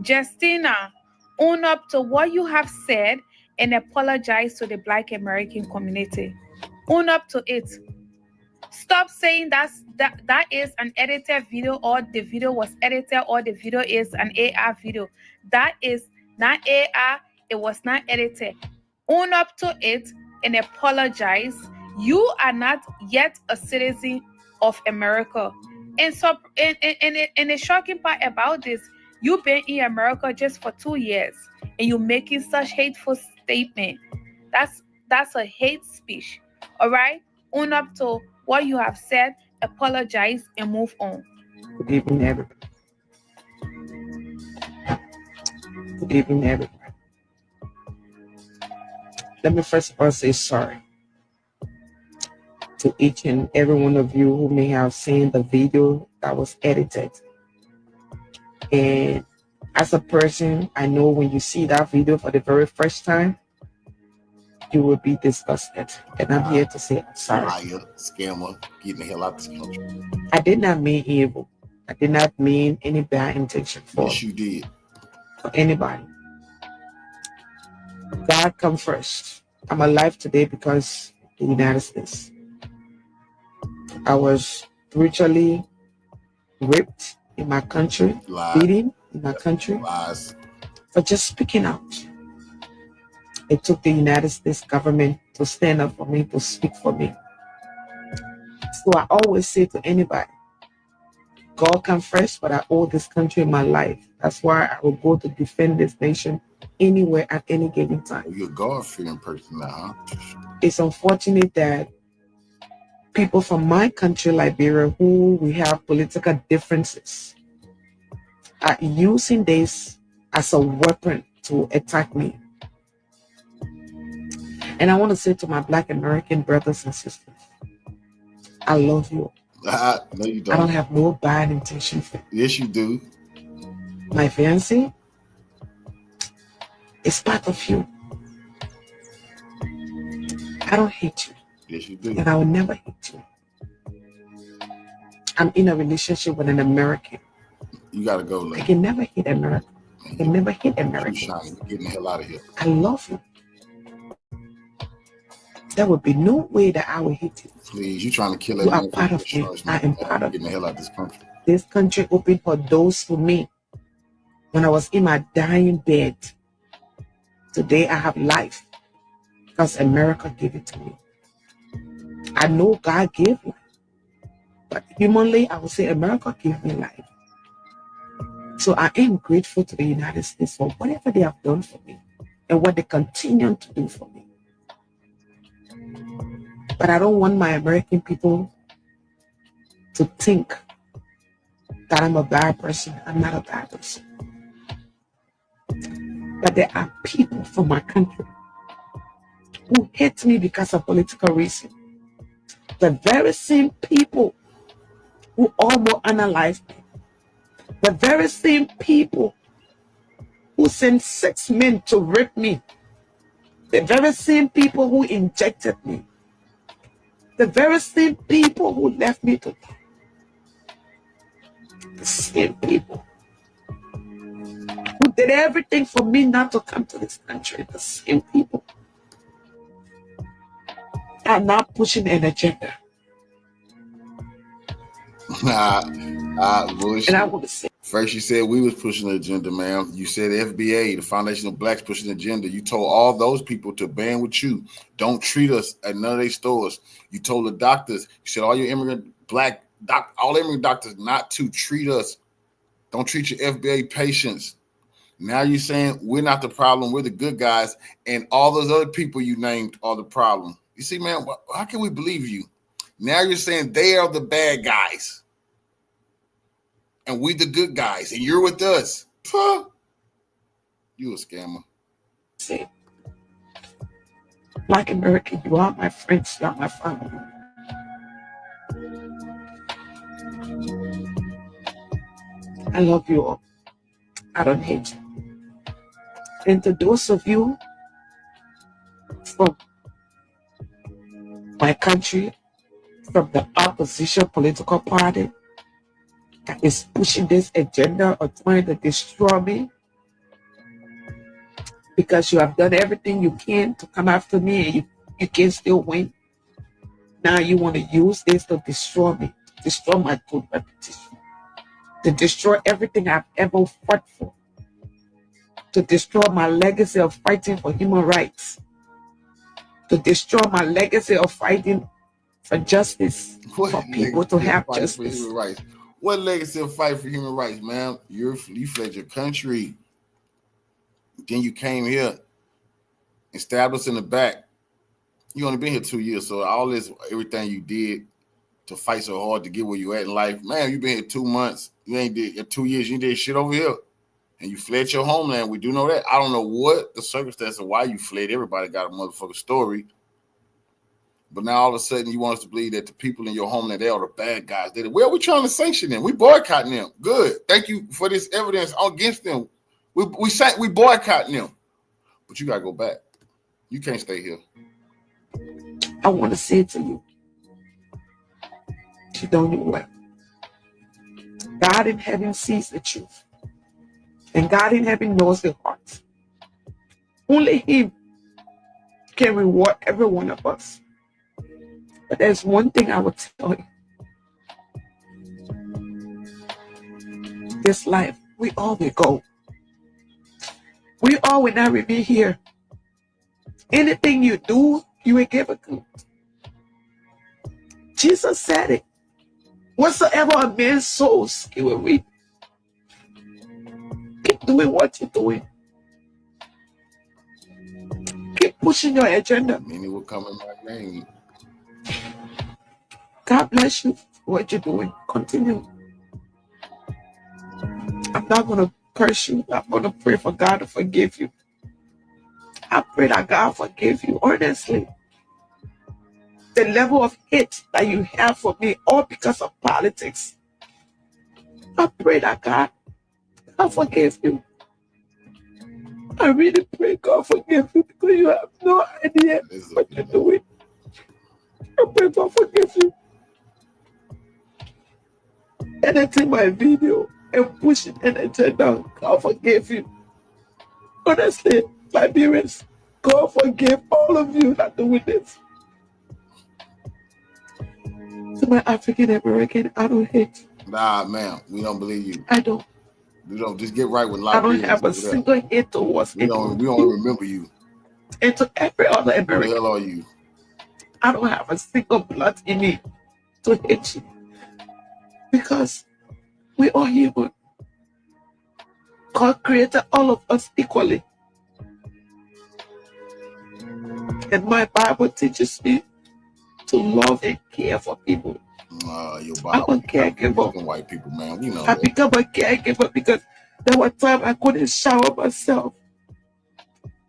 S22: Justina, own up to what you have said and apologize to the Black American community. Own up to it. Stop saying that is an edited video or the video was edited or the video is an AI video. That is not AI. It was not edited. Own up to it and apologize. You are not yet a citizen of America. And so, and the shocking part about this, you've been in America just for 2 years and you're making such hateful statement. That's a hate speech. All right? Own up to what you have said, apologize, and move on.
S4: Good evening, everybody. Good evening, everybody. Let me first of all say sorry to each and every one of you who may have seen the video that was edited. And as a person, I know when you see that video for the very first time, you will be disgusted. And I'm here to say I'm sorry.
S1: Liar, scammer, getting the hell out of this country.
S4: I did not mean evil. I did not mean any bad intention for
S1: Yes, you did.
S4: For anybody. God come first. I'm alive today because of the United States. I was brutally raped in my country, beaten in my country for just speaking out. It took the United States government to stand up for me, to speak for me. So I always say to anybody, God come first, but I owe this country my life. That's why I will go to defend this nation anywhere at any given time.
S1: You're a God-fearing person now, huh?
S4: It's unfortunate that people from my country, Liberia, who we have political differences, are using this as a weapon to attack me. And I want to say to my Black American brothers and sisters, I love you.
S1: No, you don't.
S4: I don't have no bad intention for you.
S1: Yes, you do.
S4: My fiancé is part of you. I don't hate you.
S1: Yes, you do.
S4: And I will never hate you. I'm in a relationship with an American.
S1: You gotta go, lady.
S4: I can never hate America. I can never hate Americans.
S1: You're getting the hell out of here.
S4: I love you. There would be no way that I will hate you.
S1: Please, you trying to kill
S4: You are part of me. I am part of
S1: getting the hell out of this country.
S4: This country opened for those for me. When I was in my dying bed, today I have life because America gave it to me. I know God gave life, but humanly, I would say America gave me life. So I am grateful to the United States for whatever they have done for me and what they continue to do for me. But I don't want my American people to think that I'm a bad person. I'm not a bad person. But there are people from my country who hate me because of political reason. The very same people who almost analyzed me. The very same people who sent 6 men to rape me. The very same people who injected me. The very same people who left me to die. The same people who did everything for me not to come to this country. The same people are not pushing an agenda.
S1: Bullshit.
S4: And I want to say,
S1: first you said we was pushing the agenda, man. You said FBA, the Foundation of Blacks, pushing the agenda. You told all those people to band with you. Don't treat us at none of their stores. You told the doctors, you said all your all immigrant doctors not to treat us. Don't treat your FBA patients. Now you're saying we're not the problem, we're the good guys, and all those other people you named are the problem. You see, man, how can we believe you? Now you're saying they are the bad guys. And we the good guys, and you're with us. Huh? You a scammer.
S4: See, Black American, you are my friends, you are my family. I love you all. I don't hate you. And to those of you from my country, from the opposition political party that is pushing this agenda or trying to destroy me, because you have done everything you can to come after me and you can still win. Now you want to use this to destroy me, to destroy my good reputation, to destroy everything I've ever fought for, to destroy my legacy of fighting for human rights, to destroy my legacy of fighting for justice, for people to have justice.
S1: What legacy of fight for human rights, man? You fled your country. Then you came here, established in the back. You only been here 2 years, so all this, everything you did to fight so hard to get where you at in life, man, you been here 2 months. You ain't did 2 years. You did shit over here, and you fled your homeland. We do know that. I don't know what the circumstance of why you fled. Everybody got a motherfucking story. But now all of a sudden you want us to believe that the people in your homeland, they are the bad guys. Well, we're trying to sanction them. We boycotting them. Good. Thank you for this evidence against them. We boycotting them. But you got to go back. You can't stay here.
S4: I want to say to you, you don't know what. God in heaven sees the truth. And God in heaven knows the heart. Only Him can reward every one of us. But there's one thing I would tell you. This life, we all will go. We all will not remain here. Anything you do, you will give account. Jesus said it. Whatsoever a man sows, he will reap. Keep doing what you're doing. Keep pushing your agenda.
S1: Many will come in my name.
S4: God bless you for what you're doing. Continue. I'm not going to curse you. I'm going to pray for God to forgive you. I pray that God forgive you, honestly. The level of hate that you have for me, all because of politics. I pray that God forgive you. I really pray God forgive you because you have no idea what you're doing. I pray God forgive you. Editing my video and pushing an agenda, God forgive you. Honestly, my parents, God forgive all of you that doing this. To my African American, I don't hate.
S1: Nah, man, we don't believe you.
S4: I don't.
S1: We don't just get right with life.
S4: I don't have a single hate towards
S1: anyone. We don't remember you.
S4: And to every other American.
S1: Who the hell are you?
S4: I don't have a single blood in me to hate you. Because we are human. God created all of us equally. And my Bible teaches me to love and care for people. I'm a caregiver.
S1: White people, man, you know.
S4: I become a caregiver because there was time I couldn't shower myself.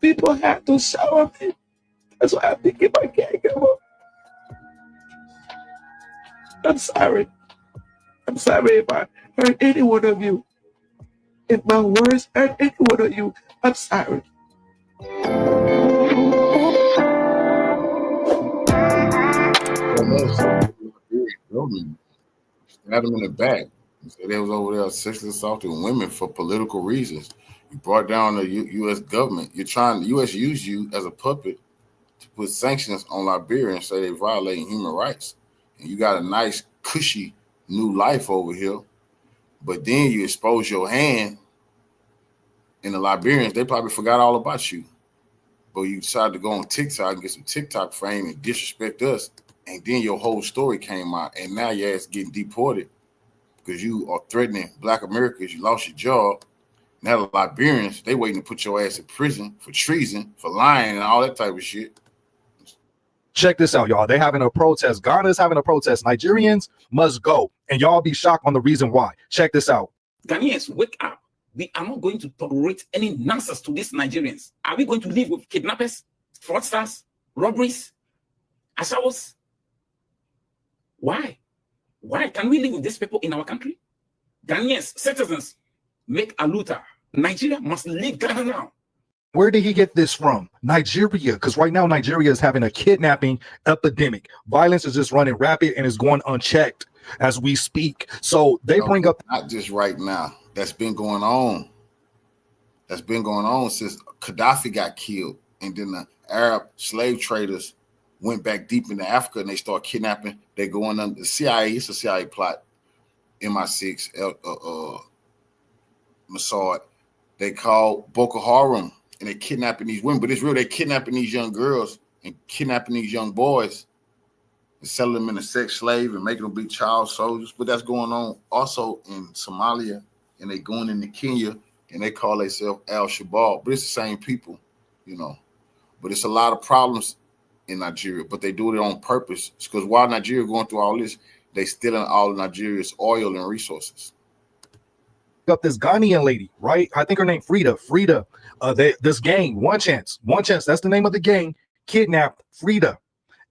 S4: People had to shower me. That's why I became a caregiver. I'm sorry. I'm sorry if I hurt any one of you. If my words hurt any one of you, I'm sorry.
S1: Stabbed him in the back. So they was over there sexually assaulting women for political reasons. You brought down the U.S. government. The U.S. used you as a puppet to put sanctions on Liberians, say they're violating human rights. And you got a nice, cushy new life over here. But then you expose your hand, and the Liberians, they probably forgot all about you. But you decided to go on TikTok and get some TikTok fame and disrespect us. And then your whole story came out, and now your ass getting deported because you are threatening Black Americans. You lost your job. Now the Liberians, they waiting to put your ass in prison for treason, for lying, and all that type of shit.
S5: Check this out, y'all. They're having a protest. Ghana's having a protest. Nigerians must go. And y'all be shocked on the reason why. Check this out.
S6: Ghanaians, wake up. We are not going to tolerate any nonsense to these Nigerians. Are we going to live with kidnappers, fraudsters, robberies, assaults? Why? Why can we live with these people in our country? Ghanaians, citizens, make a looter. Nigeria must leave Ghana now.
S5: Where did he get this from? Nigeria, because right now Nigeria is having a kidnapping epidemic. Violence is just running rapid and is going unchecked as we speak. So they bring up...
S1: Not just right now. That's been going on. That's been going on since Gaddafi got killed. And then the Arab slave traders went back deep into Africa and they start kidnapping. They going under the CIA. It's a CIA plot. MI6, Mossad. They call Boko Haram. And they're kidnapping these women, but it's real. They're kidnapping these young girls and kidnapping these young boys and selling them into sex slave and making them be child soldiers. But that's going on also in Somalia, and they going into Kenya, and they call themselves Al-Shabaab. But it's the same people, you know. But it's a lot of problems in Nigeria, but they do it on purpose. Because while Nigeria going through all this, they stealing all of Nigeria's oil and resources.
S5: Up this Ghanaian lady, right? I think her name Frida. This gang, One Chance, that's the name of the gang, kidnapped Frida.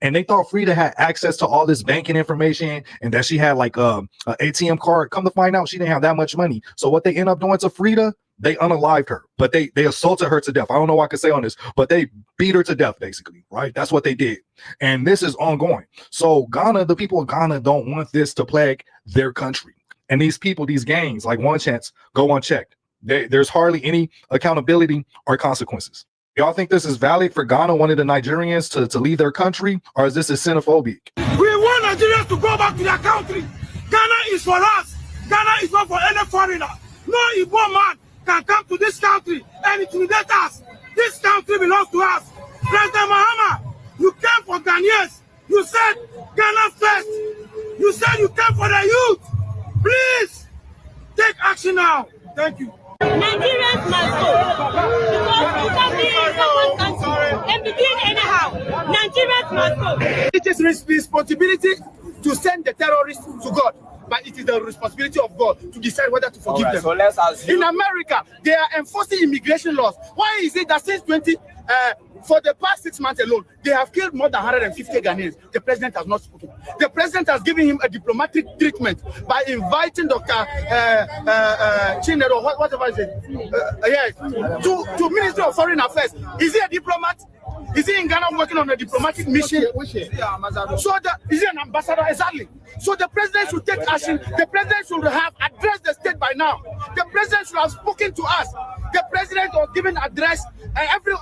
S5: And they thought Frida had access to all this banking information and that she had like an ATM card. Come to find out, she didn't have that much money. So what they end up doing to Frida, they unalived her, but they assaulted her to death. I don't know what I can say on this, but they beat her to death, basically, right? That's what they did. And this is ongoing. So Ghana, the people of Ghana don't want this to plague their country. And these people, these gangs, like One Chance, go unchecked. There's hardly any accountability or consequences. Y'all think this is valid for Ghana, one of the Nigerians, to leave their country, or is this a xenophobic?
S7: We want Nigerians to go back to their country. Ghana is for us. Ghana is not for any foreigner. No Igbo man can come to this country and intimidate us. This country belongs to us. President Mahama, you came for Ghanaians. You said Ghana first. You said you came for the youth. Please take action now. Thank you.
S24: Nigerians must go because you can be in someone's country and begin anyhow. Nigerians must go.
S7: It is responsibility to send the terrorists to God, but it is the responsibility of God to decide whether to forgive them. So let's assume. In America, they are enforcing immigration laws. Why is it that since for the past 6 months alone, they have killed more than 150 Ghanaians? The president has not spoken. The president has given him a diplomatic treatment by inviting Dr. Chinero, whatever is it, to Ministry of Foreign Affairs. Is he a diplomat? Is he in Ghana working on a diplomatic mission? So is he an ambassador? Exactly. So the president should take action. The president should have addressed the state by now. The president should have spoken to us. The president was given address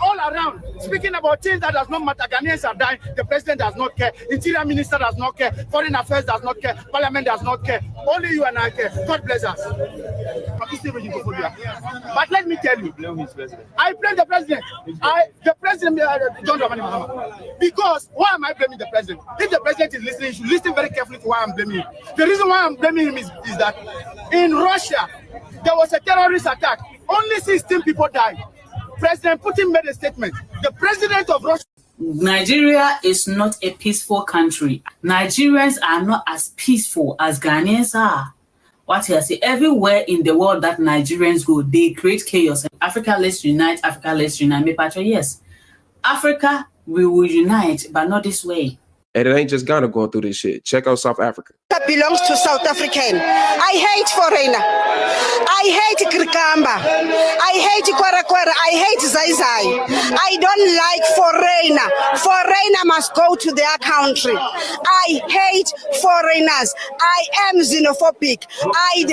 S7: all around, speaking about things that does not matter. Ghanaians are dying. The president does not care. Interior minister does not care. Foreign affairs does not care. Parliament does not care. Only you and I care. God bless us. But let me tell you, I blame the president. The president, John Dramani Mahama. Because why am I blaming the president? If the president is listening, he should listen very carefully to why I'm blaming him. The reason why I'm blaming him is that in Russia, there was a terrorist attack Only 16 people died. President Putin made a statement. The president of Russia.
S8: Nigeria is not a peaceful country. Nigerians are not as peaceful as Ghanaians are. What I say, everywhere in the world that Nigerians go, they create chaos. Africa, let's unite. Africa, let's unite. Me patro, yes. Africa, we will unite, but not this way.
S10: And it ain't just Ghana going through this shit. Check out South Africa.
S23: That belongs to South African. I hate foreigner. I hate Krikamba. I hate Kwara. I hate Zaizai. I don't like foreigner. Foreigner must go to their country. I hate foreigners. I am xenophobic. I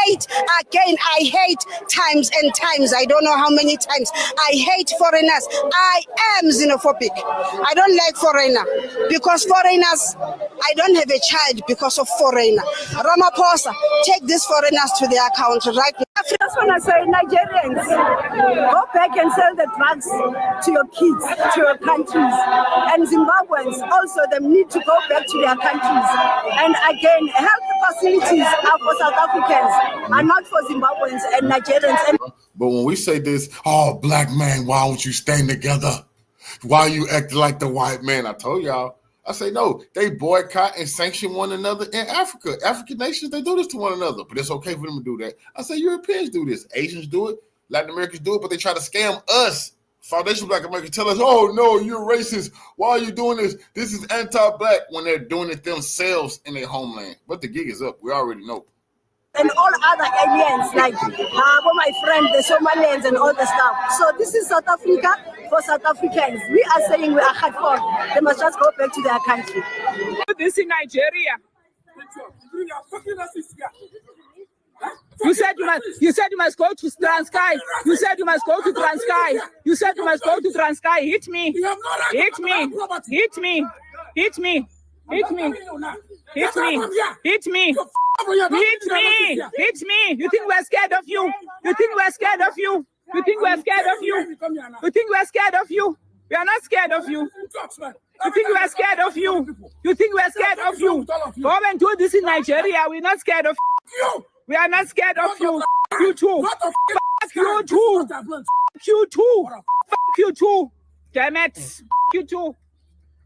S23: hate, again, I hate times and times. I don't know how many times. I hate foreigners. I am xenophobic. I don't like foreigner. Because foreigners, I don't have a child because of foreigner. Ramaphosa, take these foreigners to their country right now.
S24: I just want to say, Nigerians, go back and sell the drugs to your kids, to your countries. And Zimbabweans also, they need to go back to their countries. And again, health facilities are for South Africans, are not for Zimbabweans and Nigerians.
S1: But when we say this, oh, black man, why don't you stand together? Why you acting like the white man? I told y'all. I say, no, they boycott and sanction one another in Africa. African nations, they do this to one another, but it's okay for them to do that. I say Europeans do this. Asians do it. Latin Americans do it, but they try to scam us. Foundation Black Americans tell us, oh, no, you're racist. Why are you doing this? This is anti-black when they're doing it themselves in their homeland. But the gig is up. We already know.
S24: And all other aliens, like my friend, the Somalians and all the stuff. So this is South Africa for South Africans. We are saying we are hardcore. They must just go back to their country.
S11: This in Nigeria. You said you must go to Transkei. You said you must go to Transkei. You said you must go to Transkei. Hit me. Hit me. Hit me. Hit me. Hit me. Hit me. Hit me. Hit me! Hit me! You think we're scared of you? You think we're scared of you? You think we're scared of you? You think we're scared of you? We are not scared of you. You think we're scared of you? You think we're scared of you? Go and do this in Nigeria. We're not scared of you. We are not scared of you. You too. Fuck you too. Fuck you too. Fuck you too. Damn it. Fuck you too.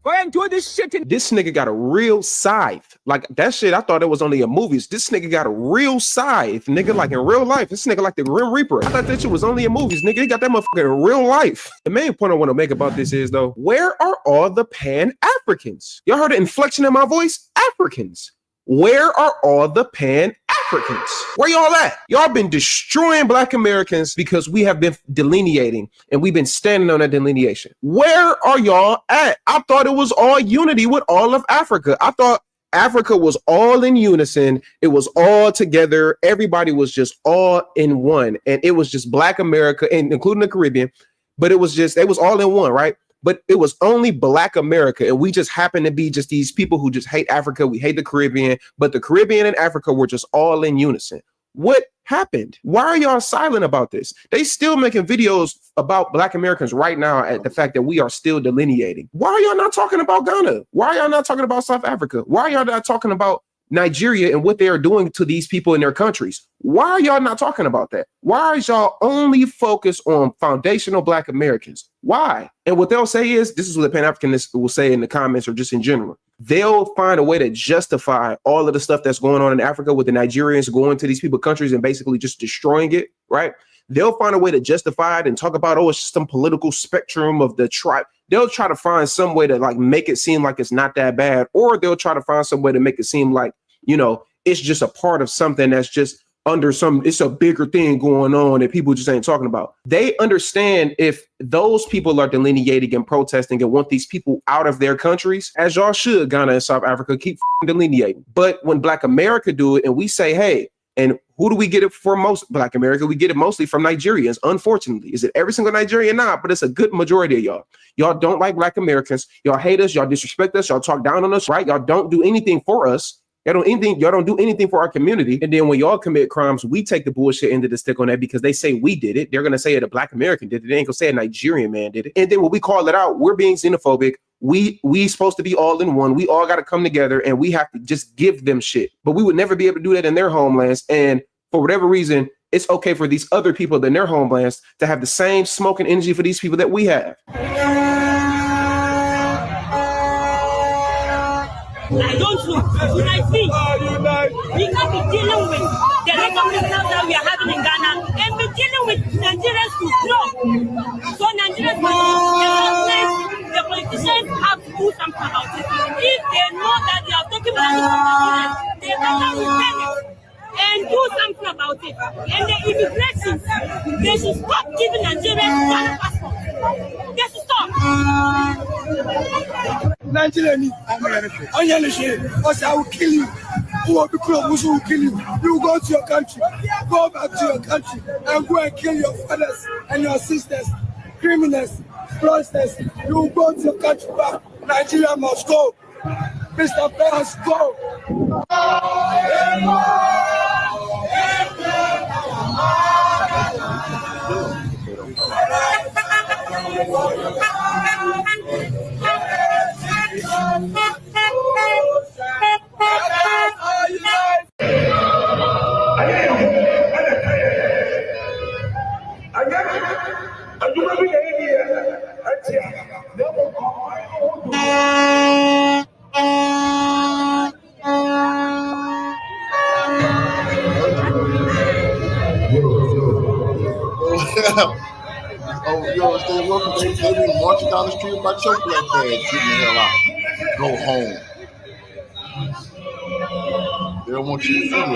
S11: Go ahead and do this shit.
S10: This nigga got a real scythe. Like that shit, I thought it was only in movies. This nigga got a real scythe, nigga, like in real life. This nigga like the Grim Reaper. I thought that shit was only in movies, nigga. He got that motherfucker in real life. The main point I want to make about this is, though, where are all the pan-Africans? Y'all heard the inflection in my voice? Africans. Where are all the pan-Africans? Where y'all at? Y'all been destroying Black Americans because we have been delineating and we've been standing on that delineation. Where are y'all at? I thought it was all unity with all of Africa. I thought Africa was all in unison. It was all together. Everybody was just all in one. And it was just Black America, and including the Caribbean, but it was all in one, right? But it was only Black America, and we just happened to be just these people who just hate Africa. We hate the Caribbean, but the Caribbean and Africa were just all in unison. What happened? Why are y'all silent about this? They still making videos about Black Americans right now at the fact that we are still delineating. Why are y'all not talking about Ghana? Why are y'all not talking about South Africa? Why are y'all not talking about Nigeria and what they are doing to these people in their countries? Why are y'all not talking about that? Why are y'all only focused on foundational Black Americans? Why? And what they'll say is, this is what the Pan-Africanists will say in the comments or just in general. They'll find a way to justify all of the stuff that's going on in Africa with the Nigerians going to these people's countries and basically just destroying it, right? They'll find a way to justify it and talk about, oh, it's just some political spectrum of the tribe. They'll try to find some way to like make it seem like it's not that bad, or they'll try to find some way to make it seem like, you know, it's just a part of something that's just under it's a bigger thing going on that people just ain't talking about. They understand if those people are delineating and protesting and want these people out of their countries, as y'all should, Ghana and South Africa, keep delineating. But when Black America do it and we say, hey, and who do we get it for most Black America? We get it mostly from Nigerians, unfortunately. Is it every single Nigerian? Nah, but it's a good majority of y'all. Y'all don't like Black Americans. Y'all hate us. Y'all disrespect us. Y'all talk down on us, right? Y'all don't do anything for us. Y'all don't do anything for our community. And then when y'all commit crimes, we take the bullshit end of the stick on that because they say we did it. They're going to say a Black American did it. They ain't going to say a Nigerian man did it. And then when we call it out, we're being xenophobic. We supposed to be all in one. We all got to come together and we have to just give them shit. But we would never be able to do that in their homelands. And for whatever reason, it's okay for these other people in their homelands to have the same smoking energy for these people that we have.
S11: I don't know. Unite me. We can't be dealing with the rate of results that we are having in Ghana and be dealing with Nigerians too. No. So Nigerians, the politicians have to do something about it. If they know that they are taking money from Nigerians, they better return it and do something about it. And the immigration, they should stop giving Nigerians Ghana passports. They should stop.
S7: Nigerian, I will kill you. Who will be close? Who will kill you? You go to your country, go back to your country, and go and kill your fathers and your sisters, criminals, fraudsters. You will go to your country back. Nigeria must go. Mr. President must go.
S1: Oh, yo, stay welcome. They be marching down the street about your black badge. Get the hell out. Go home. They don't want you to feel it.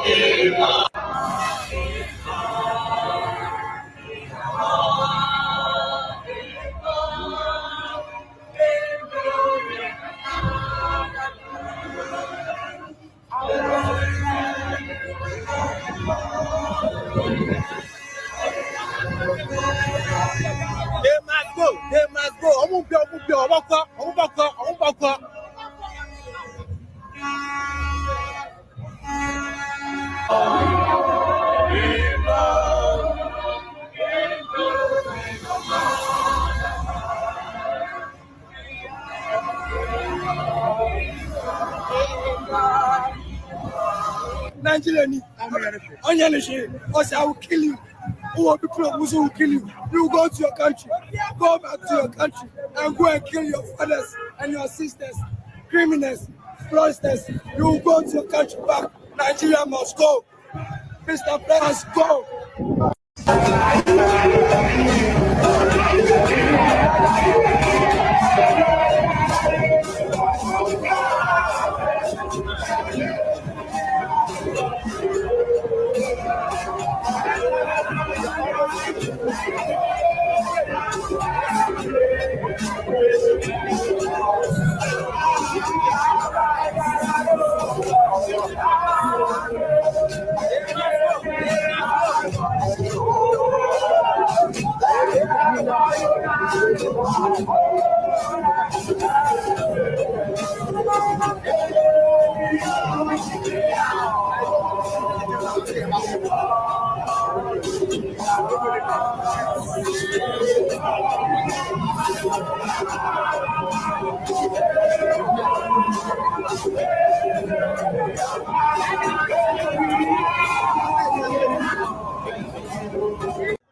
S7: They must go. They must go. Nigerian, I will kill you. Who will be close? Who will kill you? You go to your country, go back to your country, and go and kill your fathers and your sisters, criminals, fraudsters. You will go to your country back. Nigeria must go. Mr. President must go.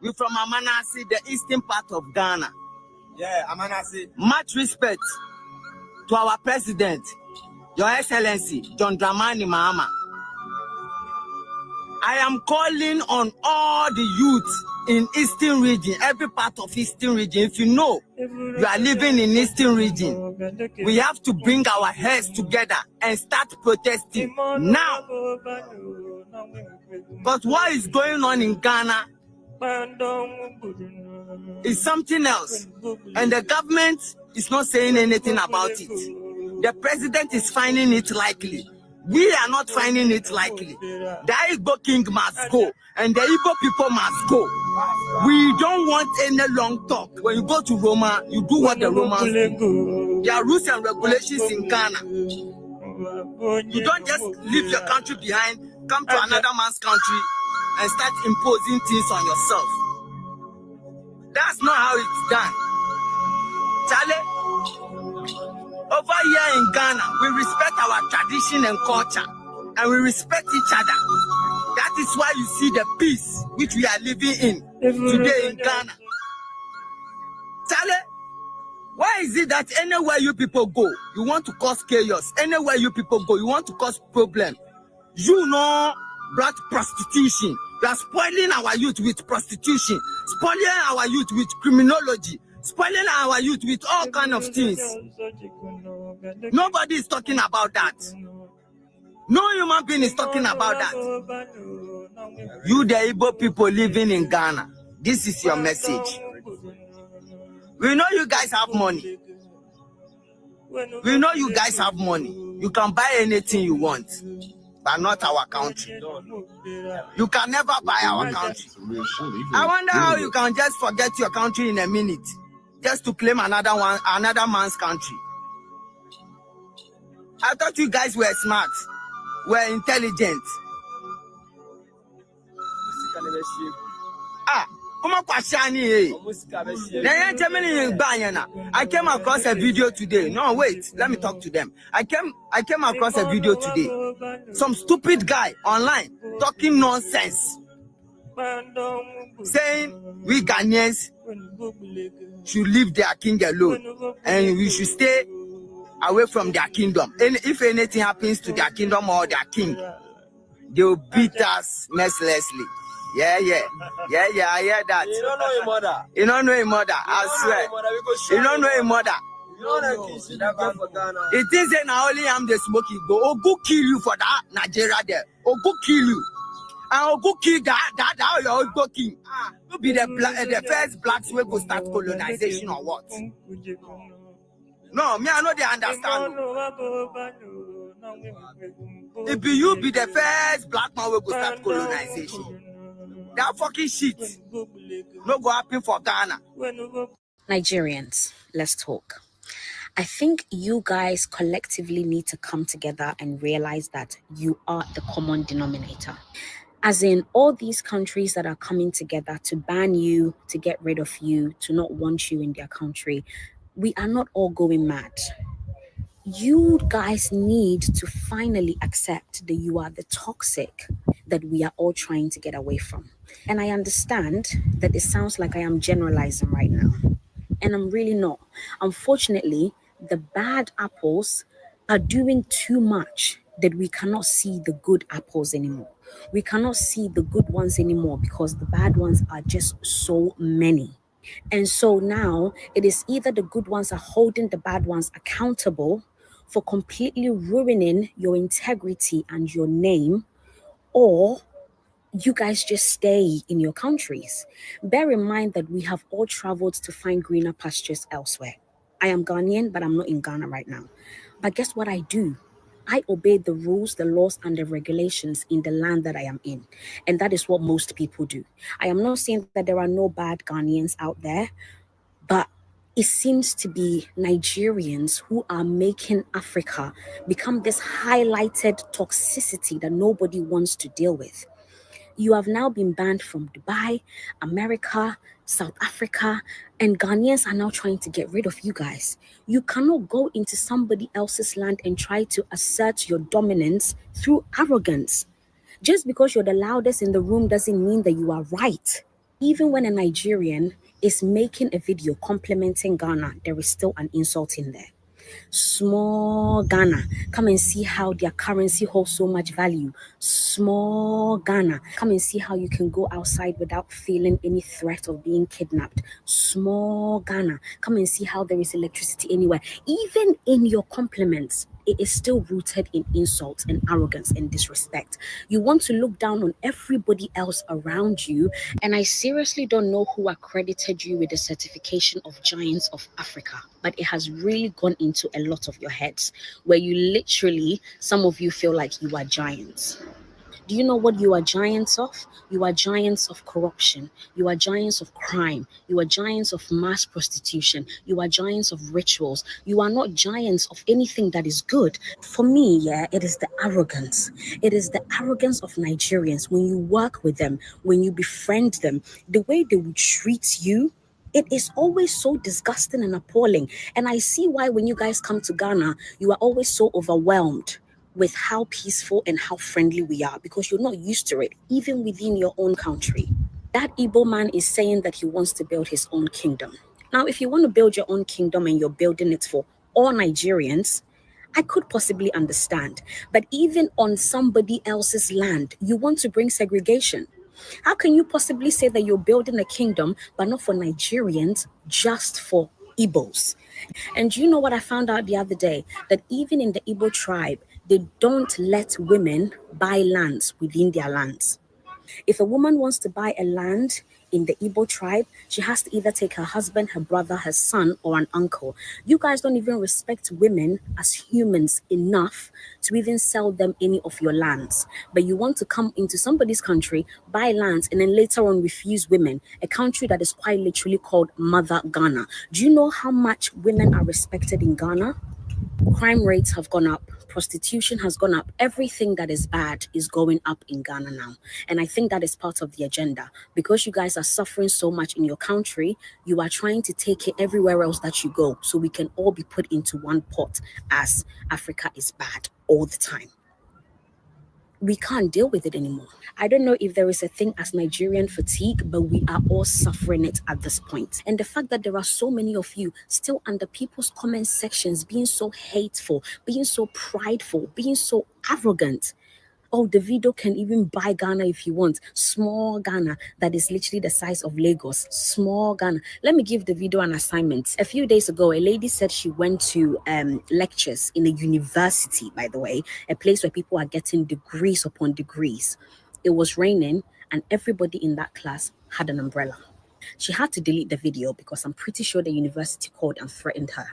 S12: We're from Amanasi, the eastern part of Ghana.
S7: Yeah, Amanasi.
S12: Much respect to our president, Your Excellency, John Dramani Mahama. I am calling on all the youth in Eastern region, every part of Eastern region. If you know you are living in Eastern region, we have to bring our heads together and start protesting now. But what is going on in Ghana is something else, and the government is not saying anything about it. The president is finding it likely. We are not finding it likely. The Igbo king must go, and the Igbo people must go. We don't want any long talk. When you go to Roma, you do what the Romans do. There are rules and regulations in Ghana. You don't just leave your country behind, come to another man's country, and start imposing things on yourself. That's not how it's done. Charlie, over here in Ghana, we respect our tradition and culture, and we respect each other. That is why you see the peace which we are living in today in Ghana. Charlie, why is it that anywhere you people go, you want to cause chaos? Anywhere you people go, you want to cause problem? You know, black prostitution. You are spoiling our youth with prostitution, spoiling our youth with criminology, spoiling our youth with all kind of things. Nobody is talking about that. No human being is talking about that. You, the Igbo people living in Ghana, this is your message. We know you guys have money. We know you guys have money. You can buy anything you want, but not our country. You can never buy our country. I wonder how you can just forget your country in a minute, just to claim another man's country. I thought you guys were smart, were intelligent. I came across a video today. No, wait, let me talk to them. I came across a video today. Some stupid guy online talking nonsense, saying we Ghanaians should leave their king alone and we should stay away from their kingdom. And if anything happens to their kingdom or their king, they will beat us mercilessly. Yeah, I hear that. You don't know your mother. You don't know your mother, I swear. You don't know your mother. It is not only I'm the smoking go. Oh, go kill you for that, Nigeria there. Oh, go kill you. And oh, go kill that you're go kill. You be the first blacks will go start colonization or what? No, me, I know they understand. If you be the first black man will go start colonization. That fucking shit no go happen for Ghana.
S14: Nigerians, let's talk. I think you guys collectively need to come together and realize that you are the common denominator. As in, all these countries that are coming together to ban you, to get rid of you, to not want you in their country, we are not all going mad. You guys need to finally accept that you are the toxic that we are all trying to get away from. And I understand that it sounds like I am generalizing right now, and I'm really not. Unfortunately, the bad apples are doing too much that we cannot see the good apples anymore. We cannot see the good ones anymore because the bad ones are just so many. And so now it is either the good ones are holding the bad ones accountable for completely ruining your integrity and your name, or you guys just stay in your countries. Bear in mind that we have all traveled to find greener pastures elsewhere. I am Ghanaian, but I'm not in Ghana right now. But guess what I do? I obey the rules, the laws, and the regulations in the land that I am in. And that is what most people do. I am not saying that there are no bad Ghanaians out there, but it seems to be Nigerians who are making Africa become this highlighted toxicity that nobody wants to deal with. You have now been banned from Dubai, America, South Africa, and Ghanaians are now trying to get rid of you guys. You cannot go into somebody else's land and try to assert your dominance through arrogance. Just because you're the loudest in the room doesn't mean that you are right. Even when a Nigerian is making a video complimenting Ghana, there is still an insult in there. Small Ghana, come and see how their currency holds so much value. Small Ghana, come and see how you can go outside without feeling any threat of being kidnapped. Small Ghana, come and see how there is electricity anywhere. Even in your compliments, it is still rooted in insults and arrogance and disrespect. You want to look down on everybody else around you, and I seriously don't know who accredited you with the certification of Giants of Africa, but it has really gone into a lot of your heads, where you literally, some of you feel like you are giants. Do you know what you are giants of? You are giants of corruption. You are giants of crime. You are giants of mass prostitution. You are giants of rituals. You are not giants of anything that is good. For me, it is the arrogance. It is the arrogance of Nigerians. When you work with them, when you befriend them, the way they will treat you, it is always so disgusting and appalling. And I see why when you guys come to Ghana, you are always so overwhelmed. with how peaceful and how friendly we are because you're not used to it, even within your own country. That Igbo man is saying that he wants to build his own kingdom. Now, if you want to build your own kingdom and you're building it for all Nigerians, I could possibly understand. But even on somebody else's land, you want to bring segregation. How can you possibly say that you're building a kingdom, but not for Nigerians, just for Igbos? And you know what I found out the other day? That even in the Igbo tribe, they don't let women buy lands within their lands. If a woman wants to buy a land in the Igbo tribe, she has to either take her husband, her brother, her son, or an uncle. You guys don't even respect women as humans enough to even sell them any of your lands. But you want to come into somebody's country, buy lands, and then later on refuse women, a country that is quite literally called Mother Ghana. Do you know how much women are respected in Ghana? Crime rates have gone up. Prostitution has gone up. Everything that is bad is going up in Ghana now. And I think that is part of the agenda. Because you guys are suffering so much in your country, you are trying to take it everywhere else that you go so we can all be put into one pot as Africa is bad all the time. We can't deal with it anymore. I don't know if there is a thing as Nigerian fatigue, but we are all suffering it at this point. And the fact that there are so many of you still under people's comment sections being so hateful, being so prideful, being so arrogant. Oh, Davido can even buy Ghana if you want. Small Ghana that is literally the size of Lagos. Small Ghana. Let me give Davido an assignment. A few days ago, a lady said she went to lectures in a university, by the way, a place where people are getting degrees upon degrees. It was raining and everybody in that class had an umbrella. She had to delete the video because I'm pretty sure the university called and threatened her.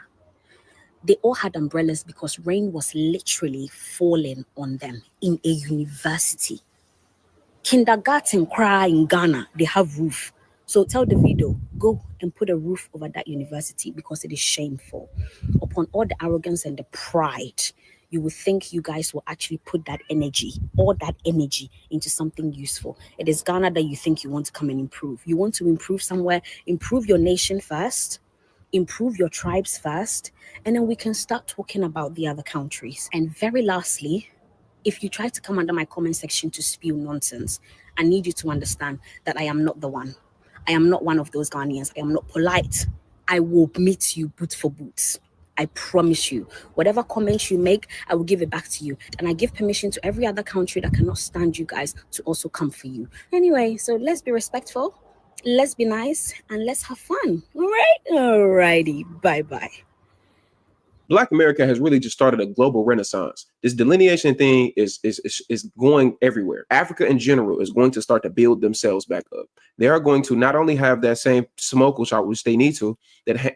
S14: They all had umbrellas because rain was literally falling on them in a university. Kindergarten cry in Ghana, they have roof. So tell Davido, go and put a roof over that university because it is shameful. Upon all the arrogance and the pride, you would think you guys will actually put that energy, all that energy into something useful. It is Ghana that you think you want to come and improve. You want to improve somewhere, improve your nation first, improve your tribes first, and then we can start talking about the other countries. And very lastly, if you try to come under my comment section to spew nonsense, I need you to understand that I am not the one. I am not one of those Ghanaians. I am not polite. I will meet you boot for boot. I promise you. Whatever comments you make, I will give it back to you. And I give permission to every other country that cannot stand you guys to also come for you. Anyway, so let's be respectful. Let's be nice and let's have fun. All right? Alrighty. Bye-bye.
S10: Black America has really just started a global renaissance. This delineation thing is going everywhere. Africa in general is going to start to build themselves back up. They are going to not only have that same smoke, which they need to,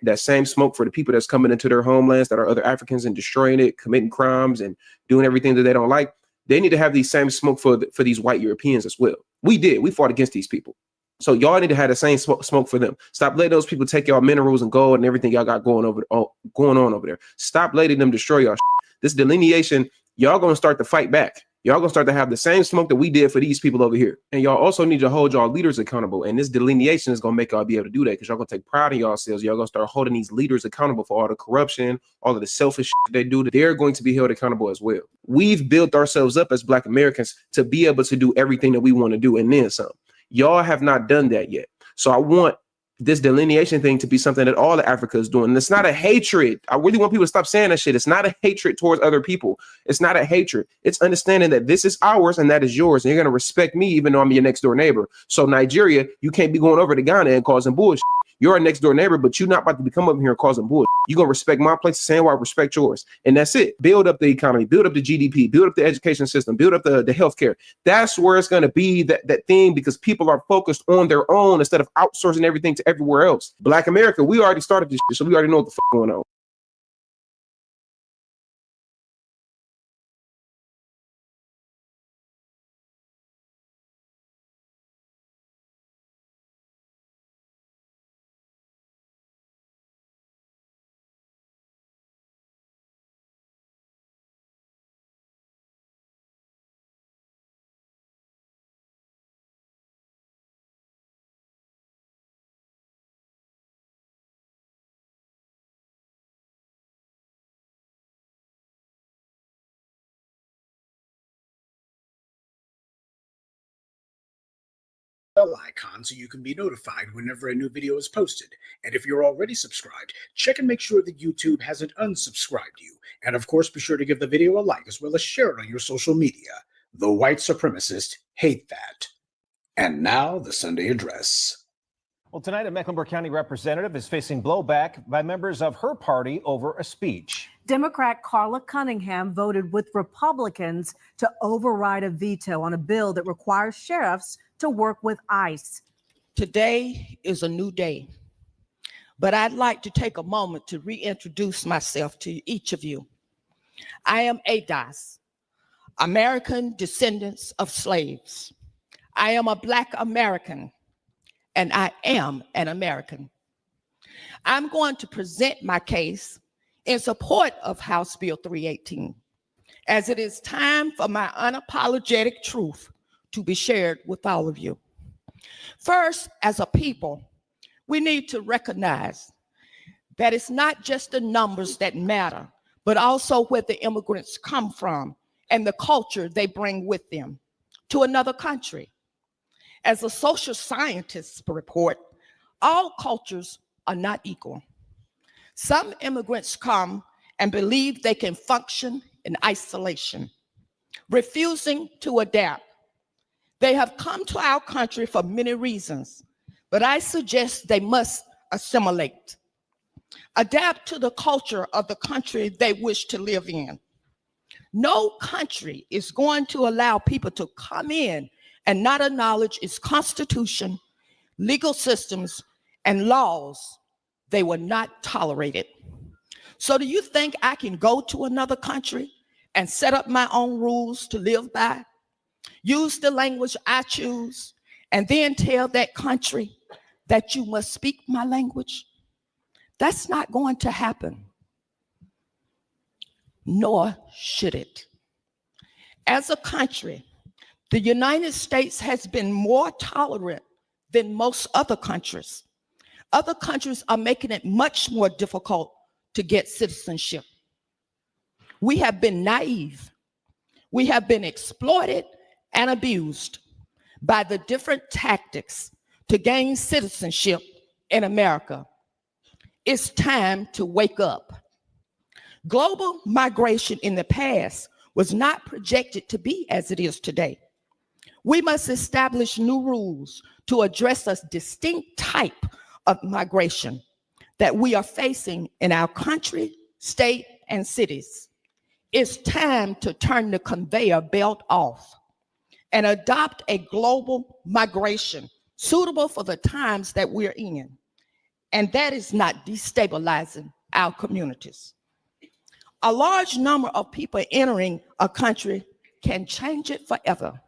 S10: that same smoke for the people that's coming into their homelands that are other Africans and destroying it, committing crimes and doing everything that they don't like. They need to have these same smoke for these white Europeans as well. We fought against these people. So y'all need to have the same smoke for them. Stop letting those people take y'all minerals and gold and everything y'all got going on over there. Stop letting them destroy y'all. This delineation, y'all gonna start to fight back. Y'all gonna start to have the same smoke that we did for these people over here. And y'all also need to hold y'all leaders accountable. And this delineation is gonna make y'all be able to do that because y'all gonna take pride in yourselves. Y'all gonna start holding these leaders accountable for all the corruption, all of the selfish shit they do. They're going to be held accountable as well. We've built ourselves up as Black Americans to be able to do everything that we want to do and then some. Y'all have not done that yet. So I want this delineation thing to be something that all of Africa is doing. And it's not a hatred. I really want people to stop saying that shit. It's not a hatred towards other people. It's not a hatred. It's understanding that this is ours and that is yours. And you're going to respect me even though I'm your next door neighbor. So Nigeria, you can't be going over to Ghana and causing bullshit. You're our next door neighbor, but you're not about to come up here and causing bullshit. You're going to respect my place the same way I respect yours. And that's it. Build up the economy, build up the GDP, build up the education system, build up the healthcare. That's where it's going to be that thing because people are focused on their own instead of outsourcing everything to everywhere else. Black America, we already started this shit, so we already know what the fuck going on.
S13: bell icon so you can be notified whenever a new video is posted. And if you're already subscribed, check and make sure that YouTube hasn't unsubscribed you. And of course, be sure to give the video a like as well as share it on your social media. The white supremacists hate that. And now, the Sunday address.
S15: Well, tonight, a Mecklenburg County representative is facing blowback by members of her party over a speech.
S16: Democrat Carla Cunningham voted with Republicans to override a veto on a bill that requires sheriffs to work with ICE.
S17: Today is a new day, but I'd like to take a moment to reintroduce myself to each of you. I am ADOS, American descendants of slaves. I am a Black American, and I am an American. I'm going to present my case in support of House Bill 318, as it is time for my unapologetic truth to be shared with all of you. First, as a people, we need to recognize that it's not just the numbers that matter, but also where the immigrants come from and the culture they bring with them to another country. As the social scientists report, all cultures are not equal. Some immigrants come and believe they can function in isolation, refusing to adapt. They have come to our country for many reasons, but I suggest they must assimilate, adapt to the culture of the country they wish to live in. No country is going to allow people to come in and not acknowledge its constitution, legal systems, and laws. They will not tolerate it. So do you think I can go to another country and set up my own rules to live by, use the language I choose, and then tell that country that you must speak my language? That's not going to happen, nor should it. As a country, the United States has been more tolerant than most other countries. Other countries are making it much more difficult to get citizenship. We have been naive. We have been exploited and abused by the different tactics to gain citizenship in America. It's time to wake up. Global migration in the past was not projected to be as it is today. We must establish new rules to address a distinct type of migration that we are facing in our country, state, and cities. It's time to turn the conveyor belt off and adopt a global migration suitable for the times that we're in. And that is not destabilizing our communities. A large number of people entering a country can change it forever.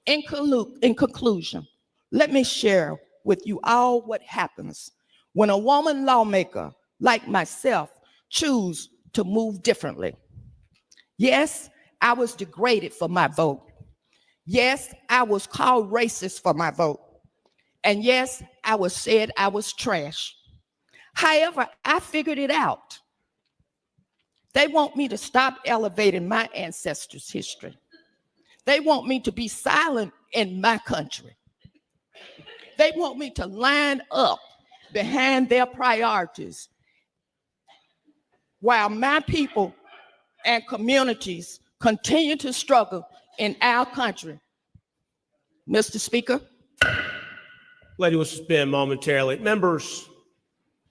S17: In conclusion, let me share with you all what happens when a woman lawmaker like myself choose to move differently. Yes, I was degraded for my vote. Yes, I was called racist for my vote. And yes, I was said I was trash. However, I figured it out. They want me to stop elevating my ancestors' history. They want me to be silent in my country. They want me to line up behind their priorities while my people and communities continue to struggle in our country. Mr. Speaker.
S25: Lady will suspend momentarily. Members,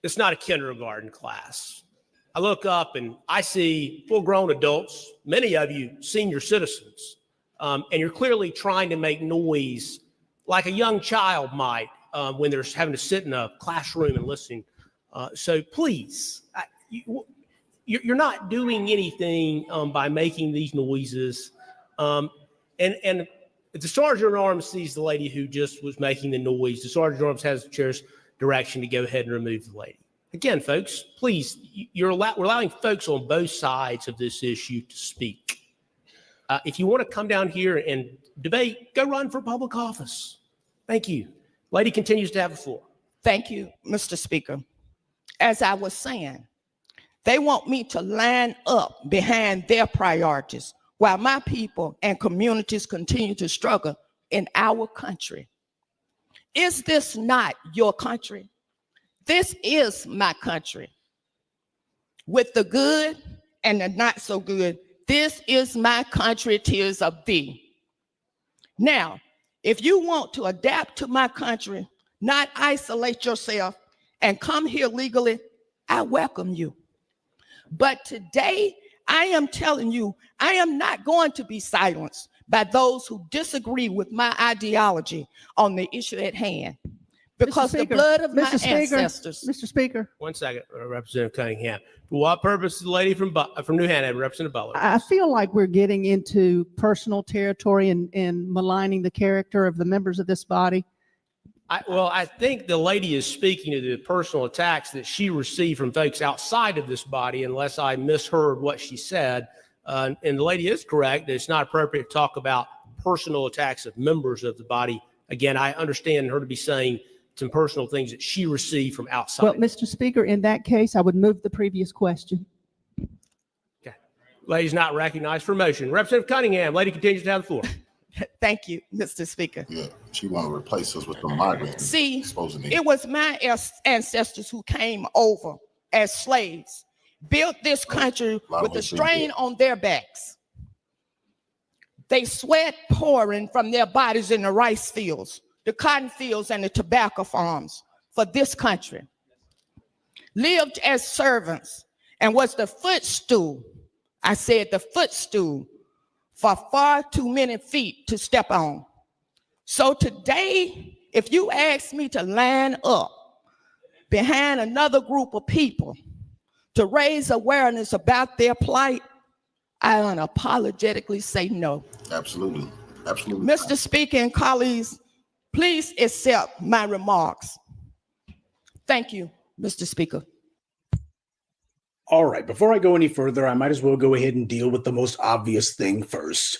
S25: it's not a kindergarten class. I look up and I see full-grown adults, many of you senior citizens, and you're clearly trying to make noise like a young child might when they're having to sit in a classroom and listen. So please, you're not doing anything by making these noises. And the Sergeant at Arms sees the lady who just was making the noise. The Sergeant at Arms has the chair's direction to go ahead and remove the lady. Again, folks, please, we're allowing folks on both sides of this issue to speak. If you want to come down here and debate, go run for public office. Thank you. Lady continues to have the floor.
S17: Thank you, Mr. Speaker. As I was saying, they want me to line up behind their priorities while my people and communities continue to struggle in our country. Is this not your country? This is my country. With the good and the not so good, this is my country, tears of thee. Now, if you want to adapt to my country, not isolate yourself and come here legally, I welcome you. But today, I am telling you, I am not going to be silenced by those who disagree with my ideology on the issue at hand. Because the blood of my ancestors.
S16: Mr. Speaker.
S25: 1 second, Representative Cunningham. For what purpose is the lady from New Hanover, Representative Butler?
S16: I feel like we're getting into personal territory and maligning the character of the members of this body.
S25: I think the lady is speaking to the personal attacks that she received from folks outside of this body, unless I misheard what she said. And the lady is correct that it's not appropriate to talk about personal attacks of members of the body. Again, I understand her to be saying some personal things that she received from outside.
S16: Well, Mr. Speaker, in that case, I would move the previous question.
S25: Okay. Lady's not recognized for motion. Representative Cunningham, lady continues to have the floor.
S17: Thank you, Mr. Speaker.
S1: Yeah, she want to replace us with the migrants.
S17: See, it was my ancestors who came over as slaves, built this country with the strain on their backs. They sweat pouring from their bodies in the rice fields, the cotton fields, and the tobacco farms for this country. Lived as servants and was the footstool, I said the footstool, for far too many feet to step on. So today, if you ask me to line up behind another group of people to raise awareness about their plight, I unapologetically say no.
S1: Absolutely. Absolutely.
S17: Mr. Speaker and colleagues, please accept my remarks. Thank you, Mr. Speaker.
S13: All right, before I go any further, I might as well go ahead and deal with the most obvious thing first.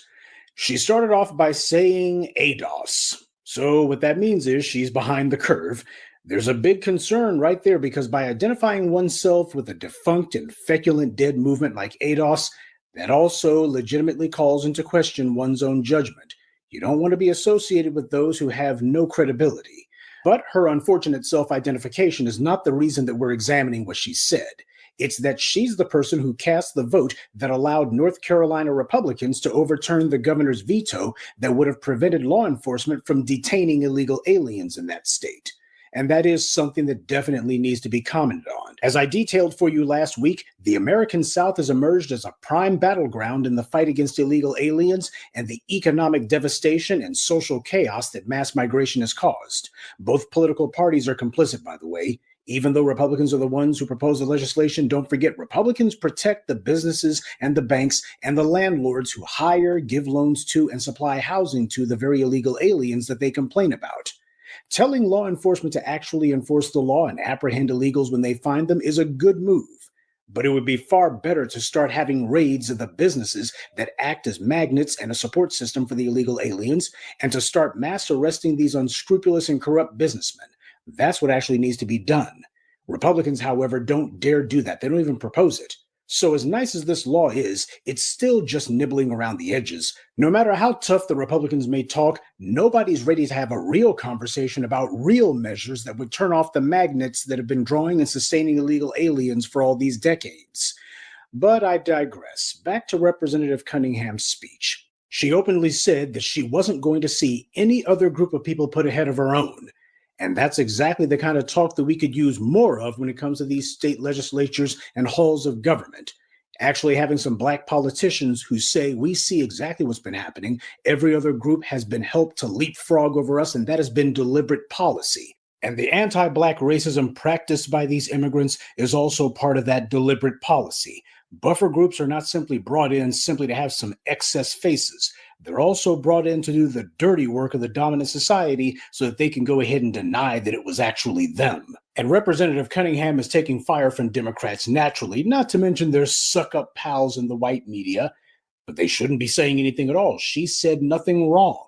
S13: She started off by saying ADOS. So what that means is she's behind the curve. There's a big concern right there because by identifying oneself with a defunct and feculent dead movement like ADOS, that also legitimately calls into question one's own judgment. You don't want to be associated with those who have no credibility. But her unfortunate self-identification is not the reason that we're examining what she said. It's that she's the person who cast the vote that allowed North Carolina Republicans to overturn the governor's veto that would have prevented law enforcement from detaining illegal aliens in that state. And that is something that definitely needs to be commented on. As I detailed for you last week, the American South has emerged as a prime battleground in the fight against illegal aliens and the economic devastation and social chaos that mass migration has caused. Both political parties are complicit, by the way. Even though Republicans are the ones who propose the legislation, don't forget Republicans protect the businesses and the banks and the landlords who hire, give loans to, and supply housing to the very illegal aliens that they complain about. Telling law enforcement to actually enforce the law and apprehend illegals when they find them is a good move. But it would be far better to start having raids of the businesses that act as magnets and a support system for the illegal aliens, and to start mass arresting these unscrupulous and corrupt businessmen. That's what actually needs to be done. Republicans, however, don't dare do that. They don't even propose it. So as nice as this law is, it's still just nibbling around the edges. No matter how tough the Republicans may talk, nobody's ready to have a real conversation about real measures that would turn off the magnets that have been drawing and sustaining illegal aliens for all these decades. But I digress. Back to Representative Cunningham's speech. She openly said that she wasn't going to see any other group of people put ahead of her own. And that's exactly the kind of talk that we could use more of when it comes to these state legislatures and halls of government. Actually having some black politicians who say, we see exactly what's been happening. Every other group has been helped to leapfrog over us, and that has been deliberate policy. And the anti-black racism practiced by these immigrants is also part of that deliberate policy. Buffer groups are not simply brought in simply to have some excess faces. They're also brought in to do the dirty work of the dominant society so that they can go ahead and deny that it was actually them. And Representative Cunningham is taking fire from Democrats naturally, not to mention their suck-up pals in the white media, but they shouldn't be saying anything at all. She said nothing wrong.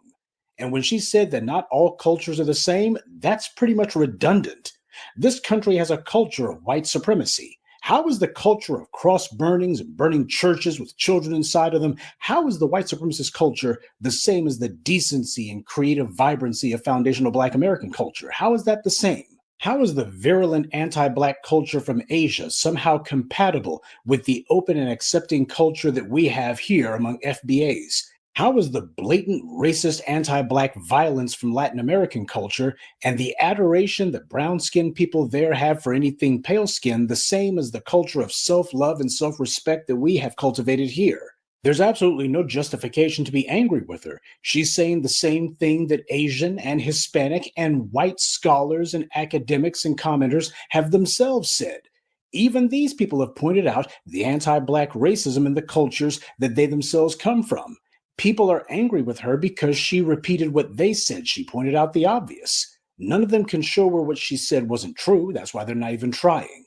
S13: And when she said that not all cultures are the same, that's pretty much redundant. This country has a culture of white supremacy. How is the culture of cross burnings and burning churches with children inside of them, how is the white supremacist culture the same as the decency and creative vibrancy of foundational Black American culture? How is that the same? How is the virulent anti-Black culture from Asia somehow compatible with the open and accepting culture that we have here among FBAs? How is the blatant racist anti-Black violence from Latin American culture and the adoration that brown-skinned people there have for anything pale-skinned the same as the culture of self-love and self-respect that we have cultivated here? There's absolutely no justification to be angry with her. She's saying the same thing that Asian and Hispanic and white scholars and academics and commenters have themselves said. Even these people have pointed out the anti-Black racism in the cultures that they themselves come from. People are angry with her because she repeated what they said. She pointed out the obvious. None of them can show where what she said wasn't true. That's why they're not even trying.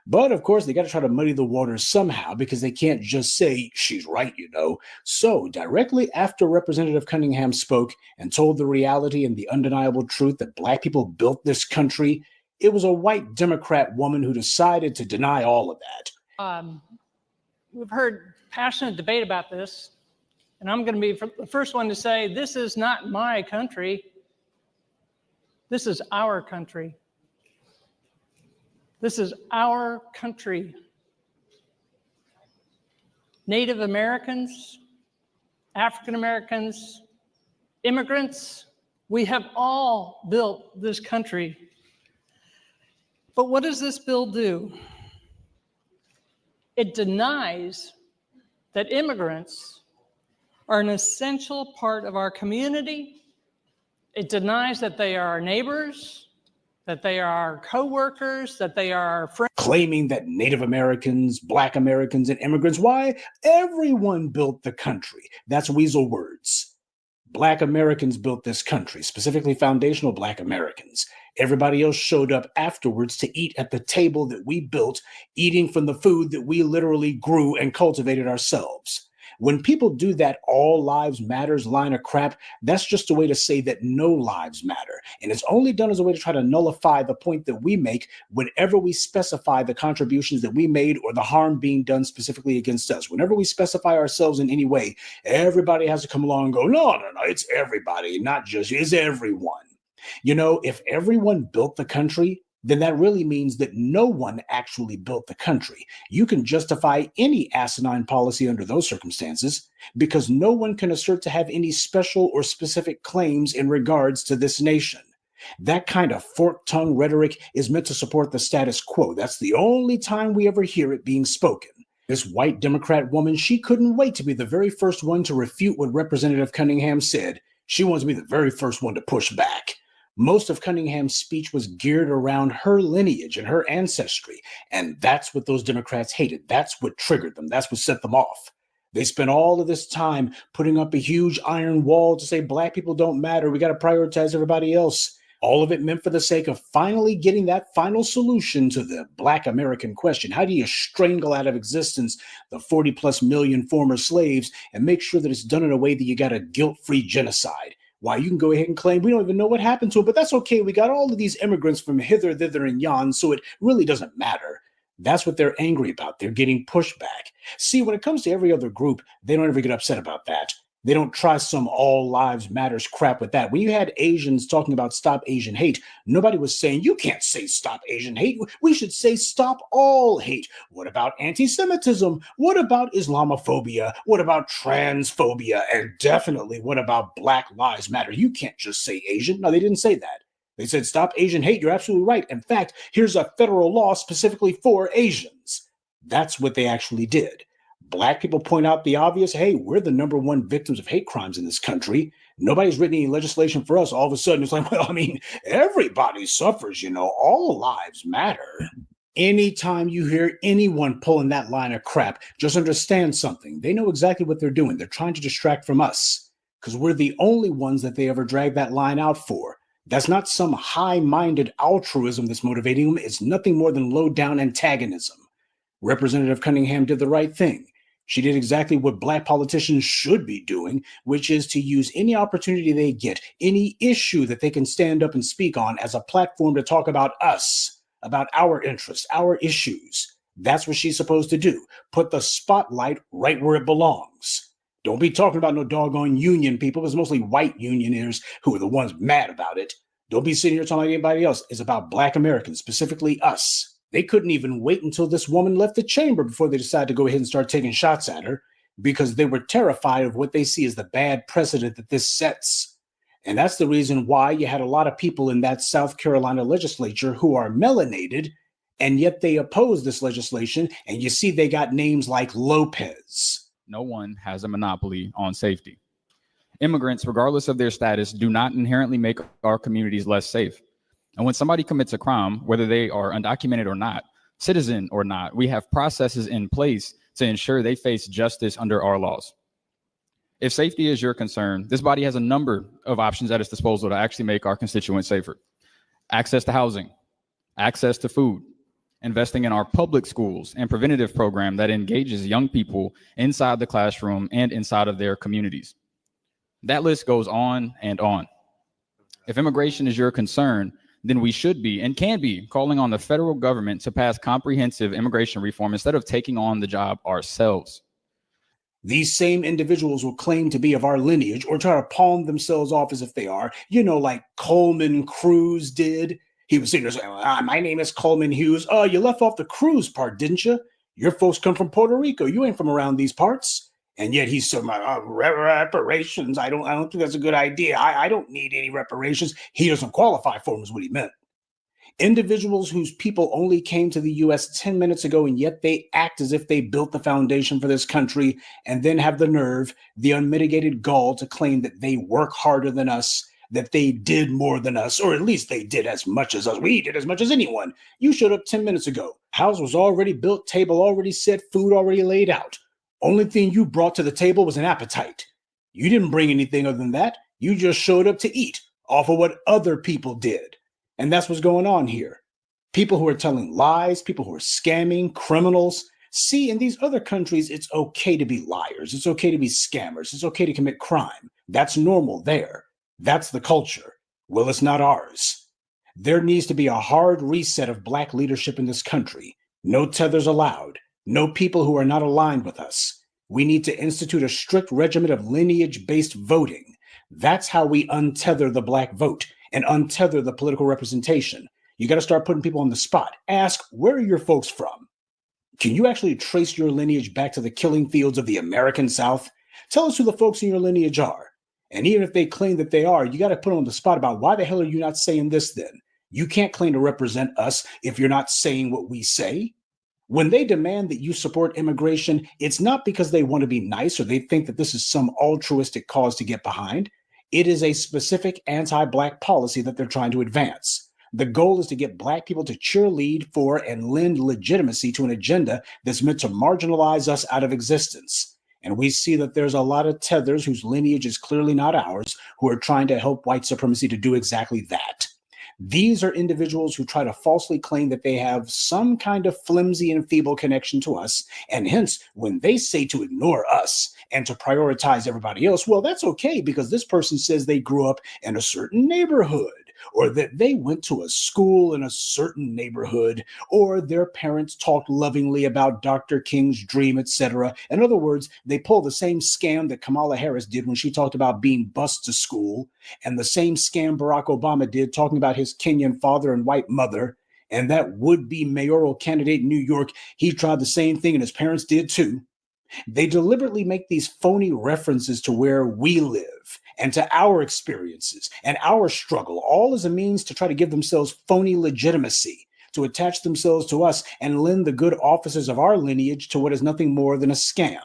S13: But of course, they got to try to muddy the waters somehow because they can't just say, she's right, you know. So directly after Representative Cunningham spoke and told the reality and the undeniable truth that Black people built this country, it was a white Democrat woman who decided to deny all of that.
S2: We've heard passionate debate about this. And I'm going to be the first one to say, this is not my country. This is our country. This is our country. Native Americans, African Americans, immigrants, we have all built this country. But what does this bill do? It denies that immigrants are an essential part of our community. It denies that they are our neighbors, that they are our co-workers, that they are our friends.
S13: Claiming that Native Americans, Black Americans, and immigrants, why? Everyone built the country. That's weasel words. Black Americans built this country, specifically foundational Black Americans. Everybody else showed up afterwards to eat at the table that we built, eating from the food that we literally grew and cultivated ourselves. When people do that all lives matters line of crap, that's just a way to say that no lives matter. And it's only done as a way to try to nullify the point that we make whenever we specify the contributions that we made or the harm being done specifically against us. Whenever we specify ourselves in any way, everybody has to come along and go, no, it's everybody, not just you, it's everyone. You know, if everyone built the country, then that really means that no one actually built the country. You can justify any asinine policy under those circumstances because no one can assert to have any special or specific claims in regards to this nation. That kind of fork-tongued rhetoric is meant to support the status quo. That's the only time we ever hear it being spoken. This white Democrat woman, she couldn't wait to be the very first one to refute what Representative Cunningham said. She wants to be the very first one to push back. Most of Cunningham's speech was geared around her lineage and her ancestry, and that's what those Democrats hated. That's what triggered them. That's what set them off. They spent all of this time putting up a huge iron wall to say Black people don't matter. We got to prioritize everybody else. All of it meant for the sake of finally getting that final solution to the Black American question. How do you strangle out of existence the 40+ million former slaves and make sure that it's done in a way that you got a guilt-free genocide? Why, you can go ahead and claim we don't even know what happened to it, but that's okay. We got all of these immigrants from hither, thither, and yon, so it really doesn't matter. That's what they're angry about. They're getting pushback. See, when it comes to every other group, they don't ever get upset about that. They don't try some all lives matters crap with that. When you had Asians talking about stop Asian hate, nobody was saying, you can't say stop Asian hate. We should say stop all hate. What about anti-Semitism? What about Islamophobia? What about transphobia? And definitely, what about Black Lives Matter? You can't just say Asian. No, they didn't say that. They said stop Asian hate. You're absolutely right. In fact, here's a federal law specifically for Asians. That's what they actually did. Black people point out the obvious. Hey, we're the #1 victims of hate crimes in this country. Nobody's written any legislation for us. All of a sudden, it's like, well, I mean, everybody suffers, you know, all lives matter. Anytime you hear anyone pulling that line of crap, just understand something. They know exactly what they're doing. They're trying to distract from us because we're the only ones that they ever drag that line out for. That's not some high-minded altruism that's motivating them. It's nothing more than low-down antagonism. Representative Cunningham did the right thing. She did exactly what Black politicians should be doing, which is to use any opportunity they get, any issue that they can stand up and speak on as a platform to talk about us, about our interests, our issues. That's what she's supposed to do. Put the spotlight right where it belongs. Don't be talking about no doggone union people. It's mostly white unioners who are the ones mad about it. Don't be sitting here talking about anybody else. It's about Black Americans, specifically us. They couldn't even wait until this woman left the chamber before they decided to go ahead and start taking shots at her, because they were terrified of what they see as the bad precedent that this sets. And that's the reason why you had a lot of people in that South Carolina legislature who are melanated, and yet they oppose this legislation. And you see they got names like Lopez.
S9: No one has a monopoly on safety. Immigrants, regardless of their status, do not inherently make our communities less safe. And when somebody commits a crime, whether they are undocumented or not, citizen or not, we have processes in place to ensure they face justice under our laws. If safety is your concern, this body has a number of options at its disposal to actually make our constituents safer. Access to housing, access to food, investing in our public schools and preventative program that engages young people inside the classroom and inside of their communities. That list goes on and on. If immigration is your concern, then we should be and can be calling on the federal government to pass comprehensive immigration reform instead of taking on the job ourselves.
S13: These same individuals will claim to be of our lineage or try to palm themselves off as if they are, you know, like Coleman Cruz did. He was sitting there saying, my name is Coleman Hughes. Oh, you left off the Cruz part, didn't you? Your folks come from Puerto Rico. You ain't from around these parts. And yet he's saying, reparations. I don't think that's a good idea. I don't need any reparations. He doesn't qualify for them is what he meant. Individuals whose people only came to the U.S. 10 minutes ago, and yet they act as if they built the foundation for this country, and then have the nerve, the unmitigated gall to claim that they work harder than us, that they did more than us, or at least they did as much as us. We did as much as anyone. You showed up 10 minutes ago. House was already built, table already set, food already laid out. Only thing you brought to the table was an appetite. You didn't bring anything other than that. You just showed up to eat off of what other people did. And that's what's going on here. People who are telling lies, people who are scamming, criminals. See, in these other countries, it's okay to be liars. It's okay to be scammers. It's okay to commit crime. That's normal there. That's the culture. Well, it's not ours. There needs to be a hard reset of Black leadership in this country. No tethers allowed. No people who are not aligned with us. We need to institute a strict regimen of lineage-based voting. That's how we untether the Black vote and untether the political representation. You got to start putting people on the spot. Ask, where are your folks from? Can you actually trace your lineage back to the killing fields of the American South? Tell us who the folks in your lineage are. And even if they claim that they are, you got to put them on the spot about why the hell are you not saying this then? You can't claim to represent us if you're not saying what we say. When they demand that you support immigration, it's not because they want to be nice or they think that this is some altruistic cause to get behind. It is a specific anti-Black policy that they're trying to advance. The goal is to get Black people to cheerlead for and lend legitimacy to an agenda that's meant to marginalize us out of existence. And we see that there's a lot of tethers whose lineage is clearly not ours, who are trying to help white supremacy to do exactly that. These are individuals who try to falsely claim that they have some kind of flimsy and feeble connection to us. And hence, when they say to ignore us and to prioritize everybody else, well, that's okay because this person says they grew up in a certain neighborhood, or that they went to a school in a certain neighborhood, or their parents talked lovingly about Dr. King's dream, etc. In other words, they pull the same scam that Kamala Harris did when she talked about being bused to school, and the same scam Barack Obama did talking about his Kenyan father and white mother, and that would-be mayoral candidate in New York, he tried the same thing and his parents did too. They deliberately make these phony references to where we live and to our experiences and our struggle, all as a means to try to give themselves phony legitimacy, to attach themselves to us and lend the good offices of our lineage to what is nothing more than a scam.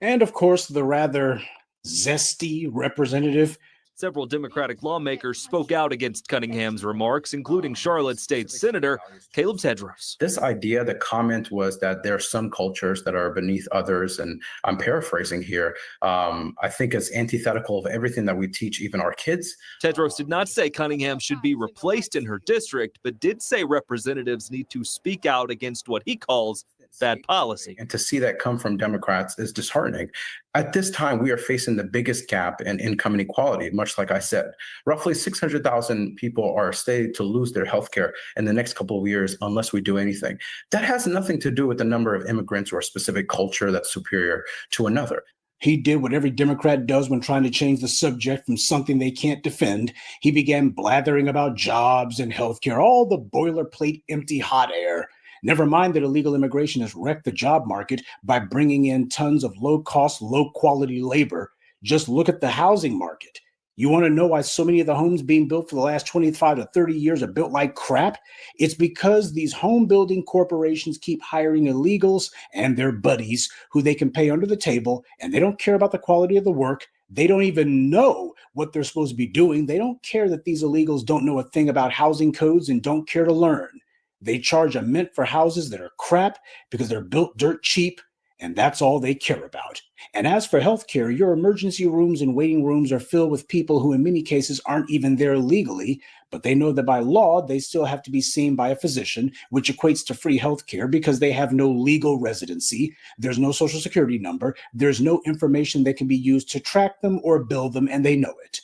S13: And of course, the rather zesty representative.
S18: Several Democratic lawmakers spoke out against Cunningham's remarks, including Charlotte State Senator Caleb Tedros.
S19: This idea, the comment was that there are some cultures that are beneath others, and I'm paraphrasing here. I think it's antithetical of everything that we teach even our kids.
S18: Tedros did not say Cunningham should be replaced in her district, but did say representatives need to speak out against what he calls that policy.
S19: And to see that come from Democrats is disheartening. At this time, we are facing the biggest gap in income inequality, much like I said. Roughly 600,000 people are slated to lose their health care in the next couple of years unless we do anything. That has nothing to do with the number of immigrants or a specific culture that's superior to another.
S13: He did what every Democrat does when trying to change the subject from something they can't defend. He began blathering about jobs and healthcare, all the boilerplate, empty hot air. Never mind that illegal immigration has wrecked the job market by bringing in tons of low-cost, low-quality labor. Just look at the housing market. You want to know why so many of the homes being built for the last 25 to 30 years are built like crap? It's because these home building corporations keep hiring illegals and their buddies who they can pay under the table, and they don't care about the quality of the work. They don't even know what they're supposed to be doing. They don't care that these illegals don't know a thing about housing codes and don't care to learn. They charge a mint for houses that are crap because they're built dirt cheap, and that's all they care about. And as for healthcare, your emergency rooms and waiting rooms are filled with people who in many cases aren't even there legally, but they know that by law, they still have to be seen by a physician, which equates to free healthcare because they have no legal residency. There's no social security number. There's no information that can be used to track them or bill them, and they know it.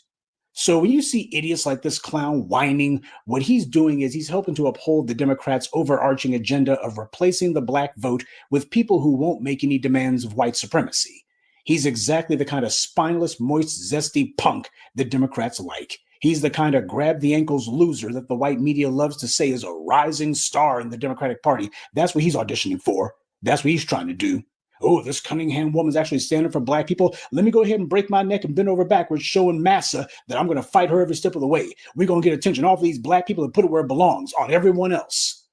S13: So when you see idiots like this clown whining, what he's doing is he's helping to uphold the Democrats' overarching agenda of replacing the black vote with people who won't make any demands of white supremacy. He's exactly the kind of spineless, moist, zesty punk that Democrats like. He's the kind of grab the ankles loser that the white media loves to say is a rising star in the Democratic Party. That's what he's auditioning for. That's what he's trying to do. Oh, this Cunningham woman's actually standing for black people. Let me go ahead and break my neck and bend over backwards, showing massa that I'm going to fight her every step of the way. We're going to get attention off these black people and put it where it belongs, on everyone else.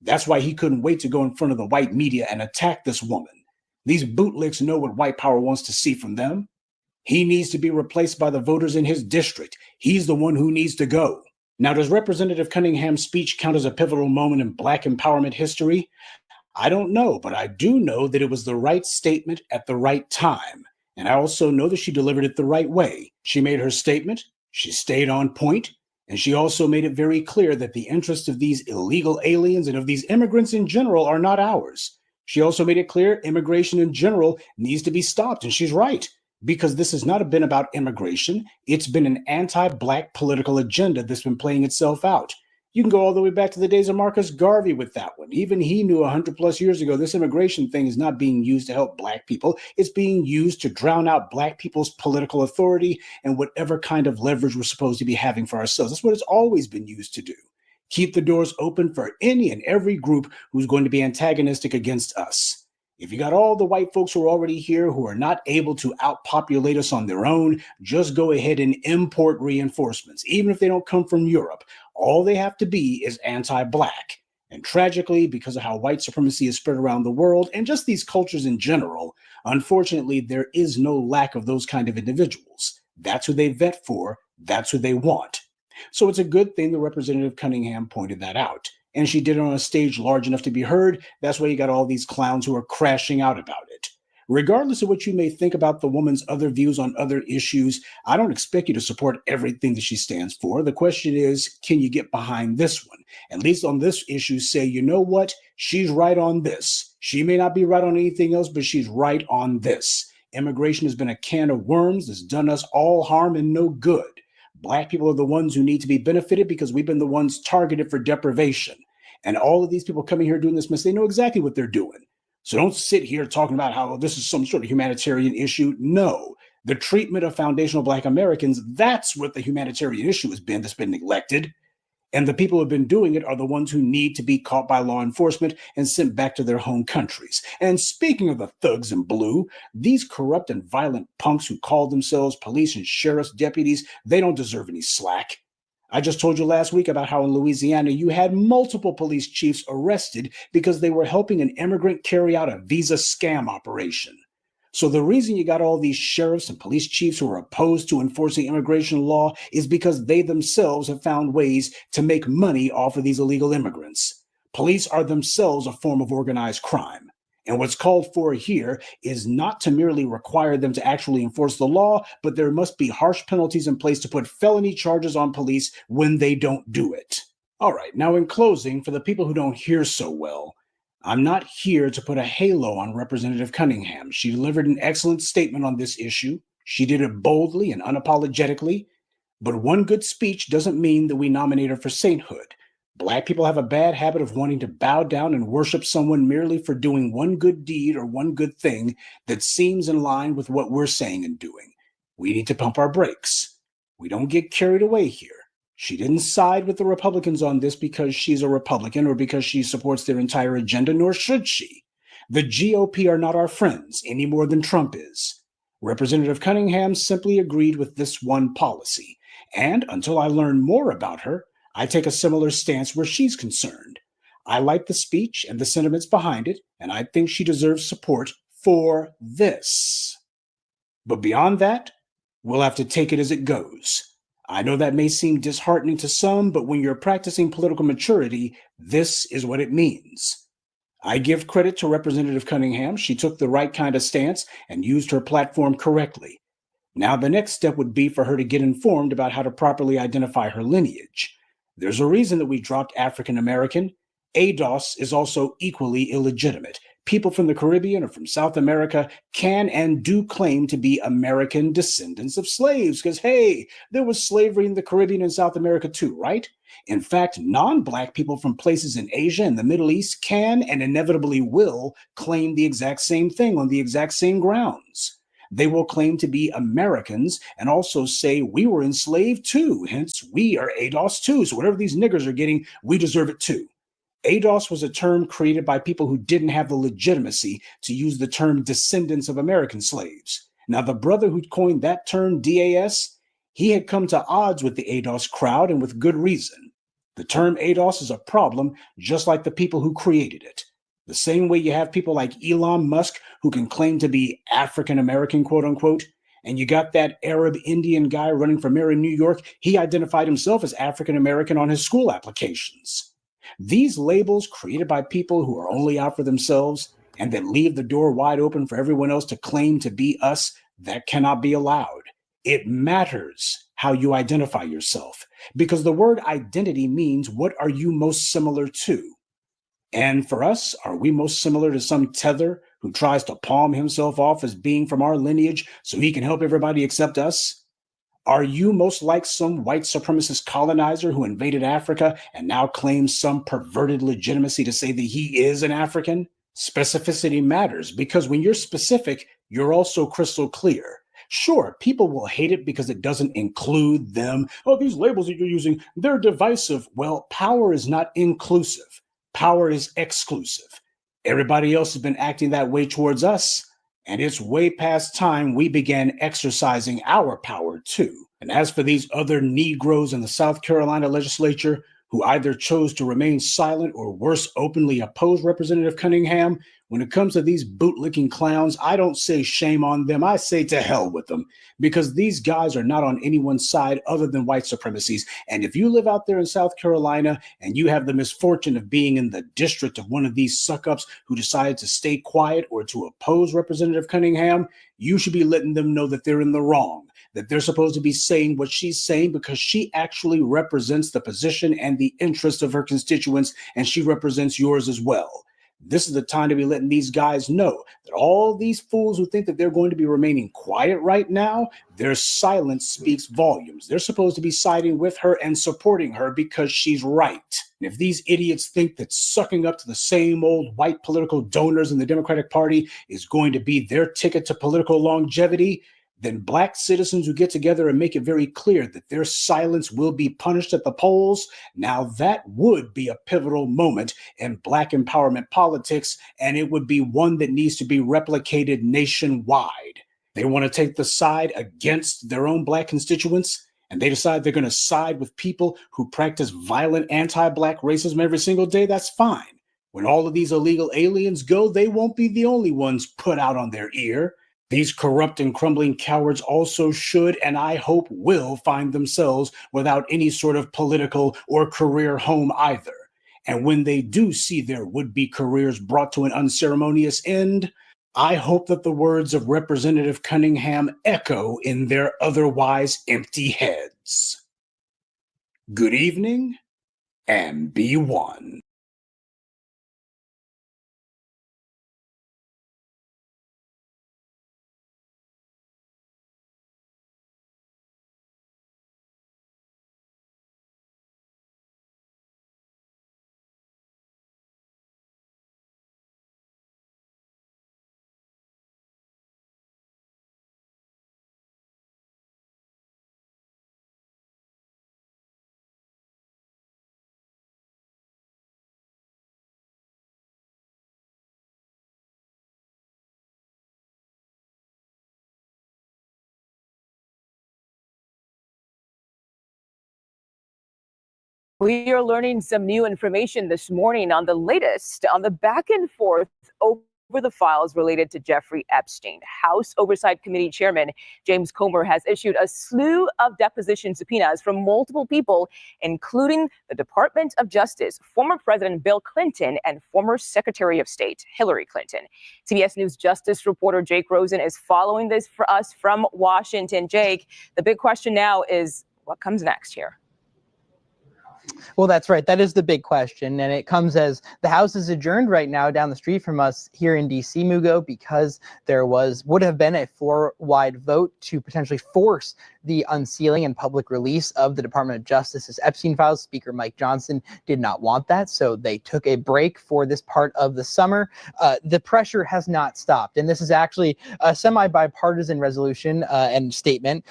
S13: That's why he couldn't wait to go in front of the white media and attack this woman. These bootlicks know what white power wants to see from them. He needs to be replaced by the voters in his district. He's the one who needs to go. Now, does Representative Cunningham's speech count as a pivotal moment in black empowerment history? I don't know, but I do know that it was the right statement at the right time. And I also know that she delivered it the right way. She made her statement, she stayed on point, and she also made it very clear that the interests of these illegal aliens and of these immigrants in general are not ours. She also made it clear immigration in general needs to be stopped, and she's right, because this has not been about immigration. It's been an anti-black political agenda that's been playing itself out. You can go all the way back to the days of Marcus Garvey with that one. Even he knew 100 plus years ago, this immigration thing is not being used to help black people. It's being used to drown out black people's political authority and whatever kind of leverage we're supposed to be having for ourselves. That's what it's always been used to do. Keep the doors open for any and every group who's going to be antagonistic against us. If you got all the white folks who are already here who are not able to outpopulate us on their own, just go ahead and import reinforcements. Even if they don't come from Europe, all they have to be is anti-black. And tragically, because of how white supremacy is spread around the world and just these cultures in general, unfortunately, there is no lack of those kind of individuals. That's who they vet for. That's who they want. So it's a good thing that Representative Cunningham pointed that out. And she did it on a stage large enough to be heard. That's why you got all these clowns who are crashing out about it. Regardless of what you may think about the woman's other views on other issues, I don't expect you to support everything that she stands for. The question is, can you get behind this one? At least on this issue, say, you know what? She's right on this. She may not be right on anything else, but she's right on this. Immigration has been a can of worms that's done us all harm and no good. Black people are the ones who need to be benefited because we've been the ones targeted for deprivation. And all of these people coming here doing this mess, they know exactly what they're doing. So don't sit here talking about how this is some sort of humanitarian issue. No, the treatment of foundational Black Americans, that's what the humanitarian issue has been that's been neglected. And the people who have been doing it are the ones who need to be caught by law enforcement and sent back to their home countries. And speaking of the thugs in blue, these corrupt and violent punks who call themselves police and sheriff's deputies, they don't deserve any slack. I just told you last week about how in Louisiana you had multiple police chiefs arrested because they were helping an immigrant carry out a visa scam operation. So the reason you got all these sheriffs and police chiefs who are opposed to enforcing immigration law is because they themselves have found ways to make money off of these illegal immigrants. Police are themselves a form of organized crime. And what's called for here is not to merely require them to actually enforce the law, but there must be harsh penalties in place to put felony charges on police when they don't do it. All right, now in closing, for the people who don't hear so well, I'm not here to put a halo on Representative Cunningham. She delivered an excellent statement on this issue. She did it boldly and unapologetically. But one good speech doesn't mean that we nominate her for sainthood. Black people have a bad habit of wanting to bow down and worship someone merely for doing one good deed or one good thing that seems in line with what we're saying and doing. We need to pump our brakes. We don't get carried away here. She didn't side with the Republicans on this because she's a Republican or because she supports their entire agenda, nor should she. The GOP are not our friends any more than Trump is. Representative Cunningham simply agreed with this one policy. And until I learn more about her, I take a similar stance where she's concerned. I like the speech and the sentiments behind it, and I think she deserves support for this. But beyond that, we'll have to take it as it goes. I know that may seem disheartening to some, but when you're practicing political maturity, this is what it means. I give credit to Representative Cunningham. She took the right kind of stance and used her platform correctly. Now, the next step would be for her to get informed about how to properly identify her lineage. There's a reason that we dropped African American. ADOS is also equally illegitimate. People from the Caribbean or from South America can and do claim to be American descendants of slaves because, hey, there was slavery in the Caribbean and South America too, right? In fact, non-Black people from places in Asia and the Middle East can and inevitably will claim the exact same thing on the exact same grounds. They will claim to be Americans and also say we were enslaved too, hence we are ADOS too. So whatever these niggers are getting, we deserve it too. ADOS was a term created by people who didn't have the legitimacy to use the term descendants of American slaves. Now, the brother who coined that term, DAS, he had come to odds with the ADOS crowd and with good reason. The term ADOS is a problem, just like the people who created it. The same way you have people like Elon Musk who can claim to be African American, quote unquote, and you got that Arab Indian guy running for mayor in New York. He identified himself as African American on his school applications. These labels created by people who are only out for themselves and that leave the door wide open for everyone else to claim to be us, that cannot be allowed. It matters how you identify yourself because the word identity means what are you most similar to? And for us, are we most similar to some tether who tries to palm himself off as being from our lineage so he can help everybody except us? Are you most like some white supremacist colonizer who invaded Africa and now claims some perverted legitimacy to say that he is an African? Specificity matters because when you're specific, you're also crystal clear. Sure, people will hate it because it doesn't include them. Oh, these labels that you're using, they're divisive. Well, power is not inclusive. Power is exclusive. Everybody else has been acting that way towards us. And it's way past time we began exercising our power too. And as for these other Negroes in the South Carolina legislature who either chose to remain silent or worse, openly oppose Representative Cunningham, when it comes to these bootlicking clowns, I don't say shame on them. I say to hell with them because these guys are not on anyone's side other than white supremacies. And if you live out there in South Carolina and you have the misfortune of being in the district of one of these suck-ups who decided to stay quiet or to oppose Representative Cunningham, you should be letting them know that they're in the wrong, that they're supposed to be saying what she's saying because she actually represents the position and the interest of her constituents, and she represents yours as well. This is the time to be letting these guys know that all these fools who think that they're going to be remaining quiet right now, their silence speaks volumes. They're supposed to be siding with her and supporting her because she's right. And if these idiots think that sucking up to the same old white political donors in the Democratic Party is going to be their ticket to political longevity, then Black citizens who get together and make it very clear that their silence will be punished at the polls, now that would be a pivotal moment in Black empowerment politics, and it would be one that needs to be replicated nationwide. They want to take the side against their own Black constituents, and they decide they're going to side with people who practice violent anti-Black racism every single day. That's fine. When all of these illegal aliens go, they won't be the only ones put out on their ear. These corrupt and crumbling cowards also should, and I hope will, find themselves without any sort of political or career home either. And when they do see their would-be careers brought to an unceremonious end, I hope that the words of Representative Cunningham echo in their otherwise empty heads. Good evening, and be one.
S3: We are learning some new information this morning on the latest on the back and forth over the files related to Jeffrey Epstein. House Oversight Committee Chairman James Comer has issued a slew of deposition subpoenas from multiple people, including the Department of Justice, former President Bill Clinton, and former Secretary of State Hillary Clinton. CBS News Justice reporter Jake Rosen is following this for us from Washington. Jake, the big question now is what comes next here?
S4: Well, that's right. That is the big question. And it comes as the House is adjourned right now down the street from us here in D.C., Mugo, because there would have been a floor-wide vote to potentially force the unsealing and public release of the Department of Justice's Epstein files. Speaker Mike Johnson did not want that, so they took a break for this part of the summer. The pressure has not stopped, and this is actually a semi-bipartisan resolution and statement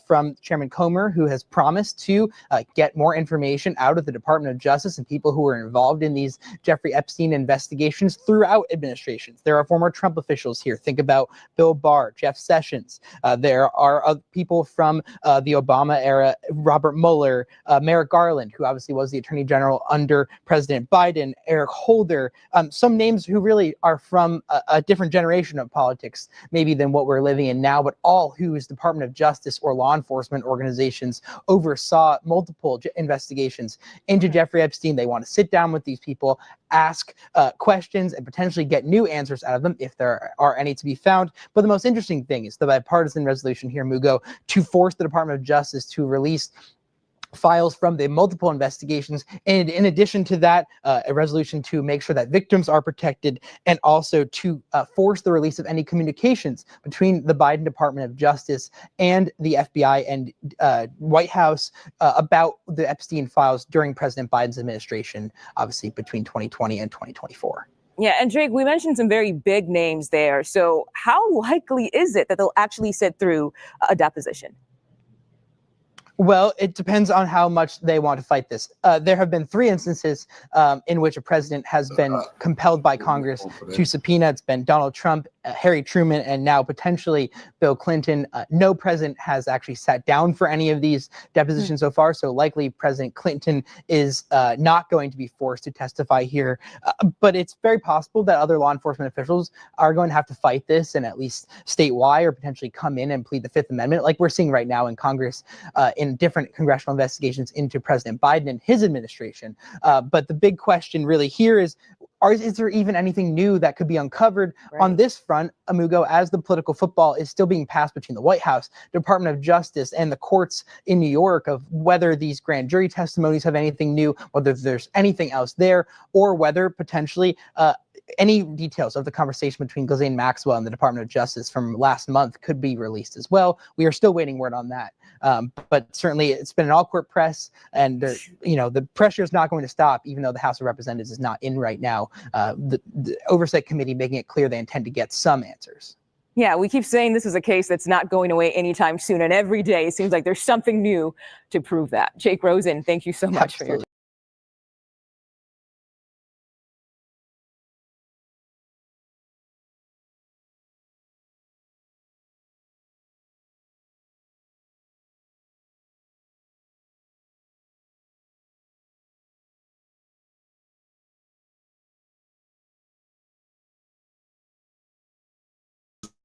S4: from Chairman Comer, who has promised to get more information out of the Department of Justice and people who were involved in these Jeffrey Epstein investigations throughout administrations. There are former Trump officials here. Think about Bill Barr, Jeff Sessions. There are people from the Obama era, Robert Mueller, Merrick Garland, who obviously was the Attorney General under President Biden, Eric Holder, some names who really are from a different generation of politics, maybe than what we're living in now, but all whose Department of Justice or law enforcement organizations oversaw multiple investigations into Jeffrey Epstein. They want to sit down with these people, ask questions, and potentially get new answers out of them if there are any to be found. But the most interesting thing is the bipartisan resolution here, Mugo, to force the Department of Justice to release files from the multiple investigations, and in addition to that, a resolution to make sure that victims are protected, and also to force the release of any communications between the Biden Department of Justice and the FBI and White House about the Epstein files during President Biden's administration, obviously between 2020 and 2024.
S3: Yeah, and Drake, we mentioned some very big names there. So how likely is it that they'll actually sit through a deposition?
S4: Well, it depends on how much they want to fight this. There have been 3 instances in which a president has been compelled by Congress to subpoena. It's been Donald Trump, Harry Truman, and now potentially Bill Clinton. No president has actually sat down for any of these depositions so far, so likely President Clinton is not going to be forced to testify here. But it's very possible that other law enforcement officials are going to have to fight this and at least state why, or potentially come in and plead the Fifth Amendment, like we're seeing right now in Congress in different congressional investigations into President Biden and his administration. But the big question really here is there even anything new that could be uncovered on this front, Amugo, as the political football is still being passed between the White House, Department of Justice, and the courts in New York of whether these grand jury testimonies have anything new, whether there's anything else there, or whether potentially any details of the conversation between Ghislaine Maxwell and the Department of Justice from last month could be released as well. We are still waiting word on that. But certainly it's been an all-court press, and the pressure is not going to stop, even though the House of Representatives is not in right now. The Oversight Committee making it clear they intend to get some answers.
S3: Yeah, we keep saying this is a case that's not going away anytime soon, and every day it seems like there's something new to prove that. Jake Rosen, thank you so much for your time.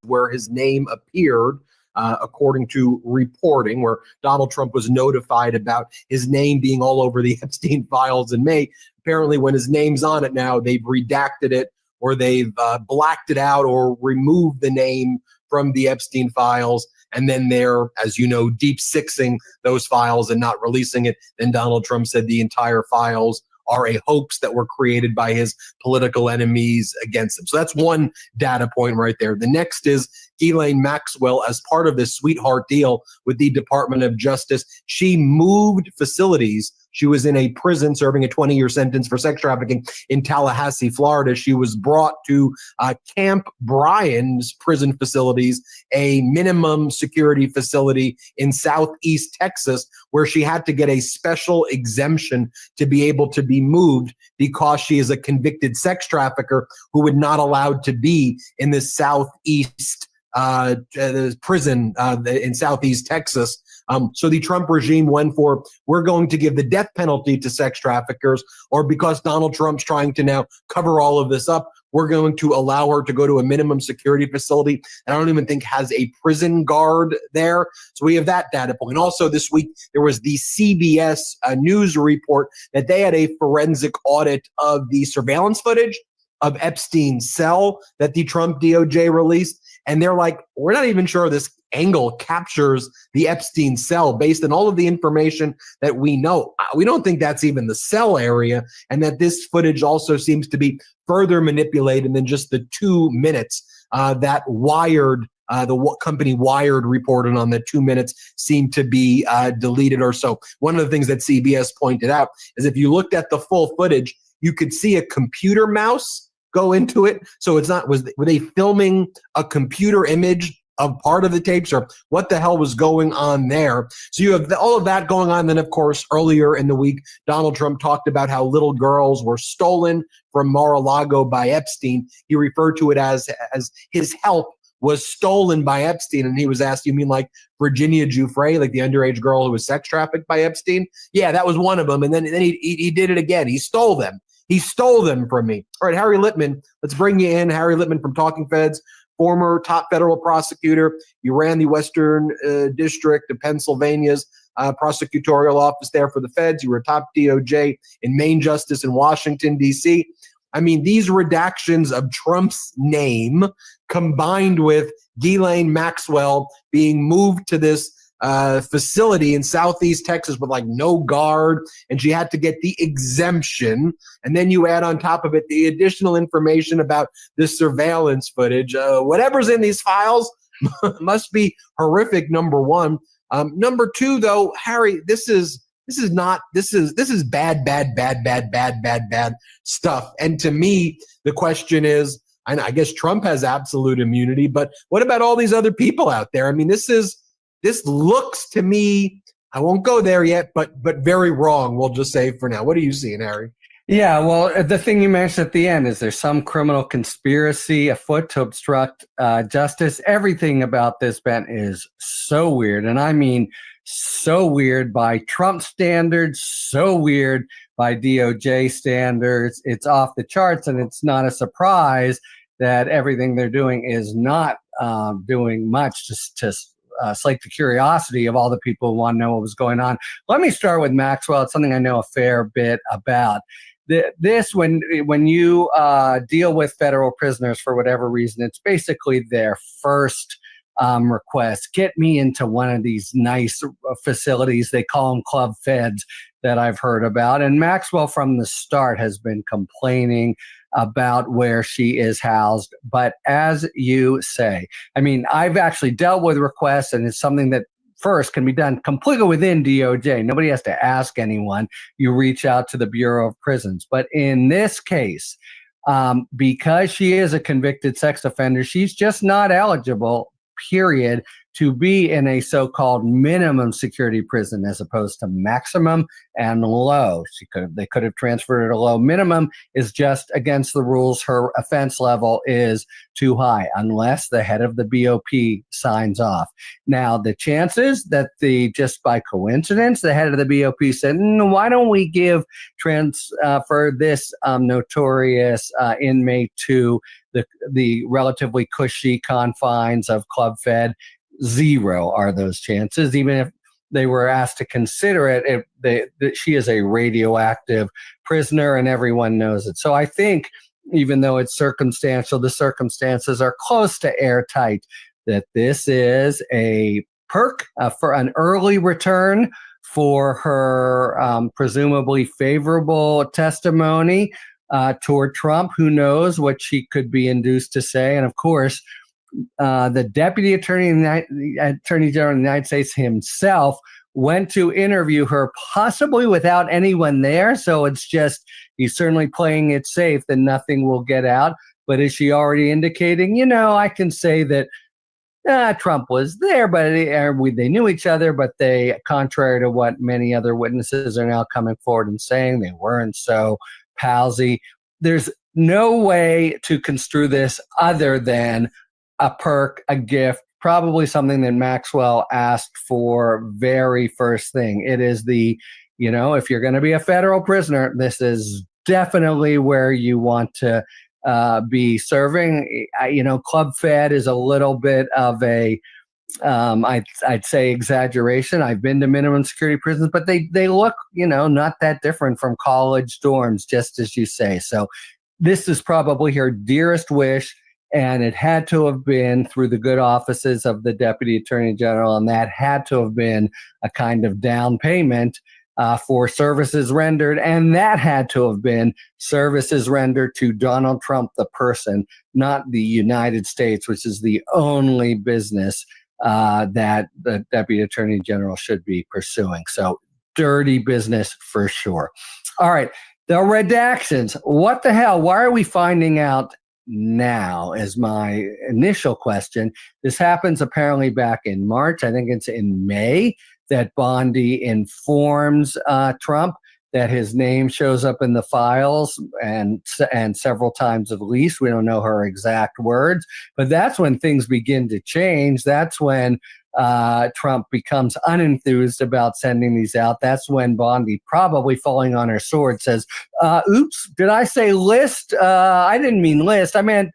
S20: Where his name appeared, according to reporting, where Donald Trump was notified about his name being all over the Epstein files in May. Apparently, when his name's on it now, they've redacted it, or they've blacked it out, or removed the name from the Epstein files. And then they're, as you know, deep sixing those files and not releasing it. Then Donald Trump said the entire files are a hoax that were created by his political enemies against him. So that's one data point right there. The next is Ghislaine Maxwell, as part of this sweetheart deal with the Department of Justice. She moved facilities. She was in a prison serving a 20-year sentence for sex trafficking in Tallahassee, Florida. She was brought to Camp Bryan's prison facilities, a minimum security facility in Southeast Texas, where she had to get a special exemption to be able to be moved because she is a convicted sex trafficker who would not allowed to be in the Southeast prison in Southeast Texas. So the Trump regime went for, we're going to give the death penalty to sex traffickers, or because Donald Trump's trying to now cover all of this up, we're going to allow her to go to a minimum security facility. And I don't even think has a prison guard there. So we have that data point. Also this week, there was the CBS news report that they had a forensic audit of the surveillance footage of Epstein's cell that the Trump DOJ released. And they're like, we're not even sure this angle captures the Epstein cell based on all of the information that we know. We don't think that's even the cell area, and that this footage also seems to be further manipulated than just the 2 minutes that Wired, the company Wired reported on. The 2 minutes seem to be deleted or so. One of the things that CBS pointed out is if you looked at the full footage, you could see a computer mouse go into it. So it's not, were they filming a computer image of part of the tapes, or what the hell was going on there? So you have all of that going on. Then, of course, earlier in the week, Donald Trump talked about how little girls were stolen from Mar-a-Lago by Epstein. He referred to it as his help was stolen by Epstein. And he was asked, you mean like Virginia Giuffre, like the underage girl who was sex trafficked by Epstein? Yeah, that was one of them. And then he did it again. He stole them. He stole them from me. All right, Harry Littman, let's bring you in. Harry Littman from Talking Feds, former top federal prosecutor. You ran the Western District of Pennsylvania's prosecutorial office there for the feds. You were a top DOJ in Main Justice in Washington, D.C. I mean, these redactions of Trump's name combined with Ghislaine Maxwell being moved to this facility in Southeast Texas with like no guard, and she had to get the exemption. And then you add on top of it the additional information about this surveillance footage. Whatever's in these files must be horrific, number one. Number two, though, Harry, this is bad stuff. And to me, the question is, and I guess Trump has absolute immunity, but what about all these other people out there? I mean, this looks to me, I won't go there yet, but very wrong, we'll just say for now. What are you seeing, Harry?
S5: Yeah, well, the thing you mentioned at the end is there's some criminal conspiracy afoot to obstruct justice. Everything about this, Ben, is so weird. And I mean so weird by Trump standards, so weird by DOJ standards. It's off the charts, and it's not a surprise that everything they're doing is not doing much to slake the curiosity of all the people who want to know what was going on. Let me start with Maxwell. It's something I know a fair bit about. This, when you deal with federal prisoners for whatever reason, it's basically their first request. Get me into one of these nice facilities. They call them club feds that I've heard about. And Maxwell from the start has been complaining about where she is housed. But as you say, I mean, I've actually dealt with requests, and it's something that first can be done completely within DOJ. Nobody has to ask anyone. You reach out to the Bureau of Prisons. But in this case, because she is a convicted sex offender, she's just not eligible, period, to be in a so-called minimum security prison as opposed to maximum and low. They could have transferred her to low. Minimum is just against the rules. Her offense level is too high unless the head of the BOP signs off. Now, the chances that just by coincidence, the head of the BOP said, why don't we transfer this notorious inmate to the relatively cushy confines of Club Fed? Zero are those chances. Even if they were asked to consider it, she is a radioactive prisoner, and everyone knows it. So I think, even though it's circumstantial, the circumstances are close to airtight, that this is a perk for an early return for her presumably favorable testimony toward Trump. Who knows what she could be induced to say? And of course, the Deputy Attorney General of the United States himself went to interview her, possibly without anyone there. So it's just, he's certainly playing it safe that nothing will get out. But is she already indicating, I can say that Trump was there, but they knew each other, but they, contrary to what many other witnesses are now coming forward and saying, they weren't so palsy. There's no way to construe this other than a perk, a gift, probably something that Maxwell asked for very first thing. It is the, if you're going to be a federal prisoner, this is definitely where you want to be serving. Club Fed is a little bit of a, I'd say exaggeration. I've been to minimum security prisons, but they look, not that different from college dorms, just as you say. So this is probably her dearest wish, and it had to have been through the good offices of the Deputy Attorney General, and that had to have been a kind of down payment for services rendered, and that had to have been services rendered to Donald Trump, the person, not the United States, which is the only business that the Deputy Attorney General should be pursuing. So dirty business for sure. All right. The redactions. What the hell? Why are we finding out now is my initial question. This happens apparently back in March. I think it's in May that Bondi informs Trump that his name shows up in the files and several times at least. We don't know her exact words, but that's when things begin to change. That's when Trump becomes unenthused about sending these out. That's when Bondi, probably falling on her sword, says, oops, did I say list? I didn't mean list. I meant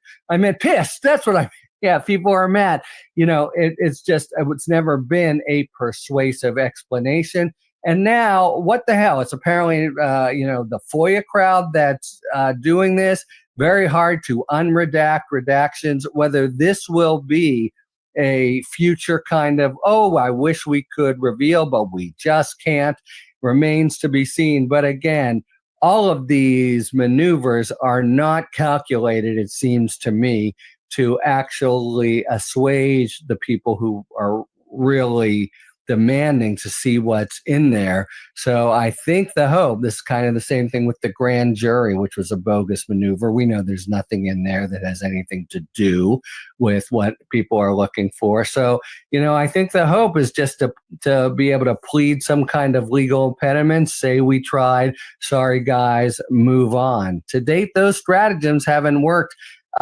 S5: pissed. That's what I mean. Yeah, people are mad. It's never been a persuasive explanation. And now, what the hell? It's apparently, the FOIA crowd that's doing this. Very hard to unredact redactions. Whether this will be a future kind of, I wish we could reveal, but we just can't, remains to be seen. But again, all of these maneuvers are not calculated, it seems to me, to actually assuage the people who are really demanding to see what's in there. So I think the hope, this is kind of the same thing with the grand jury, which was a bogus maneuver. We know there's nothing in there that has anything to do with what people are looking for. So, I think the hope is just to be able to plead some kind of legal impediment, say we tried, sorry guys, move on. To date, those stratagems haven't worked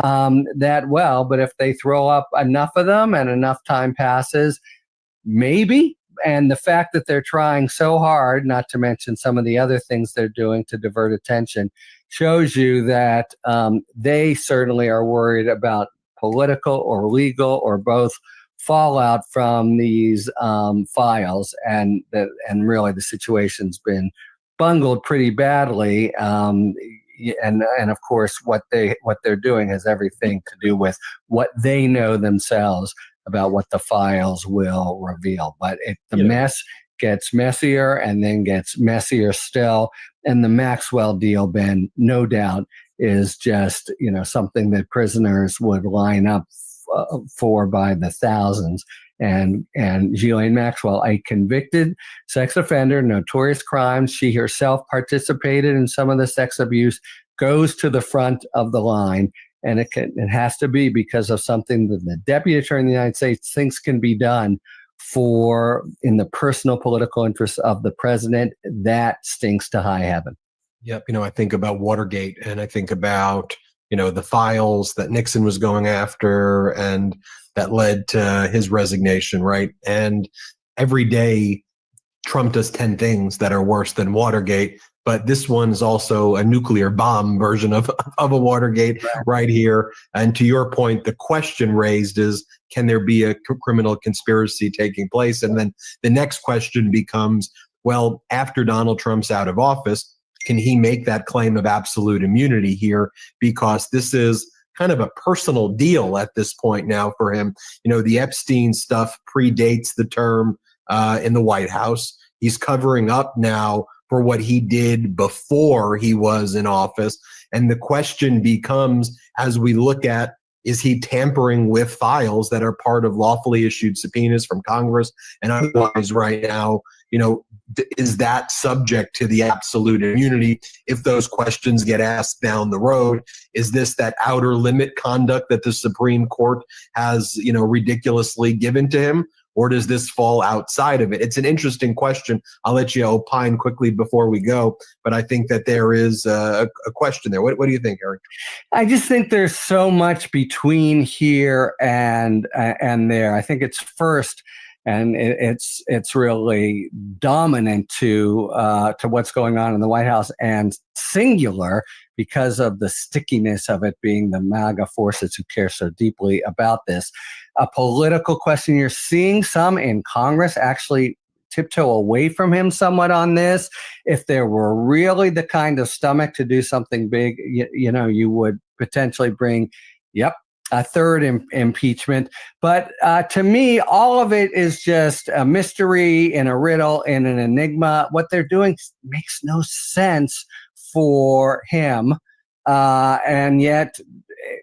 S5: that well, but if they throw up enough of them and enough time passes, maybe. And the fact that they're trying so hard, not to mention some of the other things they're doing to divert attention, shows you that they certainly are worried about political or legal or both fallout from these files, and really the situation's been bungled pretty badly. And of course, what they're doing has everything to do with what they know themselves about what the files will reveal. But the mess gets messier and then gets messier still. And the Maxwell deal, Ben, no doubt, is just something that prisoners would line up for by the thousands. And Ghislaine Maxwell, a convicted sex offender, notorious crimes. She herself participated in some of the sex abuse, goes to the front of the line. And it has to be because of something that the Deputy Attorney of the United States thinks can be done in the personal political interests of the president. That stinks to high heaven.
S20: Yep. I think about Watergate, and I think about, the files that Nixon was going after, and that led to his resignation, right? And every day Trump does 10 things that are worse than Watergate. But this one's also a nuclear bomb version of a Watergate right here. And to your point, the question raised is, can there be a criminal conspiracy taking place? And then the next question becomes, well, after Donald Trump's out of office, can he make that claim of absolute immunity here? Because this is kind of a personal deal at this point now for him. The Epstein stuff predates the term in the White House. He's covering up now for what he did before he was in office. And the question becomes, as we look at, is he tampering with files that are part of lawfully issued subpoenas from Congress and otherwise right now, is that subject to the absolute immunity if those questions get asked down the road? Is this that outer limit conduct that the Supreme Court has, ridiculously given to him? Or does this fall outside of it? It's an interesting question. I'll let you opine quickly before we go, but I think that there is a question there. What do you think, Eric?
S5: I just think there's so much between here and there. I think it's first, and it's really dominant to what's going on in the White House, and singular because of the stickiness of it being the MAGA forces who care so deeply about this. A political question. You're seeing some in Congress actually tiptoe away from him somewhat on this. If there were really the kind of stomach to do something big, you would potentially bring, a third impeachment. But to me, all of it is just a mystery and a riddle and an enigma. What they're doing makes no sense for him. And yet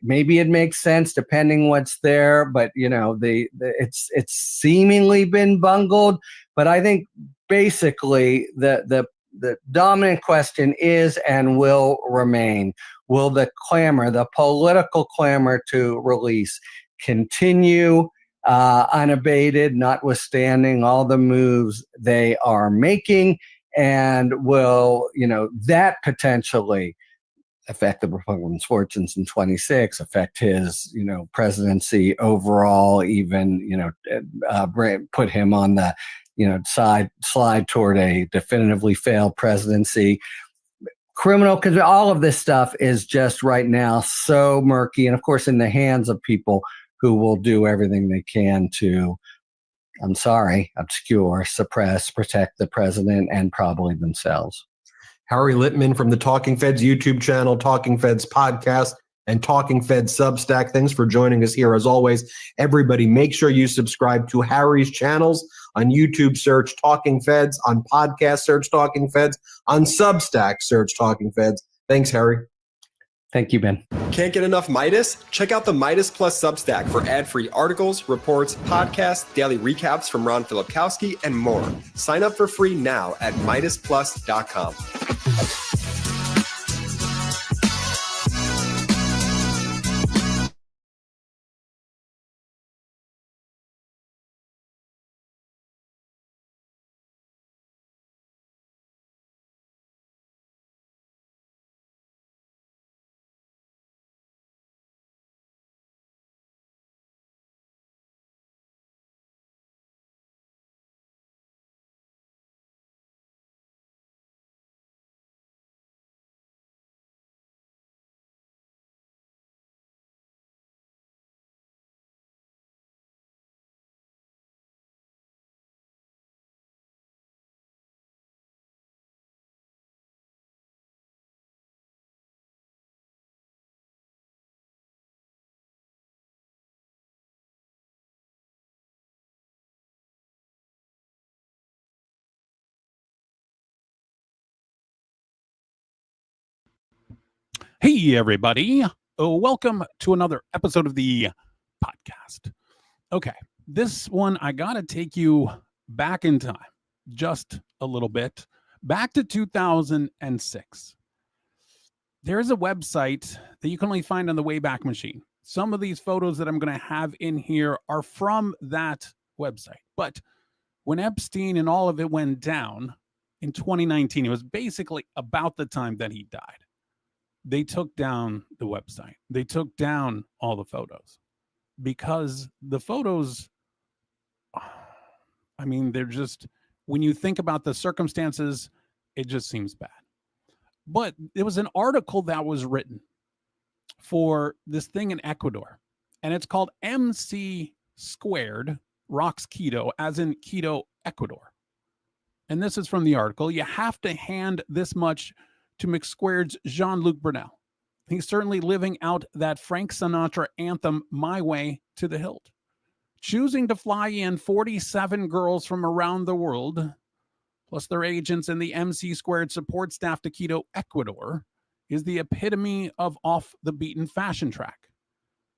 S5: maybe it makes sense depending what's there, but it's seemingly been bungled. But I think basically the dominant question is and will remain: will the political clamor to release continue unabated, notwithstanding all the moves they are making? And will that potentially affect the Republicans' fortunes in 26, affect his, presidency overall, even, put him on the, slide toward a definitively failed presidency? Because all of this stuff is just right now so murky, and of course in the hands of people who will do everything they can to, obscure, suppress, protect the president and probably themselves.
S20: Harry Littman from the Talking Feds YouTube channel, Talking Feds podcast, and Talking Feds Substack. Thanks for joining us here as always. Everybody, make sure you subscribe to Harry's channels. On YouTube, search Talking Feds. On podcast, search Talking Feds. On Substack, search Talking Feds. Thanks, Harry.
S5: Thank you, Ben.
S6: Can't get enough Midas? Check out the Midas Plus Substack for ad-free articles, reports, podcasts, daily recaps from Ron Filipkowski, and more. Sign up for free now at MidasPlus.com.
S8: Hey, everybody. Welcome to another episode of the podcast. Okay, this one, I got to take you back in time just a little bit, back to 2006. There is a website that you can only find on the Wayback Machine. Some of these photos that I'm going to have in here are from that website. But when Epstein and all of it went down in 2019, it was basically about the time that he died. They took down the website. They took down all the photos because the photos, they're just, when you think about the circumstances, it just seems bad. But there was an article that was written for this thing in Ecuador, and it's called MC Squared Rocks Keto, as in Keto, Ecuador. And this is from the article. You have to hand this much to McSquared's Jean-Luc Brunell. He's certainly living out that Frank Sinatra anthem, My Way to the Hilt. Choosing to fly in 47 girls from around the world, plus their agents and the MC Squared support staff to Quito, Ecuador, is the epitome of off-the-beaten fashion track.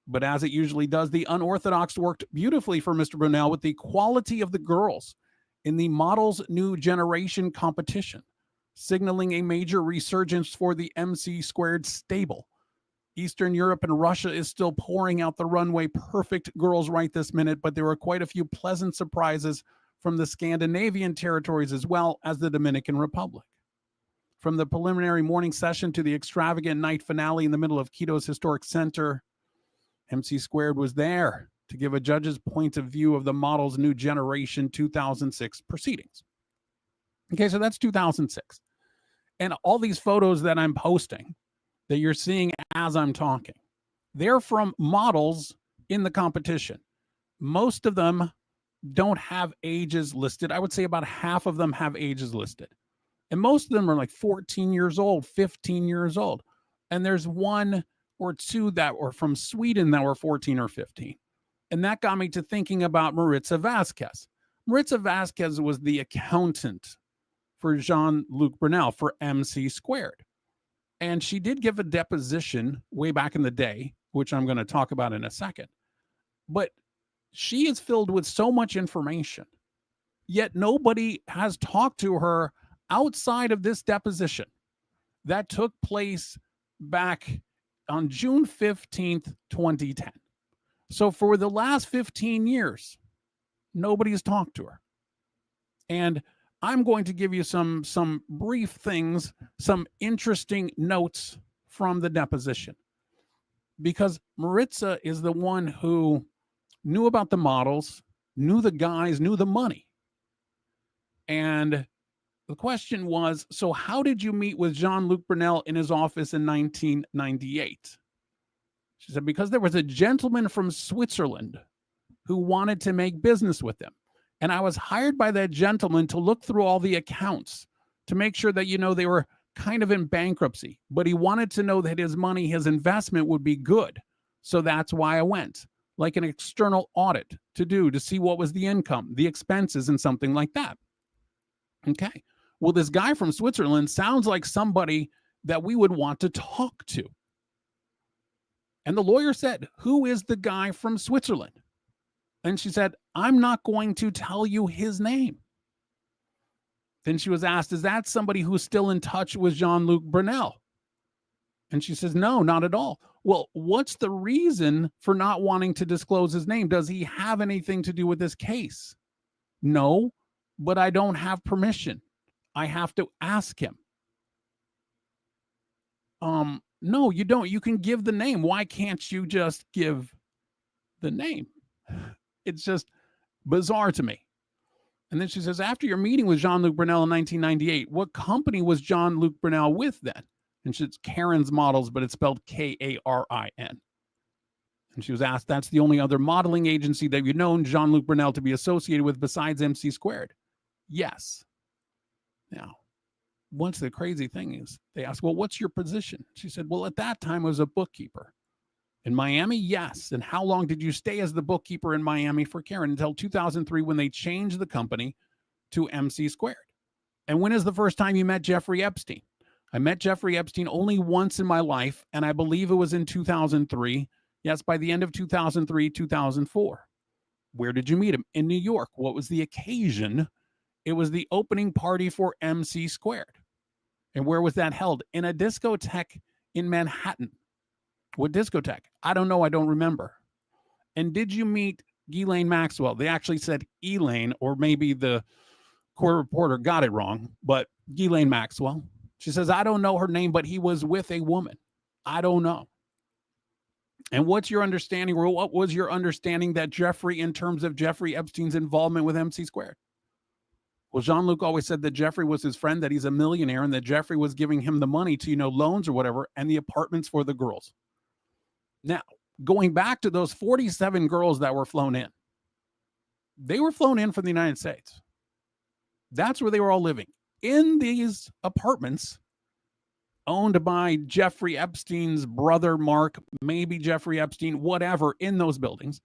S8: But as it usually does, the unorthodox worked beautifully for Mr. Brunell with the quality of the girls in the Models New Generation competition, signaling a major resurgence for the MC² stable. Eastern Europe and Russia is still pouring out the runway perfect girls right this minute, but there were quite a few pleasant surprises from the Scandinavian territories as well as the Dominican Republic. From the preliminary morning session to the extravagant night finale in the middle of Quito's historic center, MC² was there to give a judge's point of view of the Models New Generation 2006 proceedings. Okay, so that's 2006. And all these photos that I'm posting that you're seeing as I'm talking, they're from models in the competition. Most of them don't have ages listed. I would say about half of them have ages listed. And most of them are like 14 years old, 15 years old. And there's one or two that were from Sweden that were 14 or 15. And that got me to thinking about Maritza Vasquez. Maritza Vasquez was the accountant for Jean-Luc Brunell for MC². And she did give a deposition way back in the day, which I'm going to talk about in a second. But she is filled with so much information, yet nobody has talked to her outside of this deposition that took place back on June 15th, 2010. So for the last 15 years, nobody's talked to her. And I'm going to give you some brief things, some interesting notes from the deposition. Because Maritza is the one who knew about the models, knew the guys, knew the money. And the question was, so how did you meet with Jean-Luc Brunell in his office in 1998? She said, because there was a gentleman from Switzerland who wanted to make business with him. And I was hired by that gentleman to look through all the accounts to make sure that, they were kind of in bankruptcy. But he wanted to know that his money, his investment would be good. So that's why I went, like an external audit to see what was the income, the expenses, and something like that. Okay. Well, this guy from Switzerland sounds like somebody that we would want to talk to. And the lawyer said, who is the guy from Switzerland? And she said, I'm not going to tell you his name. Then she was asked, is that somebody who's still in touch with Jean-Luc Brunell? And she says, no, not at all. Well, what's the reason for not wanting to disclose his name? Does he have anything to do with this case? No, but I don't have permission. I have to ask him. No, you don't. You can give the name. Why can't you just give the name? It's just bizarre to me. And then she says, after your meeting with Jean-Luc Brunell in 1998, what company was Jean-Luc Brunell with then? And it's Karen's Models, but it's spelled Karin. And she was asked, that's the only other modeling agency that you've known Jean-Luc Brunell to be associated with besides MC²? Yes. Now, once the crazy thing is, they asked, well, what's your position? She said, well, at that time I was a bookkeeper. In Miami, yes. And how long did you stay as the bookkeeper in Miami for Karen? Until 2003, when they changed the company to MC². And when is the first time you met Jeffrey Epstein? I met Jeffrey Epstein only once in my life, and I believe it was in 2003. Yes, by the end of 2003, 2004. Where did you meet him? In New York. What was the occasion? It was the opening party for MC². And where was that held? In a discotheque in Manhattan. What discotheque? I don't know. I don't remember. And did you meet Ghislaine Maxwell? They actually said Elaine, or maybe the court reporter got it wrong, but Ghislaine Maxwell. She says, I don't know her name, but he was with a woman. I don't know. And what's your understanding, or what was your understanding that Jeffrey, in terms of Jeffrey Epstein's involvement with MC²? Well, Jean-Luc always said that Jeffrey was his friend, that he's a millionaire, and that Jeffrey was giving him the money to, loans or whatever, and the apartments for the girls. Now, going back to those 47 girls that were flown in, they were flown in from the United States. That's where they were all living, in these apartments owned by Jeffrey Epstein's brother, Mark, maybe Jeffrey Epstein, whatever, in those buildings.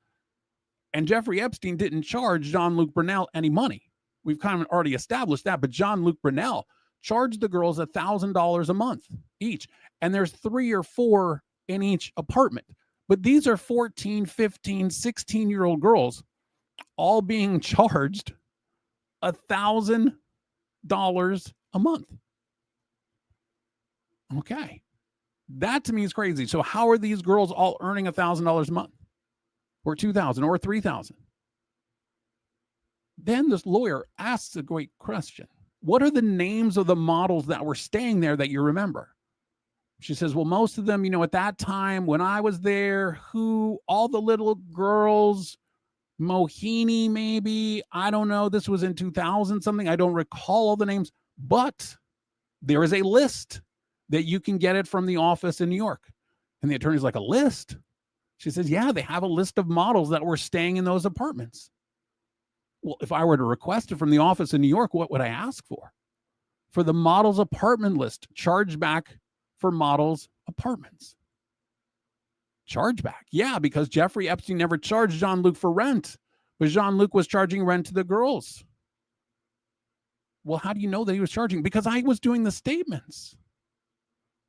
S8: And Jeffrey Epstein didn't charge Jean-Luc Brunell any money. We've kind of already established that, but Jean-Luc Brunell charged the girls $1,000 a month each. And there's 3 or 4 in each apartment. But these are 14, 15, 16-year-old girls all being charged $1,000 a month. Okay. That to me is crazy. So how are these girls all earning $1,000 a month? Or $2,000 or $3,000? Then this lawyer asks a great question. What are the names of the models that were staying there that you remember? She says, well, most of them, at that time when I was there, all the little girls, Mohini maybe, I don't know. This was in 2000 something. I don't recall all the names, but there is a list that you can get it from the office in New York. And the attorney's like, a list? She says, yeah, they have a list of models that were staying in those apartments. Well, if I were to request it from the office in New York, what would I ask for? For the models apartment list, chargeback for models apartments. Chargeback. Yeah, because Jeffrey Epstein never charged Jean-Luc for rent, but Jean-Luc was charging rent to the girls. Well, how do you know that he was charging? Because I was doing the statements.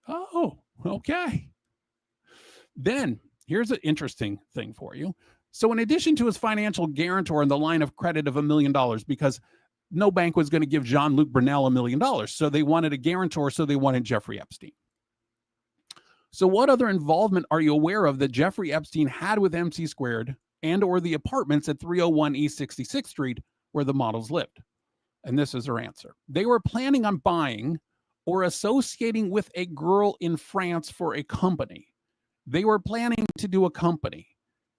S8: Oh, okay. Then here's an interesting thing for you. So in addition to his financial guarantor and the line of credit of $1 million, because no bank was going to give Jean-Luc Brunell $1 million, so they wanted a guarantor, so they wanted Jeffrey Epstein. So what other involvement are you aware of that Jeffrey Epstein had with MC Squared and or the apartments at 301 East 66th Street where the models lived? And this is her answer. They were planning on buying or associating with a girl in France for a company. They were planning to do a company.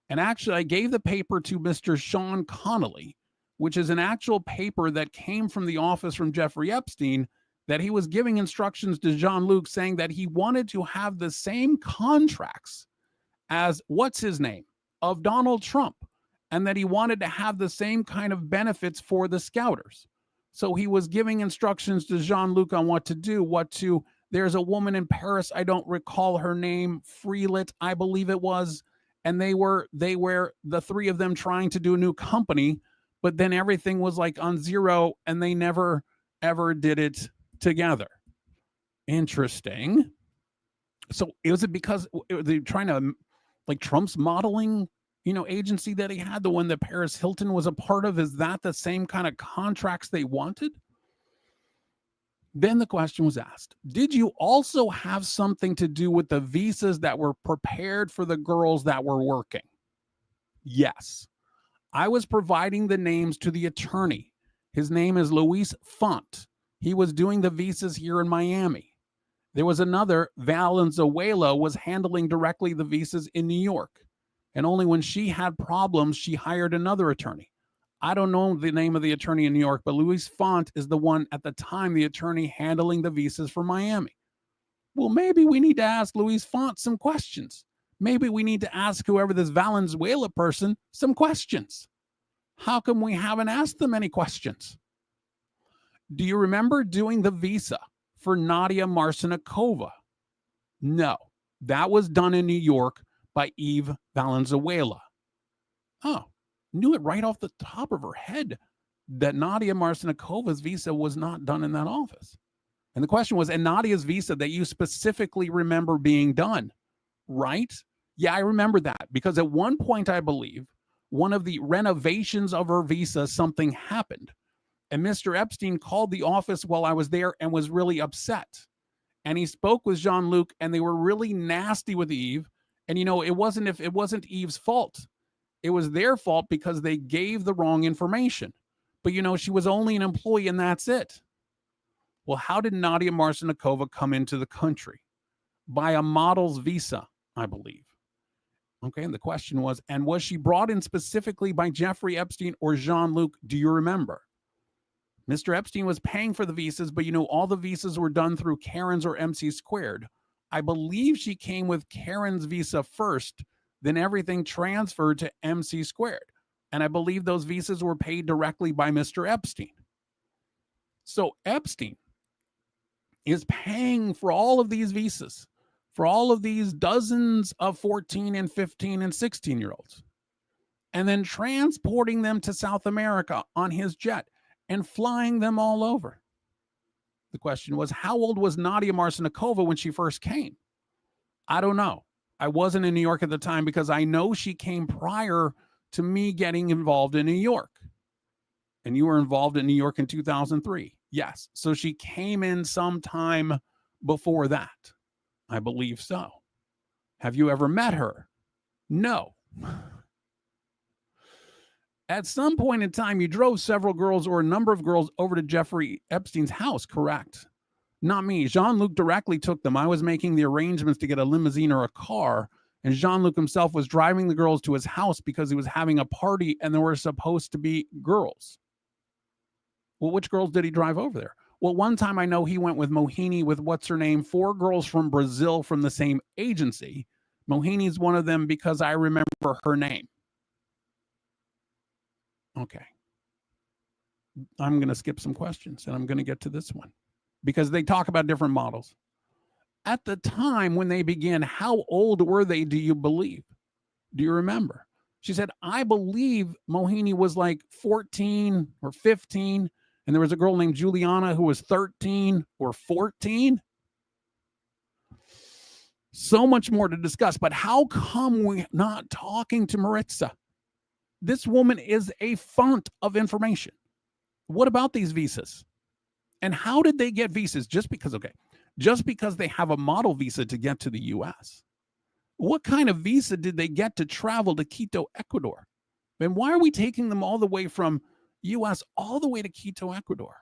S8: And actually, I gave the paper to Mr. Sean Connolly, which is an actual paper that came from the office from Jeffrey Epstein, that he was giving instructions to Jean-Luc saying that he wanted to have the same contracts as, what's his name, of Donald Trump, and that he wanted to have the same kind of benefits for the scouters. So he was giving instructions to Jean-Luc on what to do, there's a woman in Paris, I don't recall her name, Freelit, I believe it was, and they were the three of them trying to do a new company, but then everything was like on zero and they never ever did it together. Interesting. So was it because they're trying to, like, Trump's modeling, agency that he had, the one that Paris Hilton was a part of, is that the same kind of contracts they wanted? Then the question was asked, did you also have something to do with the visas that were prepared for the girls that were working? Yes. I was providing the names to the attorney. His name is Luis Font. He was doing the visas here in Miami. There was another, Valenzuela, was handling directly the visas in New York. And only when she had problems, she hired another attorney. I don't know the name of the attorney in New York, but Luis Font is the one at the time, the attorney handling the visas for Miami. Well, maybe we need to ask Luis Font some questions. Maybe we need to ask whoever this Valenzuela person some questions. How come we haven't asked them any questions? Do you remember doing the visa for Nadia Marcinkova? No, that was done in New York by Eve Valenzuela. Oh, knew it right off the top of her head that Nadia Marcinikova's visa was not done in that office. And the question was, and Nadia's visa that you specifically remember being done, right? Yeah, I remember that because at one point, I believe, one of the renovations of her visa, something happened. And Mr. Epstein called the office while I was there and was really upset. And he spoke with Jean-Luc and they were really nasty with Eve. And, it wasn't Eve's fault. It was their fault because they gave the wrong information. But, she was only an employee and that's it. Well, how did Nadia Marcinkova come into the country? By a model's visa, I believe. Okay, and the question was, and was she brought in specifically by Jeffrey Epstein or Jean-Luc? Do you remember? Mr. Epstein was paying for the visas, but all the visas were done through Karen's or MC Squared. I believe she came with Karen's visa first, then everything transferred to MC Squared. And I believe those visas were paid directly by Mr. Epstein. So Epstein is paying for all of these visas, for all of these dozens of 14 and 15 and 16-year-olds, and then transporting them to South America on his jet and flying them all over. The question was, how old was Nadia Marcinkova when she first came? I don't know. I wasn't in New York at the time because I know she came prior to me getting involved in New York. And you were involved in New York in 2003. Yes. So she came in sometime before that. I believe so. Have you ever met her? No. At some point in time, you drove several girls or a number of girls over to Jeffrey Epstein's house, correct? Not me. Jean-Luc directly took them. I was making the arrangements to get a limousine or a car, and Jean-Luc himself was driving the girls to his house because he was having a party and there were supposed to be girls. Well, which girls did he drive over there? Well, one time I know he went with Mohini with what's her name, 4 girls from Brazil from the same agency. Mohini's one of them because I remember her name. Okay. I'm going to skip some questions and I'm going to get to this one because they talk about different models. At the time when they began, how old were they, do you believe? Do you remember? She said, I believe Mohini was like 14 or 15. And there was a girl named Juliana who was 13 or 14. So much more to discuss, but how come we're not talking to Maritza? This woman is a font of information. What about these visas? And how did they get visas? Just because they have a model visa to get to the U.S. What kind of visa did they get to travel to Quito, Ecuador? And why are we taking them all the way from U.S. all the way to Quito, Ecuador?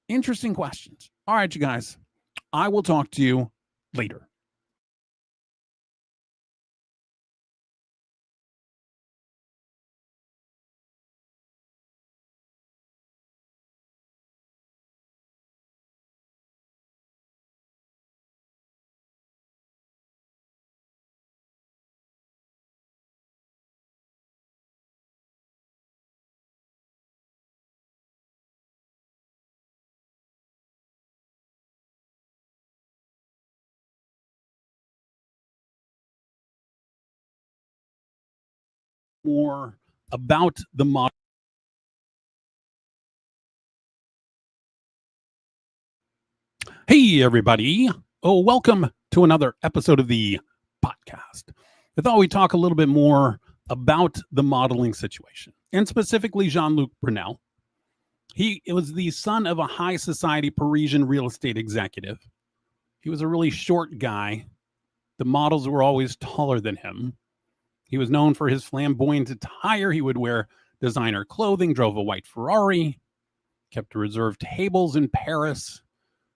S8: Interesting questions. All right, you guys. I will talk to you later. More about the model. Hey, everybody. Oh, welcome to another episode of the podcast. I thought we'd talk a little bit more about the modeling situation, and specifically Jean-Luc Brunell. He was the son of a high society Parisian real estate executive. He was a really short guy. The models were always taller than him. He was known for his flamboyant attire. He would wear designer clothing, drove a white Ferrari, kept reserved tables in Paris,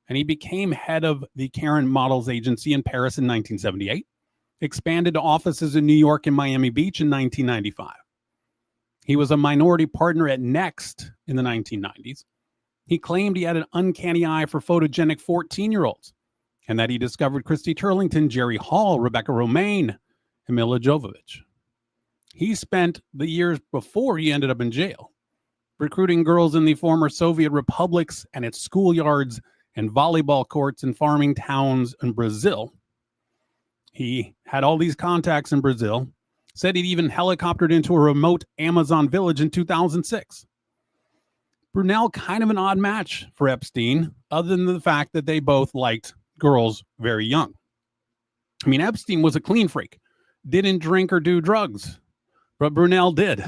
S8: and he became head of the Karen Models Agency in Paris in 1978, expanded to offices in New York and Miami Beach in 1995. He was a minority partner at Next in the 1990s. He claimed he had an uncanny eye for photogenic 14-year-olds, and that he discovered Christy Turlington, Jerry Hall, Rebecca Romaine, and Mila Jovovich. He spent the years before he ended up in jail recruiting girls in the former Soviet republics and at schoolyards and volleyball courts in farming towns in Brazil. He had all these contacts in Brazil, said he'd even helicoptered into a remote Amazon village in 2006. Brunell, kind of an odd match for Epstein, other than the fact that they both liked girls very young. I mean, Epstein was a clean freak, didn't drink or do drugs, but Brunell did.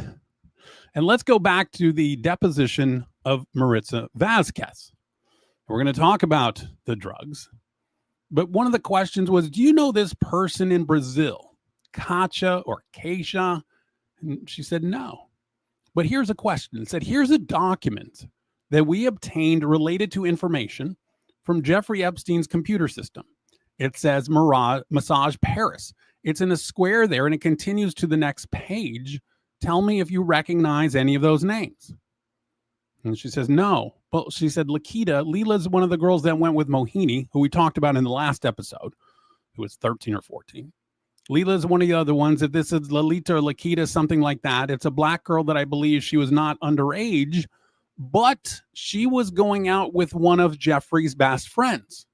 S8: And let's go back to the deposition of Maritza Vasquez. We're going to talk about the drugs. But one of the questions was, do you know this person in Brazil, Katia or Keisha? And she said, no. But here's a question. It said, here's a document that we obtained related to information from Jeffrey Epstein's computer system. It says Massage Paris. It's in a square there, and it continues to the next page. Tell me if you recognize any of those names. And she says, no. Well, she said, Leela's one of the girls that went with Mohini, who we talked about in the last episode, who was 13 or 14. Leela's one of the other ones. If this is Lolita or Lakita, something like that. It's a black girl that I believe she was not underage, but she was going out with one of Jeffrey's best friends.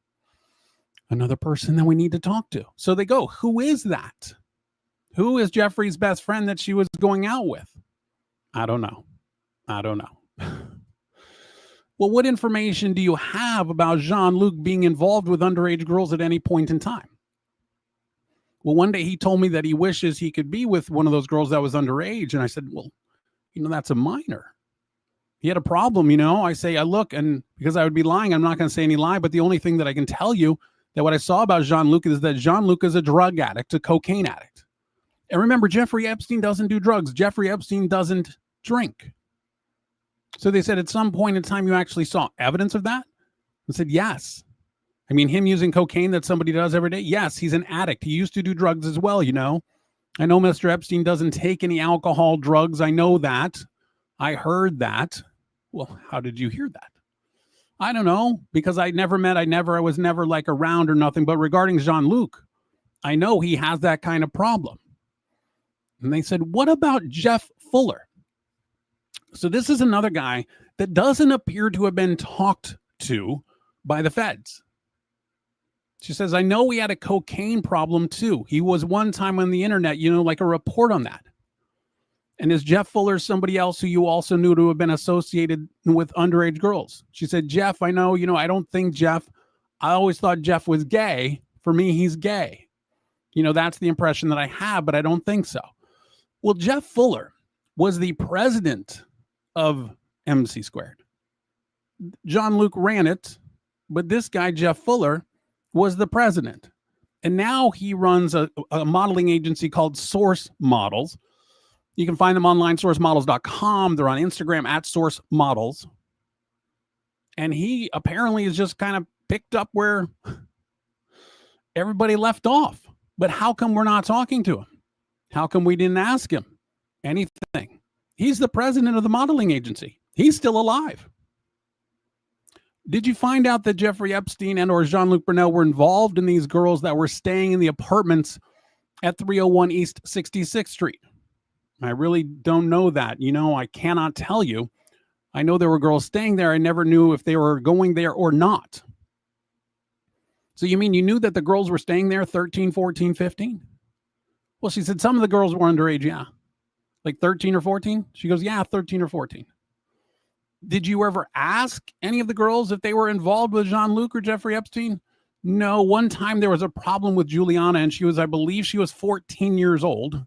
S8: Another person that we need to talk to. So they go, who is that? Who is Jeffrey's best friend that she was going out with? I don't know. Well, what information do you have about Jean-Luc being involved with underage girls at any point in time? Well, one day he told me that he wishes he could be with one of those girls that was underage. And I said, well, that's a minor. He had a problem, you know. I say, I look, and because I would be lying, I'm not going to say any lie. But the only thing that I can tell you that what I saw about Jean-Luc is that Jean-Luc is a drug addict, a cocaine addict. And remember, Jeffrey Epstein doesn't do drugs. Jeffrey Epstein doesn't drink. So they said at some point in time, you actually saw evidence of that? I said, yes. I mean, him using cocaine that somebody does every day? Yes, he's an addict. He used to do drugs as well, you know. I know Mr. Epstein doesn't take any alcohol, drugs. I know that. I heard that. Well, how did you hear that? I don't know, because I was never like around or nothing. But regarding Jean-Luc, I know he has that kind of problem. And they said, what about Jeff Fuller? So this is another guy that doesn't appear to have been talked to by the feds. She says, I know he had a cocaine problem too. He was one time on the internet, you know, like a report on that. And is Jeff Fuller somebody else who you also knew to have been associated with underage girls? She said, Jeff, I know, you know, I don't think Jeff, I always thought Jeff was gay. For me, he's gay. You know, that's the impression that I have, but I don't think so. Well, Jeff Fuller was the president of MC Squared. Jean-Luc ran it, but this guy, Jeff Fuller, was the president. And now he runs a modeling agency called Source Models. You can find them online, sourcemodels.com. They're on Instagram at Source Models. And he apparently has just kind of picked up where everybody left off. But how come we're not talking to him? How come we didn't ask him anything? He's the president of the modeling agency. He's still alive. Did you find out that Jeffrey Epstein and or Jean-Luc Brunell were involved in these girls that were staying in the apartments at 301 East 66th Street? I really don't know that. You know, I cannot tell you. I know there were girls staying there. I never knew if they were going there or not. So you mean you knew that the girls were staying there 13, 14, 15? Well, she said some of the girls were underage, yeah. Like 13 or 14? She goes, yeah, 13 or 14. Did you ever ask any of the girls if they were involved with Jean-Luc or Jeffrey Epstein? No. One time there was a problem with Juliana, and she was, I believe she was 14 years old.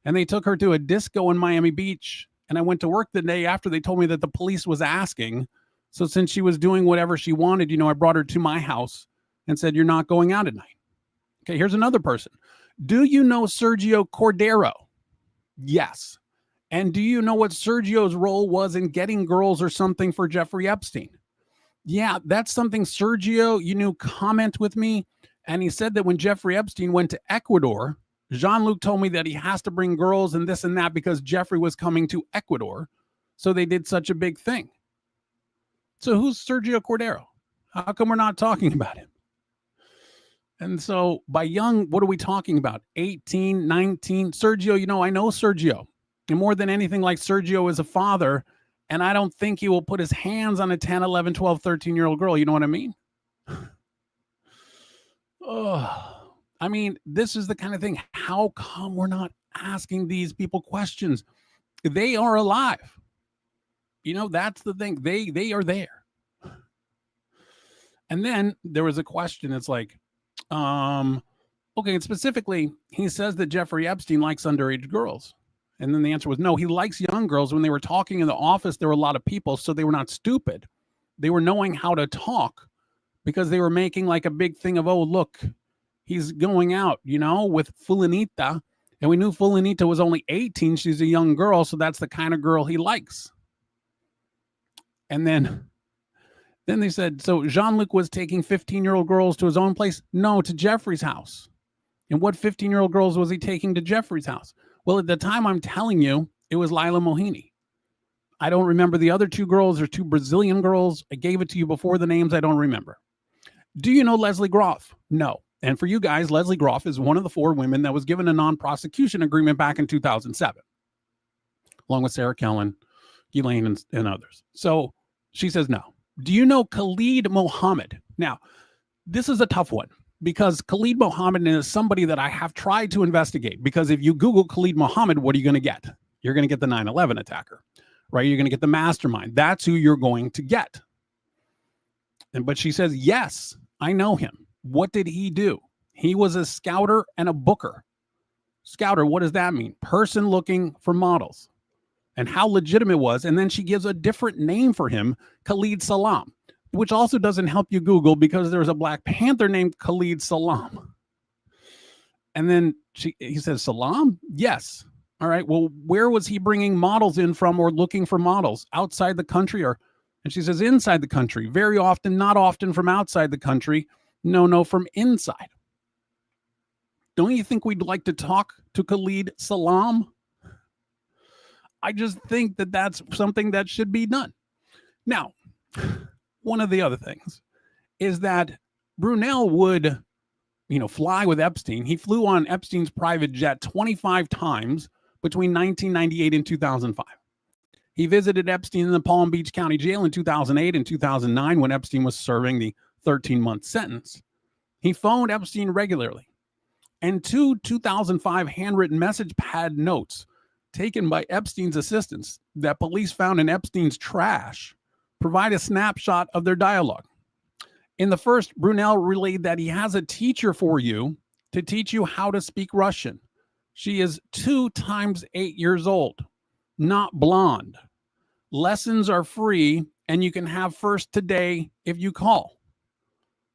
S8: And they took her to a disco in Miami Beach. And I went to work the day after. They told me that the police was asking. So since she was doing whatever she wanted, you know, I brought her to my house and said, you're not going out at night. Okay, here's another person. Do you know Sergio Cordero? Yes. And do you know what Sergio's role was in getting girls or something for Jeffrey Epstein? Yeah, that's something Sergio, you knew, comment with me. And he said that when Jeffrey Epstein went to Ecuador, Jean-Luc told me that he has to bring girls and this and that because Jeffrey was coming to Ecuador. So they did such a big thing. So who's Sergio Cordero? How come we're not talking about him? And so by young, what are we talking about? 18, 19? Sergio, you know, I know Sergio. And more than anything, like Sergio is a father. And I don't think he will put his hands on a 10, 11, 12, 13-year-old girl. You know what I mean? Oh. I mean, this is the kind of thing. How come we're not asking these people questions? They are alive. You know, that's the thing. They are there. And then there was a question. It's like, okay, and specifically, he says that Jeffrey Epstein likes underage girls. And then the answer was no, he likes young girls. When they were talking in the office, there were a lot of people, so they were not stupid. They were knowing how to talk because they were making like a big thing of, oh, look, he's going out, you know, with Fulanita. And we knew Fulanita was only 18. She's a young girl, so that's the kind of girl he likes. And then they said, so Jean-Luc was taking 15-year-old girls to his own place? No, to Jeffrey's house. And what 15-year-old girls was he taking to Jeffrey's house? Well, at the time I'm telling you, it was Lila Mohini. I don't remember the other two girls. They're two Brazilian girls. I gave it to you before the names. I don't remember. Do you know Leslie Groff? No. And for you guys, Leslie Groff is one of the 4 women that was given a non-prosecution agreement back in 2007, along with Sarah Kellen, Ghislaine, and others. So she says no. Do you know Khalid Mohammed? Now, this is a tough one because Khalid Mohammed is somebody that I have tried to investigate, because if you Google Khalid Mohammed, what are you going to get? You're going to get the 9/11 attacker, right? You're going to get the mastermind. That's who you're going to get. But she says, yes, I know him. What did he do? He was a scouter and a booker. Scouter, what does that mean? Person looking for models. and how legitimate it was. And then she gives a different name for him, Khalid Salam, which also doesn't help you Google because there's a Black Panther named Khalid Salam. And then he says, Salam? Yes. All right. Well, where was he bringing models in from or looking for models? Outside the country? And she says, inside the country. Very often, not often from outside the country. No, from inside. Don't you think we'd like to talk to Khalid Salam? I just think that that's something that should be done. Now, one of the other things is that Brunell would, fly with Epstein. He flew on Epstein's private jet 25 times between 1998 and 2005. He visited Epstein in the Palm Beach County Jail in 2008 and 2009 when Epstein was serving the 13-month sentence. He phoned Epstein regularly. And 2 2005 handwritten message pad notes taken by Epstein's assistants that police found in Epstein's trash provide a snapshot of their dialogue. In the first, Brunell relayed that he has a teacher for you to teach you how to speak Russian. She is 2 times 8 years old, not blonde. Lessons are free, and you can have first today if you call.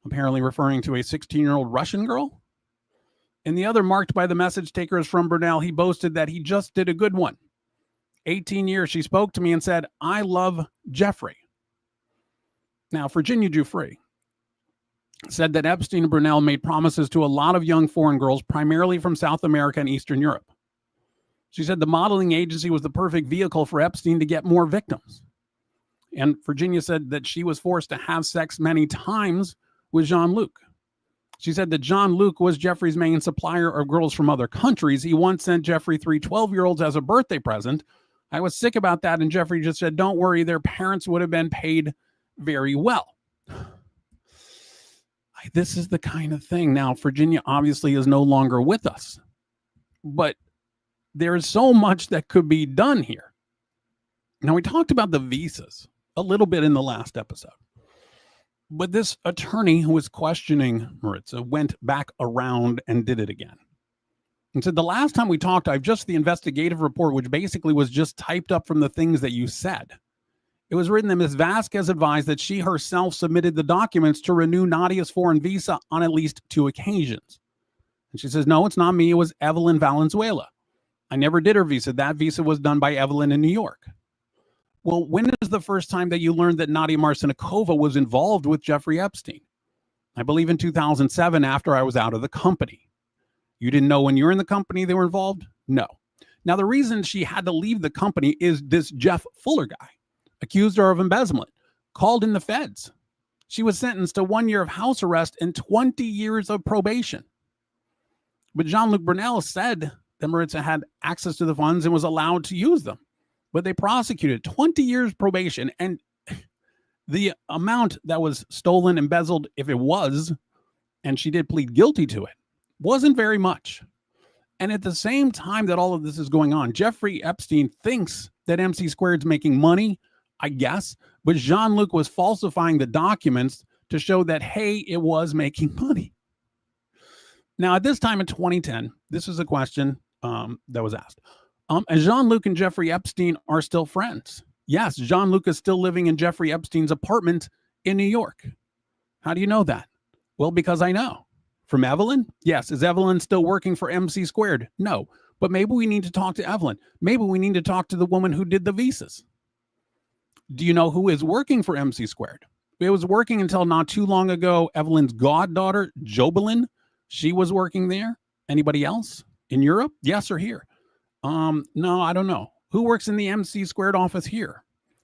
S8: Apparently referring to a 16-year-old Russian girl. In the other marked by the message takers from Brunell, he boasted that he just did a good one. 18 years, she spoke to me and said, I love Jeffrey. Now, Virginia Giuffre said that Epstein and Brunell made promises to a lot of young foreign girls, primarily from South America and Eastern Europe. She said the modeling agency was the perfect vehicle for Epstein to get more victims. And Virginia said that she was forced to have sex many times with Jean-Luc. She said that Jean-Luc was Jeffrey's main supplier of girls from other countries. He once sent Jeffrey 3 12-year-olds as a birthday present. I was sick about that, and Jeffrey just said, don't worry, their parents would have been paid very well. This is the kind of thing. Now, Virginia obviously is no longer with us, but there's so much that could be done here. Now, we talked about the visas a little bit in the last episode. But this attorney who was questioning Maritza went back around and did it again. And said, the last time we talked, I've just the investigative report, which basically was just typed up from the things that you said. It was written that Ms. Vasquez advised that she herself submitted the documents to renew Nadia's foreign visa on at least 2 occasions. And she says, no, it's not me. It was Evelyn Valenzuela. I never did her visa. That visa was done by Evelyn in New York. Well, when is the first time that you learned that Nadia Marcinkova was involved with Jeffrey Epstein? I believe in 2007 after I was out of the company. You didn't know when you were in the company they were involved? No. Now, the reason she had to leave the company is this Jeff Fuller guy accused her of embezzlement, called in the feds. She was sentenced to 1 year of house arrest and 20 years of probation. But Jean-Luc Brunell said that Maritza had access to the funds and was allowed to use them. But they prosecuted 20 years probation, and the amount that was stolen, embezzled, if it was, and she did plead guilty to it, wasn't very much. And at the same time that all of this is going on, Jeffrey Epstein thinks that MC Squared's making money, I guess, but Jean-Luc was falsifying the documents to show that, hey, it was making money. Now, at this time in 2010, this is a question that was asked. And Jean-Luc and Jeffrey Epstein are still friends. Yes, Jean-Luc is still living in Jeffrey Epstein's apartment in New York. How do you know that? Well, because I know. From Evelyn? Yes. Is Evelyn still working for MC Squared? No. But maybe we need to talk to Evelyn. Maybe we need to talk to the woman who did the visas. Do you know who is working for MC Squared? It was working until not too long ago. Evelyn's goddaughter, Jobelin, she was working there. Anybody else in Europe? Yes or here? No, I don't know. Who works in the MC Squared office here?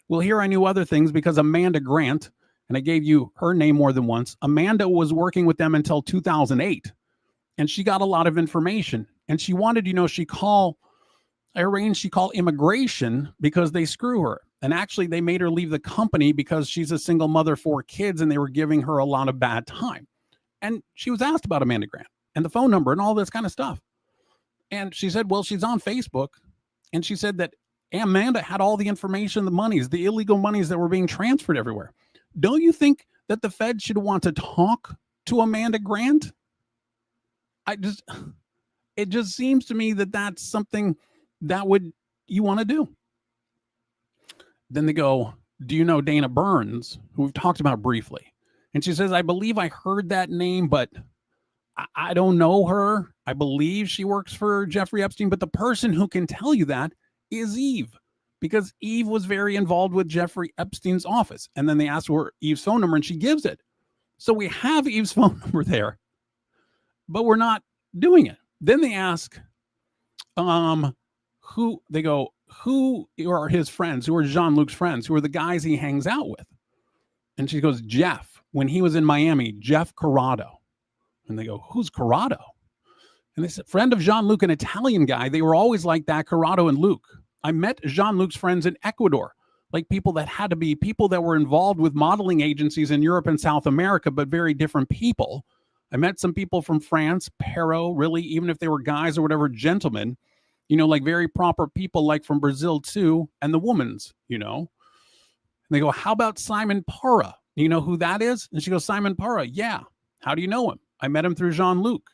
S8: Well, here I knew other things because Amanda Grant, and I gave you her name more than once. Amanda was working with them until 2008, and she got a lot of information. And she wanted, she call immigration because they screw her. And actually, they made her leave the company because she's a single mother, 4 kids, and they were giving her a lot of bad time. And she was asked about Amanda Grant and the phone number and all this kind of stuff. And she said, well, she's on Facebook. And she said that Amanda had all the information, the monies, the illegal monies that were being transferred everywhere. Don't you think that the Fed should want to talk to Amanda Grant? It just seems to me that that's something that you want to do. Then they go, do you know Dana Burns, who we've talked about briefly? And she says, I believe I heard that name, but I don't know her. I believe she works for Jeffrey Epstein, but the person who can tell you that is Eve, because Eve was very involved with Jeffrey Epstein's office. And then they ask her Eve's phone number and she gives it. So we have Eve's phone number there, but we're not doing it. Then they ask, who are his friends? Who are Jean-Luc's friends? Who are the guys he hangs out with? And she goes, Jeff, when he was in Miami, Jeff Corrado. And they go, who's Corrado? And they said, friend of Jean-Luc, an Italian guy. They were always like that, Corrado and Luke. I met Jean-Luc's friends in Ecuador, like people that had to be people that were involved with modeling agencies in Europe and South America, but very different people. I met some people from France, Pero, really, even if they were guys or whatever, gentlemen, like very proper people, like from Brazil too, and the women's, And they go, how about Simon Para? You know who that is? And she goes, Simon Para, yeah. How do you know him? I met him through Jean-Luc.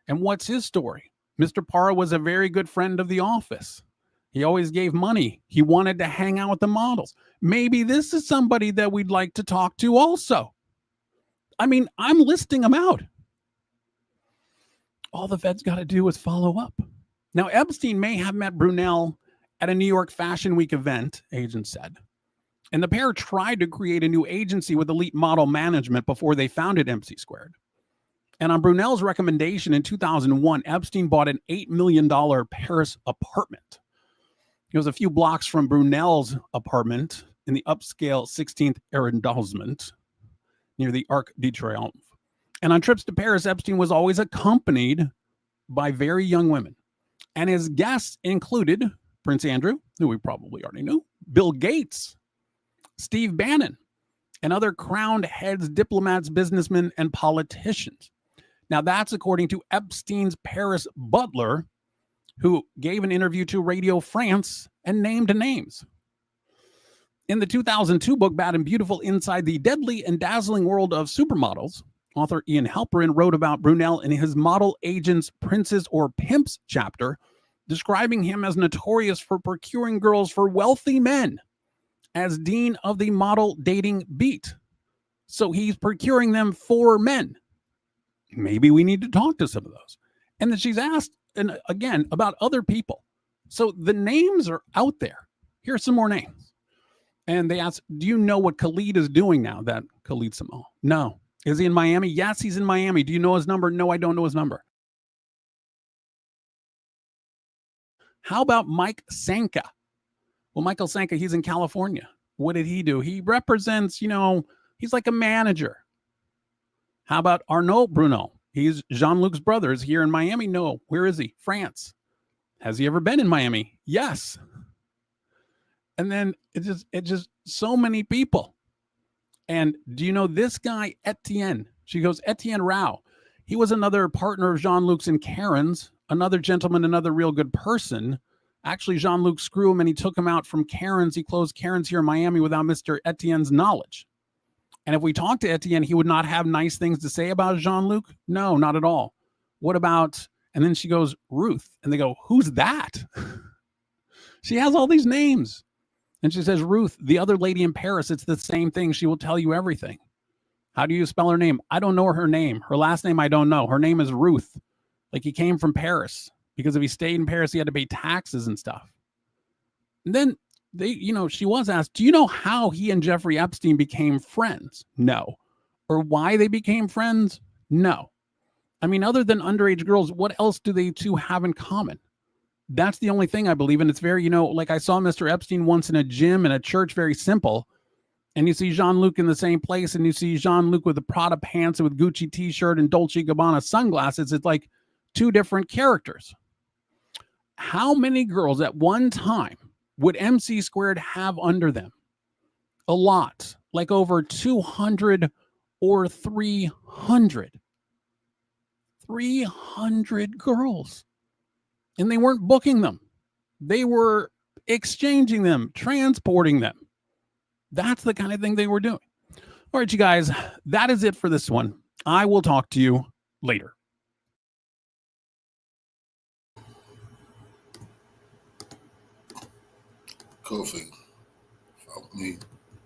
S8: And what's his story? Mr. Para was a very good friend of the office. He always gave money. He wanted to hang out with the models. Maybe this is somebody that we'd like to talk to also. I mean, I'm listing them out. All the Fed's got to do is follow up. Now, Epstein may have met Brunell at a New York Fashion Week event, agents said. And the pair tried to create a new agency with elite model management before they founded MC Squared. And on Brunell's recommendation in 2001, Epstein bought an $8 million Paris apartment. It was a few blocks from Brunell's apartment in the upscale 16th arrondissement near the Arc de Triomphe. And on trips to Paris, Epstein was always accompanied by very young women. And his guests included Prince Andrew, who we probably already knew, Bill Gates, Steve Bannon, and other crowned heads, diplomats, businessmen, and politicians. Now, that's according to Epstein's Paris butler, who gave an interview to Radio France and named names. In the 2002 book, Bad and Beautiful, Inside the Deadly and Dazzling World of Supermodels, author Ian Halperin wrote about Brunell in his Model Agents, Princes, or Pimps chapter, describing him as notorious for procuring girls for wealthy men as dean of the model dating beat. So he's procuring them for men. Maybe we need to talk to some of those. And then she's asked, and again, about other people. So the names are out there. Here's some more names. And they asked, do you know what Khalid is doing now? That Khalid Samal. No. Is he in Miami? Yes, he's in Miami. Do you know his number? No, I don't know his number. How about Mike Sanka? Well, Michael Sanka, he's in California. What did he do? He represents, he's like a manager. How about Arnaud Brunel? He's Jean-Luc's brother. Is here in Miami? No. Where is he? France. Has he ever been in Miami? Yes. And then it's just so many people. And do you know this guy, Etienne? She goes, Etienne Rao. He was another partner of Jean-Luc's and Karen's, another gentleman, another real good person. Actually, Jean-Luc screwed him and he took him out from Karen's. He closed Karen's here in Miami without Mr. Etienne's knowledge. And if we talk to Etienne, he would not have nice things to say about Jean-Luc. No, not at all. What about, and then she goes, Ruth. And they go, who's that? She has all these names. And she says, Ruth, the other lady in Paris, it's the same thing. She will tell you everything. How do you spell her name? I don't know her name. Her last name, I don't know. Her name is Ruth. Like he came from Paris because if he stayed in Paris, he had to pay taxes and stuff. And then she was asked, do you know how he and Jeffrey Epstein became friends? No. Or why they became friends? No. I mean, other than underage girls, what else do they two have in common? That's the only thing I believe. And it's very, like I saw Mr. Epstein once in a gym in a church, very simple. And you see Jean-Luc in the same place. And you see Jean-Luc with the Prada pants and with Gucci t-shirt and Dolce & Gabbana sunglasses. It's like two different characters. How many girls at one time would MC Squared have under them? A lot, like over 200 or 300. 300 girls. And they weren't booking them. They were exchanging them, transporting them. That's the kind of thing they were doing. All right, you guys, that is it for this one. I will talk to you later.
S1: Kofi, I mean,